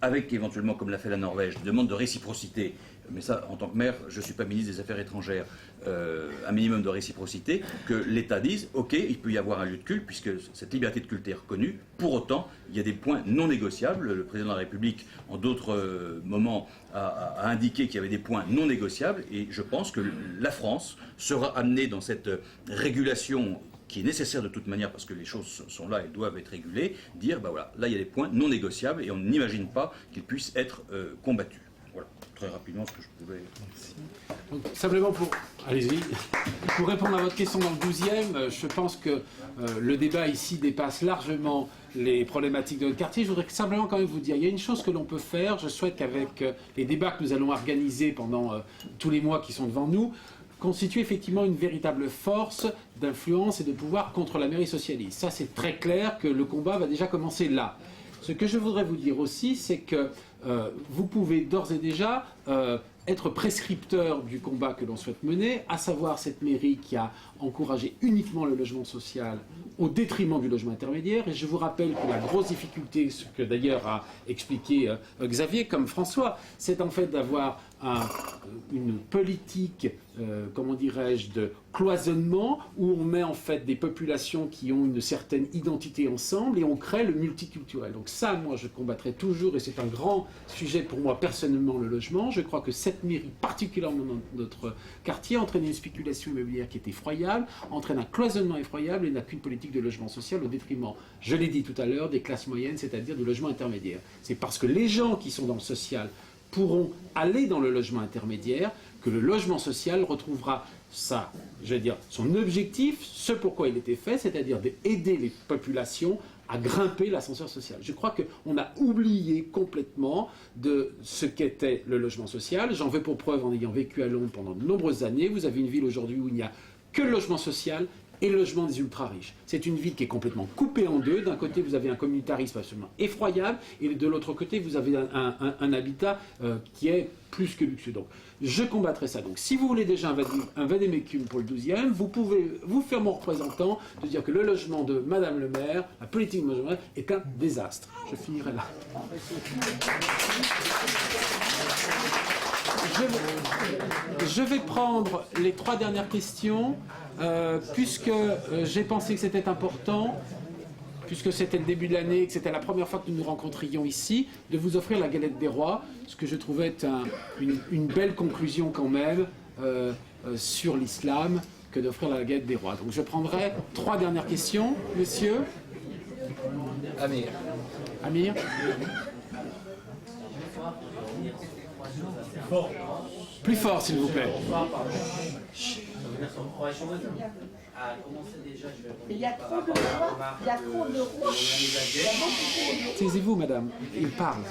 avec éventuellement, comme l'a fait la Norvège, une demande de réciprocité, mais ça, en tant que maire, je ne suis pas ministre des Affaires étrangères, un minimum de réciprocité, que l'État dise, ok, il peut y avoir un lieu de culte, puisque cette liberté de culte est reconnue, pour autant, il y a des points non négociables. Le président de la République, en d'autres moments, a indiqué qu'il y avait des points non négociables, et je pense que la France sera amenée dans cette régulation qui est nécessaire de toute manière, parce que les choses sont là et doivent être régulées, dire, ben voilà, là il y a des points non négociables, et on n'imagine pas qu'ils puissent être combattus. Voilà, très rapidement ce que je pouvais... Merci. Donc, simplement pour... Allez-y. Pour répondre à votre question dans le 12e, je pense que le débat ici dépasse largement les problématiques de notre quartier. Je voudrais simplement quand même vous dire, il y a une chose que l'on peut faire. Je souhaite qu'avec les débats que nous allons organiser pendant tous les mois qui sont devant nous, constitue effectivement une véritable force d'influence et de pouvoir contre la mairie socialiste. Ça, c'est très clair que le combat va déjà commencer là. Ce que je voudrais vous dire aussi, c'est que vous pouvez d'ores et déjà être prescripteur du combat que l'on souhaite mener, à savoir cette mairie qui a encouragé uniquement le logement social au détriment du logement intermédiaire. Et je vous rappelle que la grosse difficulté, ce que d'ailleurs a expliqué Xavier comme François, c'est en fait d'avoir une politique, comment dirais-je, de cloisonnement, où on met en fait des populations qui ont une certaine identité ensemble et on crée le multiculturel. Donc ça, moi, je combattrai toujours, et c'est un grand sujet pour moi personnellement, le logement. Je crois que cette mairie, particulièrement dans notre quartier, entraîne une spéculation immobilière qui est effroyable, entraîne un cloisonnement effroyable et n'a qu'une politique de logement social au détriment, je l'ai dit tout à l'heure, des classes moyennes, c'est-à-dire du logement intermédiaire. C'est parce que les gens qui sont dans le social pourront aller dans le logement intermédiaire que le logement social retrouvera son objectif, ce pourquoi il était fait, c'est-à-dire d'aider les populations à grimper l'ascenseur social. Je crois qu'on a oublié complètement de ce qu'était le logement social. J'en veux pour preuve en ayant vécu à Londres pendant de nombreuses années. Vous avez une ville aujourd'hui où il n'y a que le logement social et le logement des ultra-riches. C'est une ville qui est complètement coupée en deux. D'un côté, vous avez un communautarisme absolument effroyable, et de l'autre côté, vous avez un habitat qui est plus que luxueux. Donc, je combattrai ça. Donc, si vous voulez déjà un vade-mecum pour le 12e, vous pouvez vous faire mon représentant de dire que le logement de Madame le maire, la politique de Madame le maire, est un désastre. Je finirai là. Je vais prendre les 3 dernières questions, puisque j'ai pensé que c'était important, puisque c'était le début de l'année, que c'était la première fois que nous nous rencontrions ici, de vous offrir la galette des rois, ce que je trouvais être une belle conclusion quand même sur l'islam, que d'offrir la galette des rois. Donc je prendrai 3 dernières questions, monsieur. Amir. Amir. Plus fort, s'il vous plaît. Il y a trop de voix, il y a trop de rouge. Taisez-vous, madame. Il parle.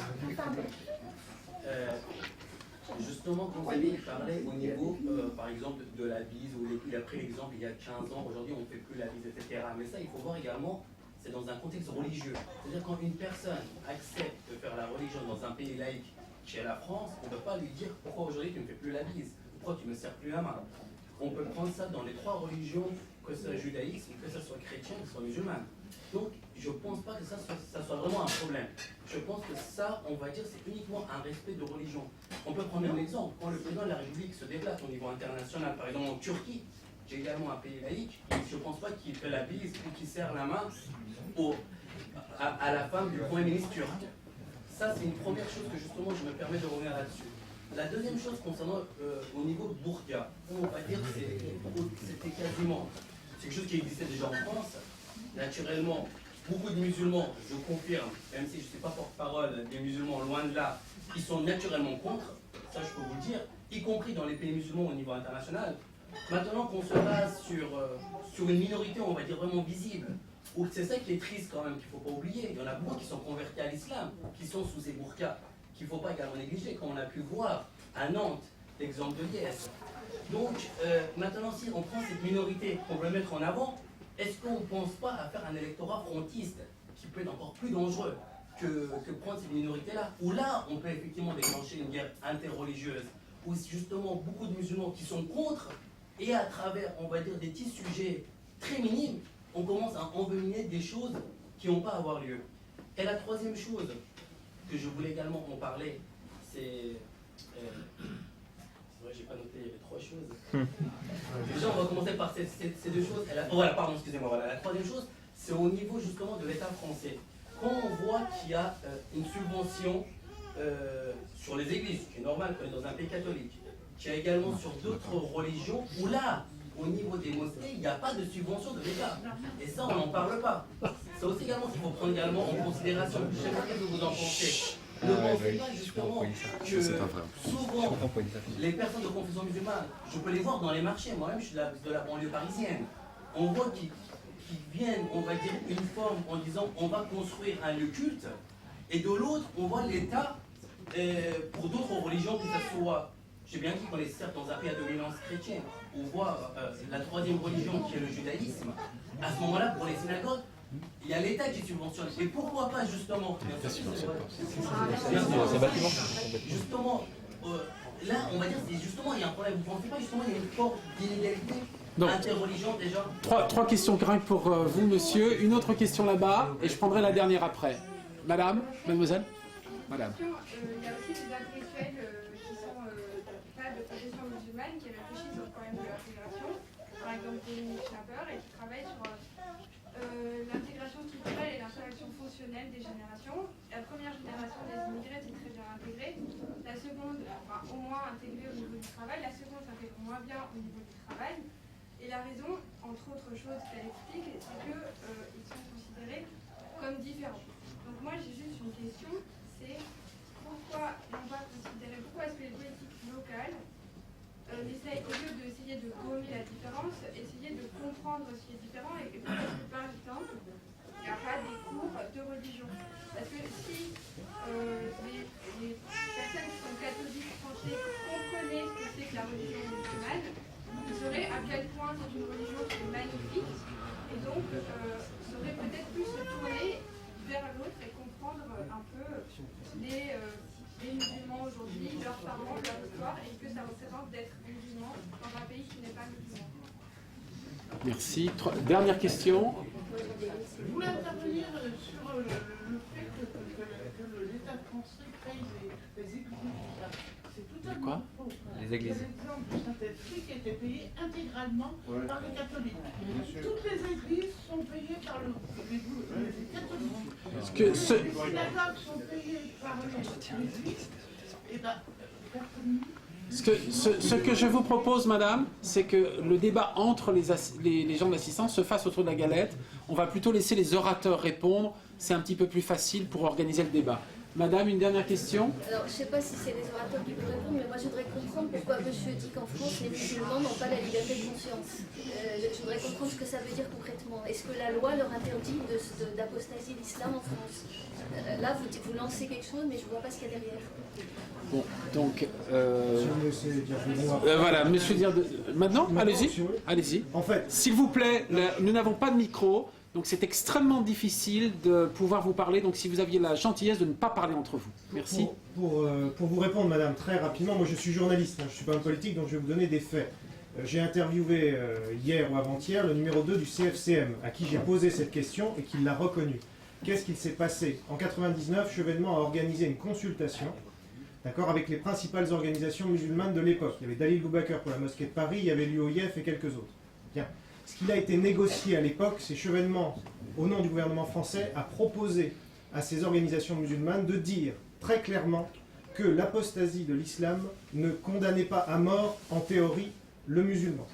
Justement, quand vous avez parlé au niveau, par exemple, de la bise, où il a pris l'exemple il y a 15 ans, aujourd'hui on ne fait plus la bise, etc. Mais ça, il faut voir également, c'est dans un contexte religieux. C'est-à-dire quand une personne accepte de faire la religion dans un pays laïque, qui est la France, on ne peut pas lui dire pourquoi aujourd'hui tu ne fais plus la bise, pourquoi tu ne me serres plus la main. On peut prendre ça dans les 3 religions, que ce soit judaïsme, que ce soit chrétien, que ce soit musulman. Donc je ne pense pas que ça soit vraiment un problème. Je pense que ça, on va dire, c'est uniquement un respect de religion. On peut prendre un exemple. Quand le président de la République se déplace au niveau international, par exemple en Turquie, qui est également un pays laïque, je ne pense pas qu'il fait la bise ou qu'il serre la main à la femme du Premier ministre turc. Ça, c'est une première chose que justement je me permets de revenir là-dessus. La deuxième chose concernant au niveau burqa, on va dire que c'était quasiment, c'est quelque chose qui existait déjà en France. Naturellement, beaucoup de musulmans, je confirme, même si je ne suis pas porte-parole des musulmans, loin de là, qui sont naturellement contre, ça je peux vous le dire, y compris dans les pays musulmans au niveau international. Maintenant qu'on se base sur une minorité, on va dire vraiment visible, c'est ça qui est triste quand même, qu'il ne faut pas oublier. Il y en a beaucoup qui sont convertis à l'islam, qui sont sous ces burqas, qu'il ne faut pas également négliger, comme on a pu voir à Nantes, l'exemple de Liès. Donc, maintenant, si on prend cette minorité qu'on veut mettre en avant, est-ce qu'on ne pense pas à faire un électorat frontiste, qui peut être encore plus dangereux que prendre cette minorité-là, où là, on peut effectivement déclencher une guerre interreligieuse, où justement beaucoup de musulmans qui sont contre, et à travers, on va dire, des petits sujets très minimes, on commence à envenimer des choses qui n'ont pas à avoir lieu. Et la troisième chose que je voulais également en parler, c'est vrai, j'ai pas noté, il y avait 3 choses. Déjà, on va commencer par ces 2 choses. Voilà, pardon, excusez-moi. Voilà. La troisième chose, c'est au niveau justement de l'État français. Quand on voit qu'il y a une subvention sur les églises, ce qui est normal quand on est dans un pays catholique, qu'il y a également sur d'autres religions, où là, au niveau des mosquées, il n'y a pas de subvention de l'État. Et ça, on n'en parle pas. C'est aussi également qu'il faut prendre également en considération. Je ne sais pas ce que vous en pensez. Ne pensez pas justement que souvent, les personnes de confession musulmane, je peux les voir dans les marchés, moi-même je suis de la banlieue parisienne, on voit qu'ils viennent, on va dire, une forme en disant on va construire un lieu culte, et de l'autre, on voit l'État, pour d'autres religions, que ce soit, j'ai bien dit qu'on est certes dans un pays à dominance chrétienne, on voit la 3e religion qui est le judaïsme, à ce moment-là, pour les synagogues, il y a l'État qui subventionne. Et pourquoi pas justement justement, là, on va dire, c'est justement, il y a un problème. Vous ne pensez pas justement qu'il y a une forme d'inégalité interreligion déjà? Trois questions grecques pour vous, monsieur. Une autre question là-bas, et je prendrai la dernière après. Madame, mademoiselle. Madame. Il y a aussi des intellectuels qui sont pas de confession musulmane, qui réfléchissent au problème de l'intégration. Par exemple, Dominique Schnapper, et qui travaillent sur l'intégration structurelle et l'interaction fonctionnelle des générations. La première génération des immigrés était très bien intégrée. La seconde, enfin, au moins intégrée au niveau du travail. La seconde s'intègre moins bien au niveau du travail. Et la raison, entre autres choses qu'elle explique, c'est qu'ils sont considérés comme différents. Donc moi, j'ai juste une question, c'est pourquoi on va considérer, pourquoi est-ce que les politiques locales au lieu d'essayer de gommer la différence, essayer de comprendre ce qui est différent et pourquoi est-ce que, par exemple, il n'y a pas des cours religion musulmane, ils sauraient à quel point c'est une religion qui est magnifique, et donc sauraient peut-être plus se tourner vers l'autre et comprendre un peu les musulmans aujourd'hui, leurs parents, leur histoire, et que ça représente d'être musulman dans un pays qui n'est pas musulman. Merci. Dernière question. Je voulais intervenir sur le fait que l'État français paye les églises. C'est totalement faux. Les églises. L'exemple de Saint-Esprit qui a été payé intégralement par les catholiques. Toutes les églises sont payées par les catholiques. Les synagogues sont payées par les juifs. Et bien, Ce que je vous propose, madame, c'est que le débat entre les gens de l'assistance se fasse autour de la galette. On va plutôt laisser les orateurs répondre. C'est un petit peu plus facile pour organiser le débat. Madame, une dernière question? Alors, je ne sais pas si c'est les orateurs qui peuvent répondre, mais moi je voudrais comprendre pourquoi monsieur dit qu'en France, les musulmans n'ont pas la liberté de conscience. Je voudrais comprendre ce que ça veut dire concrètement. Est-ce que la loi leur interdit d'apostasier l'islam en France? Là, vous lancez quelque chose, mais je ne vois pas ce qu'il y a derrière. Bon, donc... voilà, monsieur Dire... Maintenant, allez-y. Allez-y. En fait, s'il vous plaît, nous n'avons pas de micro. Donc c'est extrêmement difficile de pouvoir vous parler, donc si vous aviez la gentillesse de ne pas parler entre vous. Merci. Pour vous répondre, madame, très rapidement, moi je suis journaliste, je ne suis pas un politique, donc je vais vous donner des faits. J'ai interviewé hier ou avant-hier le numéro 2 du CFCM, à qui j'ai posé cette question et qui l'a reconnu. Qu'est-ce qu'il s'est passé? En 1999, Chevènement a organisé une consultation, d'accord, avec les principales organisations musulmanes de l'époque. Il y avait Dalil Boubaker pour la mosquée de Paris, il y avait l'UOIF et quelques autres. Bien. Ce qu'il a été négocié à l'époque, c'est Chevènement, au nom du gouvernement français, a proposé à ces organisations musulmanes de dire très clairement que l'apostasie de l'islam ne condamnait pas à mort, en théorie, le musulman.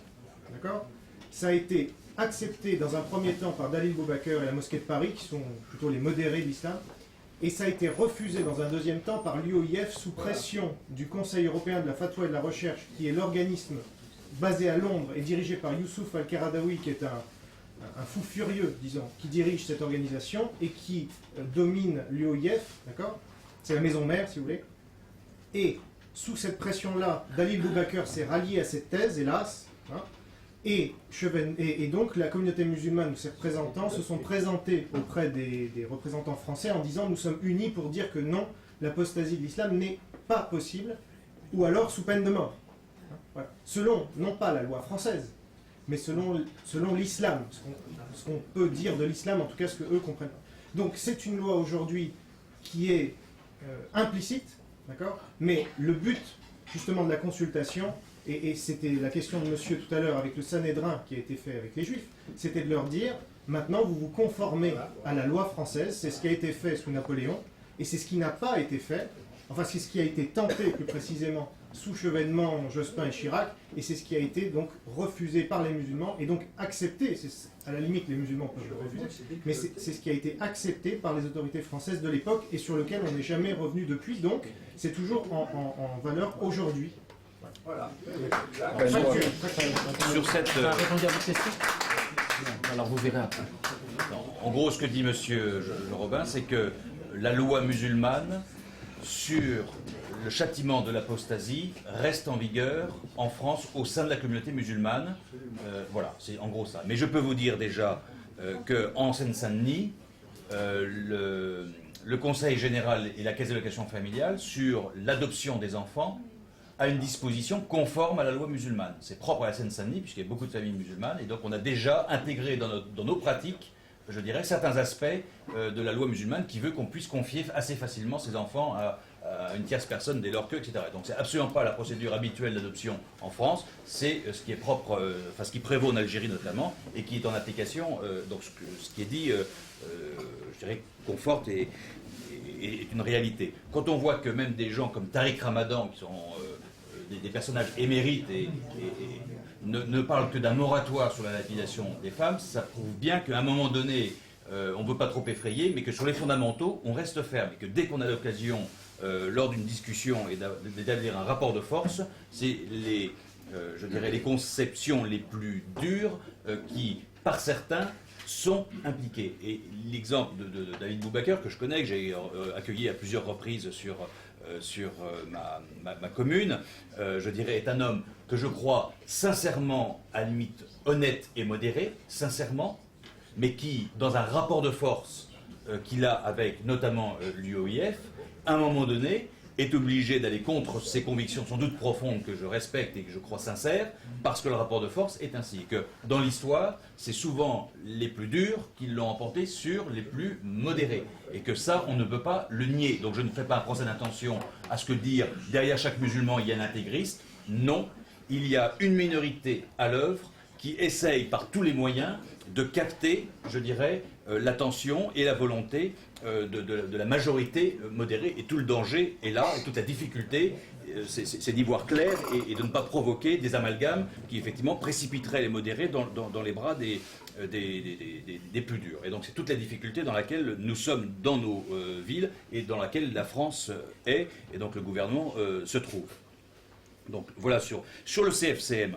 D'accord? Ça a été accepté dans un premier temps par Dalil Boubaker et la mosquée de Paris, qui sont plutôt les modérés de l'islam, et ça a été refusé dans un deuxième temps par l'UOIF sous pression du Conseil européen de la fatwa et de la recherche, qui est l'organisme basé à Londres et dirigé par Youssouf Al-Qaradawi, qui est un fou furieux, disons, qui dirige cette organisation et qui domine l'UOIF, d'accord? C'est la maison mère, si vous voulez. Et sous cette pression-là, Dalil Boubaker s'est rallié à cette thèse, hélas, hein, et donc la communauté musulmane, ses représentants, se sont présentés auprès des représentants français en disant « Nous sommes unis pour dire que non, l'apostasie de l'islam n'est pas possible, ou alors sous peine de mort. » Voilà. Selon, non pas la loi française, mais selon l'islam, ce qu'on peut dire de l'islam, en tout cas ce qu'eux comprennent. Donc c'est une loi aujourd'hui qui est implicite, d'accord, mais le but justement de la consultation, et c'était la question de monsieur tout à l'heure avec le Sanhédrin qui a été fait avec les Juifs, c'était de leur dire, maintenant vous vous conformez à la loi française, c'est ce qui a été fait sous Napoléon, et c'est ce qui n'a pas été fait, enfin c'est ce qui a été tenté plus précisément sous Chevènement, Jospin et Chirac, et c'est ce qui a été donc refusé par les musulmans, et donc accepté, à la limite les musulmans peuvent le refuser, mais c'est ce qui a été accepté par les autorités françaises de l'époque, et sur lequel on n'est jamais revenu depuis, donc c'est toujours en valeur aujourd'hui. Voilà. Sur cette... Répondez à votre question. Alors vous verrez après. En gros, ce que dit monsieur Robin, c'est que la loi musulmane sur le châtiment de l'apostasie reste en vigueur en France au sein de la communauté musulmane. Voilà, c'est en gros ça. Mais je peux vous dire déjà qu'en Seine-Saint-Denis, le Conseil général et la Caisse d'allocation familiale sur l'adoption des enfants a une disposition conforme à la loi musulmane. C'est propre à la Seine-Saint-Denis puisqu'il y a beaucoup de familles musulmanes et donc on a déjà intégré dans nos pratiques, je dirais, certains aspects de la loi musulmane qui veut qu'on puisse confier assez facilement ses enfants à une tierce personne dès lors que, etc. Donc c'est absolument pas la procédure habituelle d'adoption en France, c'est ce qui est propre, enfin ce qui prévaut en Algérie notamment, et qui est en application, donc ce qui est dit, je dirais, conforte et est une réalité. Quand on voit que même des gens comme Tariq Ramadan, qui sont des personnages émérites et ne parlent que d'un moratoire sur la lapidation des femmes, ça prouve bien qu'à un moment donné, on ne veut pas trop effrayer, mais que sur les fondamentaux, on reste ferme, et que dès qu'on a l'occasion, lors d'une discussion, et d'établir un rapport de force, c'est je dirais, les conceptions les plus dures qui, par certains, sont impliqués. Et l'exemple de David Boubaker, que je connais, que j'ai accueilli à plusieurs reprises sur sur ma commune, je dirais, est un homme que je crois sincèrement, à la limite, honnête et modéré, sincèrement, mais qui, dans un rapport de force qu'il a avec notamment l'UOIF, à un moment donné, est obligé d'aller contre ses convictions sans doute profondes que je respecte et que je crois sincères, parce que le rapport de force est ainsi. Que dans l'histoire, c'est souvent les plus durs qui l'ont emporté sur les plus modérés. Et que ça, on ne peut pas le nier. Donc je ne fais pas un procès d'intention à ce que dire derrière chaque musulman il y a un intégriste. Non, il y a une minorité à l'œuvre qui essaye par tous les moyens de capter, je dirais, l'attention et la volonté de la majorité modérée. Et tout le danger est là, et toute la difficulté, c'est d'y voir clair et de ne pas provoquer des amalgames qui effectivement précipiteraient les modérés dans les bras des plus durs. Et donc c'est toute la difficulté dans laquelle nous sommes dans nos villes et dans laquelle la France est, et donc le gouvernement se trouve. Donc voilà sur le CFCM.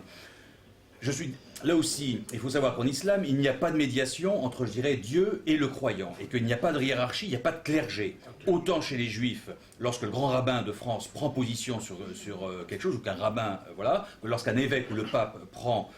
Je suis là aussi, il faut savoir qu'en islam, il n'y a pas de médiation entre, je dirais, Dieu et le croyant, et qu'il n'y a pas de hiérarchie, il n'y a pas de clergé. Autant chez les juifs, lorsque le grand rabbin de France prend position sur quelque chose, ou qu'un rabbin, voilà, lorsqu'un évêque ou le pape prend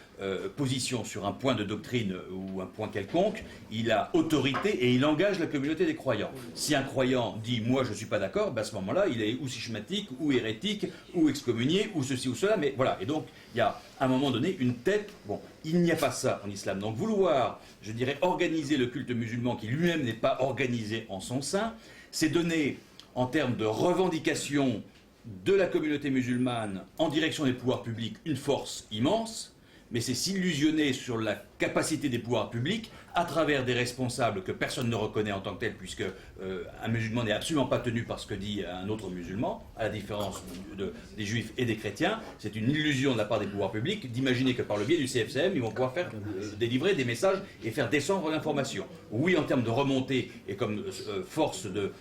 position sur un point de doctrine ou un point quelconque, il a autorité et il engage la communauté des croyants. Si un croyant dit « moi je ne suis pas d'accord », ben à ce moment-là, il est ou schismatique, ou hérétique, ou excommunié, ou ceci ou cela, mais voilà. Et donc, il y a à un moment donné une tête, bon, il n'y a pas ça en islam. Donc vouloir, je dirais, organiser le culte musulman qui lui-même n'est pas organisé en son sein, c'est donner, en termes de revendication de la communauté musulmane en direction des pouvoirs publics, une force immense, mais c'est s'illusionner sur la capacité des pouvoirs publics à travers des responsables que personne ne reconnaît en tant que tels, puisque un musulman n'est absolument pas tenu par ce que dit un autre musulman, à la différence des juifs et des chrétiens. C'est une illusion de la part des pouvoirs publics d'imaginer que par le biais du CFCM, ils vont pouvoir faire délivrer des messages et faire descendre l'information. Oui, en termes de remontée et comme force de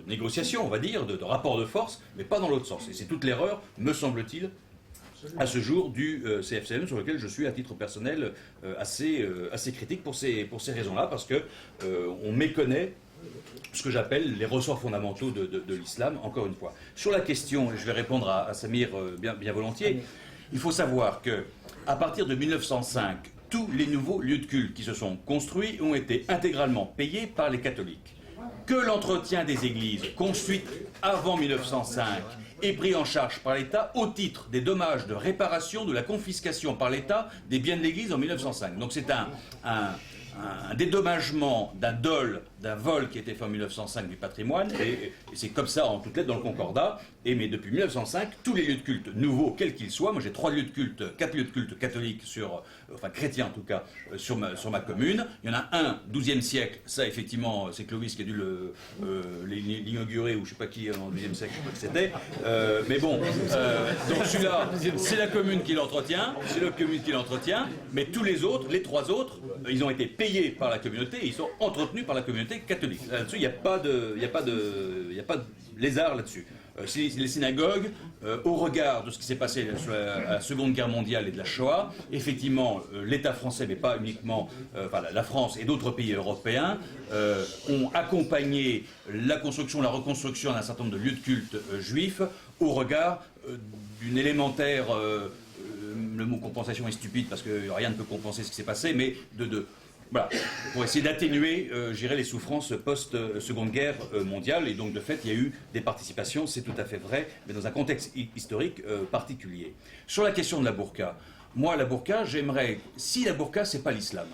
négociation, on va dire, de rapport de force, mais pas dans l'autre sens. Et c'est toute l'erreur, me semble-t-il, à ce jour du CFCM, sur lequel je suis à titre personnel assez critique pour ces raisons-là, parce qu'on méconnaît ce que j'appelle les ressorts fondamentaux de l'islam, encore une fois. Sur la question, et je vais répondre à Samir bien volontiers, il faut savoir qu'à partir de 1905, tous les nouveaux lieux de culte qui se sont construits ont été intégralement payés par les catholiques. Que l'entretien des églises construites avant 1905 est pris en charge par l'État au titre des dommages de réparation de la confiscation par l'État des biens de l'Église en 1905. Donc c'est un dédommagement d'un dol, d'un vol qui a été fait en 1905 du patrimoine, et c'est comme ça en toutes lettres dans le Concordat. Mais depuis 1905, tous les lieux de culte nouveaux, quels qu'ils soient, moi j'ai 4 lieux de culte catholiques, enfin chrétiens en tout cas, sur ma commune. Il y en a un, 12e siècle, ça effectivement c'est Clovis qui a dû l'inaugurer, ou je ne sais pas qui en 12e siècle, je sais pas que c'était. Mais bon, donc celui-là, c'est la commune qui l'entretient, mais tous les autres, les 3 autres, ils ont été payés par la communauté, et ils sont entretenus par la communauté catholique. Là-dessus, il n'y a pas de lézard là-dessus. Les synagogues, au regard de ce qui s'est passé sur la Seconde Guerre mondiale et de la Shoah, effectivement, l'État français, mais pas uniquement, la France et d'autres pays européens, ont accompagné la construction, la reconstruction d'un certain nombre de lieux de culte juifs au regard d'une élémentaire, le mot compensation est stupide parce que rien ne peut compenser ce qui s'est passé, mais voilà, pour essayer d'atténuer, les souffrances post-Seconde Guerre mondiale. Et donc, de fait, il y a eu des participations, c'est tout à fait vrai, mais dans un contexte historique particulier. Sur la question de la burqa, moi, la burqa, j'aimerais, si la burqa, c'est pas l'islam,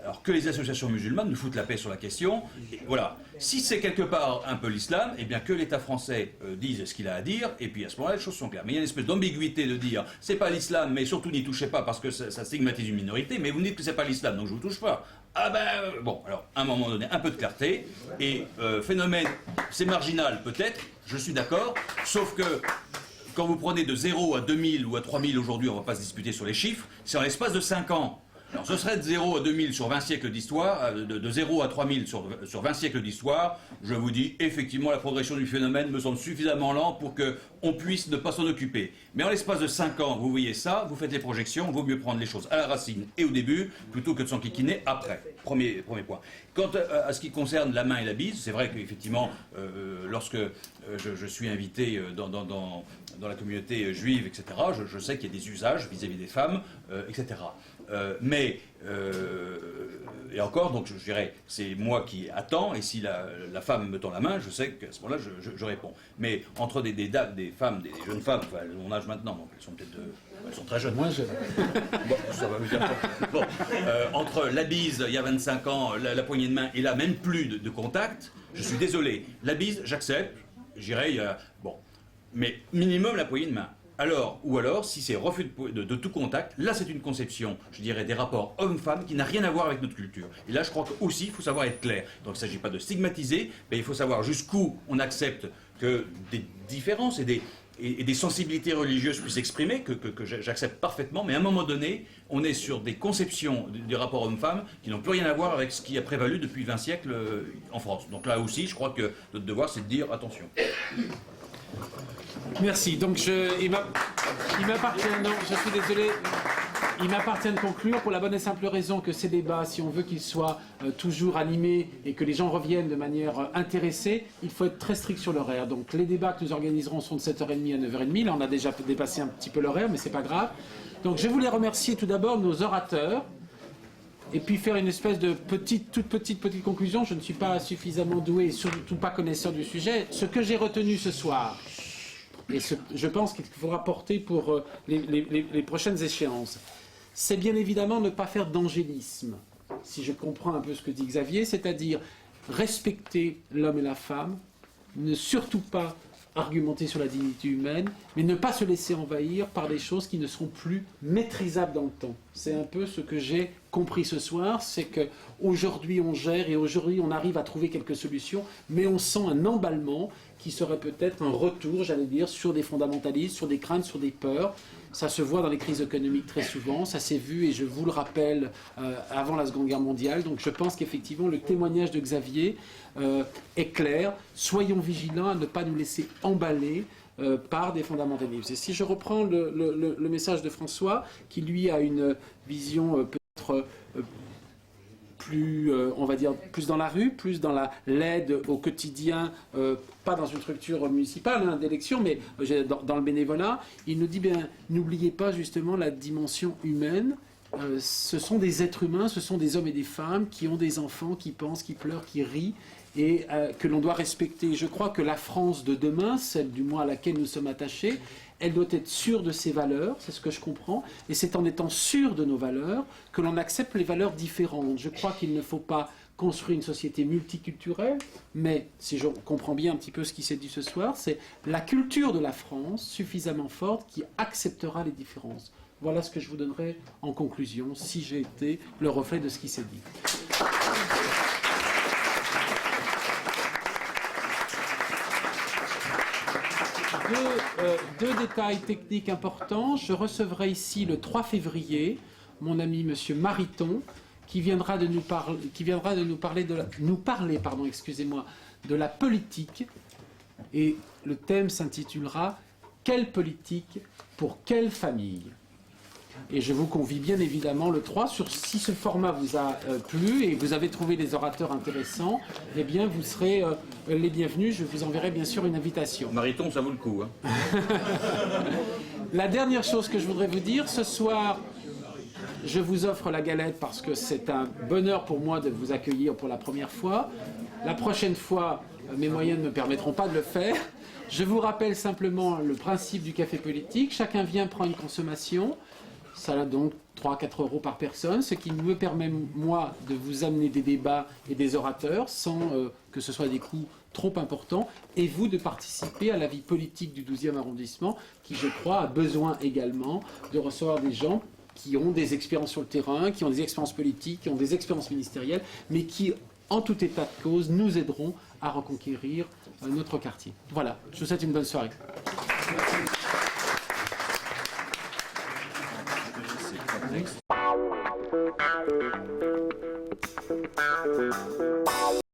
alors que les associations musulmanes nous foutent la paix sur la question, et voilà. Si c'est quelque part un peu l'islam, eh bien que l'État français dise ce qu'il a à dire, et puis à ce moment-là, les choses sont claires. Mais il y a une espèce d'ambiguïté de dire, c'est pas l'islam, mais surtout n'y touchez pas parce que ça stigmatise une minorité, mais vous me dites que c'est pas l'islam, donc je vous touche pas. Ah ben, bon, alors, à un moment donné, un peu de clarté, et phénomène, c'est marginal peut-être, je suis d'accord, sauf que quand vous prenez de 0 à 2000 ou à 3000 aujourd'hui, on ne va pas se disputer sur les chiffres, c'est en l'espace de 5 ans. Alors ce serait de 0 à 2000 sur 20 siècles d'histoire, de 0 à 3000 sur 20 siècles d'histoire. Je vous dis, effectivement, la progression du phénomène me semble suffisamment lent pour on puisse ne pas s'en occuper. Mais en l'espace de 5 ans, vous voyez ça, vous faites les projections, vaut mieux prendre les choses à la racine et au début, plutôt que de s'enquiquiner après. Premier point. Quant à ce qui concerne la main et la bise, c'est vrai qu'effectivement, lorsque je suis invité dans la communauté juive, etc., je sais qu'il y a des usages vis-à-vis des femmes, etc. Et encore, donc je dirais, c'est moi qui attends, et si la femme me tend la main, je sais qu'à ce moment-là, je réponds. Mais entre des femmes, des jeunes femmes, enfin, elles ont mon âge maintenant, donc elles sont peut-être elles sont très jeunes. Moins jeune. Bon, ça va me dire. Bon, entre la bise, il y a 25 ans, la poignée de main, et là, même plus de contact, je suis désolé. La bise, j'accepte, j'irai, bon. Mais minimum la poignée de main. Ou alors, si c'est refus de tout contact, là c'est une conception, je dirais, des rapports hommes-femmes qui n'a rien à voir avec notre culture. Et là, je crois qu'aussi, il faut savoir être clair. Donc il ne s'agit pas de stigmatiser, mais il faut savoir jusqu'où on accepte que des différences et des sensibilités religieuses puissent s'exprimer, que j'accepte parfaitement, mais à un moment donné, on est sur des conceptions des rapports hommes-femmes qui n'ont plus rien à voir avec ce qui a prévalu depuis 20 siècles en France. Donc là aussi, je crois que notre devoir, c'est de dire attention. Merci. Donc il m'appartient, non, je suis désolé, il m'appartient de conclure pour la bonne et simple raison que ces débats, si on veut qu'ils soient toujours animés et que les gens reviennent de manière intéressée, il faut être très strict sur l'horaire. Donc les débats que nous organiserons sont de 7h30 à 9h30. Là, on a déjà dépassé un petit peu l'horaire, mais c'est pas grave. Donc je voulais remercier tout d'abord nos orateurs. Et puis faire une espèce de toute petite conclusion. Je ne suis pas suffisamment doué et surtout pas connaisseur du sujet. Ce que j'ai retenu ce soir, et je pense qu'il faudra porter pour les prochaines échéances, c'est bien évidemment ne pas faire d'angélisme, si je comprends un peu ce que dit Xavier, c'est-à-dire respecter l'homme et la femme, ne surtout pas argumenter sur la dignité humaine, mais ne pas se laisser envahir par des choses qui ne seront plus maîtrisables dans le temps. C'est un peu ce que j'ai compris ce soir, c'est qu'aujourd'hui on gère et aujourd'hui on arrive à trouver quelques solutions, mais on sent un emballement qui serait peut-être un retour, j'allais dire, sur des fondamentalismes, sur des craintes, sur des peurs. Ça se voit dans les crises économiques très souvent, ça s'est vu, et je vous le rappelle, avant la Seconde Guerre mondiale. Donc je pense qu'effectivement, le témoignage de Xavier est clair. Soyons vigilants à ne pas nous laisser emballer par des fondamentalismes. Et si je reprends le message de François, qui lui a une vision peut-être plus, on va dire, plus dans la rue, plus dans l'aide au quotidien, pas dans une structure municipale d'élection, mais dans le bénévolat, il nous dit, bien, n'oubliez pas justement la dimension humaine. Ce sont des êtres humains, ce sont des hommes et des femmes qui ont des enfants, qui pensent, qui pleurent, qui rient, et que l'on doit respecter. Je crois que la France de demain, celle du moins à laquelle nous sommes attachés, elle doit être sûre de ses valeurs, c'est ce que je comprends, et c'est en étant sûr de nos valeurs que l'on accepte les valeurs différentes. Je crois qu'il ne faut pas construire une société multiculturelle, mais si je comprends bien un petit peu ce qui s'est dit ce soir, c'est la culture de la France suffisamment forte qui acceptera les différences. Voilà ce que je vous donnerai en conclusion, si j'ai été le reflet de ce qui s'est dit. Deux détails techniques importants. Je recevrai ici le 3 février mon ami monsieur Mariton, qui viendra de nous parler de la politique. Et le thème s'intitulera « Quelle politique pour quelle famille ?» Et je vous convie bien évidemment le 3, si ce format vous a plu et vous avez trouvé des orateurs intéressants, eh bien vous serez les bienvenus, je vous enverrai bien sûr une invitation. Mariton, ça vaut le coup. Hein. La dernière chose que je voudrais vous dire, ce soir, je vous offre la galette parce que c'est un bonheur pour moi de vous accueillir pour la première fois. La prochaine fois, mes moyens ne me permettront pas de le faire. Je vous rappelle simplement le principe du café politique. Chacun vient, prend une consommation. Ça a donc 3-4 euros par personne, ce qui me permet, moi, de vous amener des débats et des orateurs sans que ce soit des coûts trop importants, et vous de participer à la vie politique du 12e arrondissement, qui, je crois, a besoin également de recevoir des gens qui ont des expériences sur le terrain, qui ont des expériences politiques, qui ont des expériences ministérielles, mais qui, en tout état de cause, nous aideront à reconquérir notre quartier. Voilà, je vous souhaite une bonne soirée. Thanks.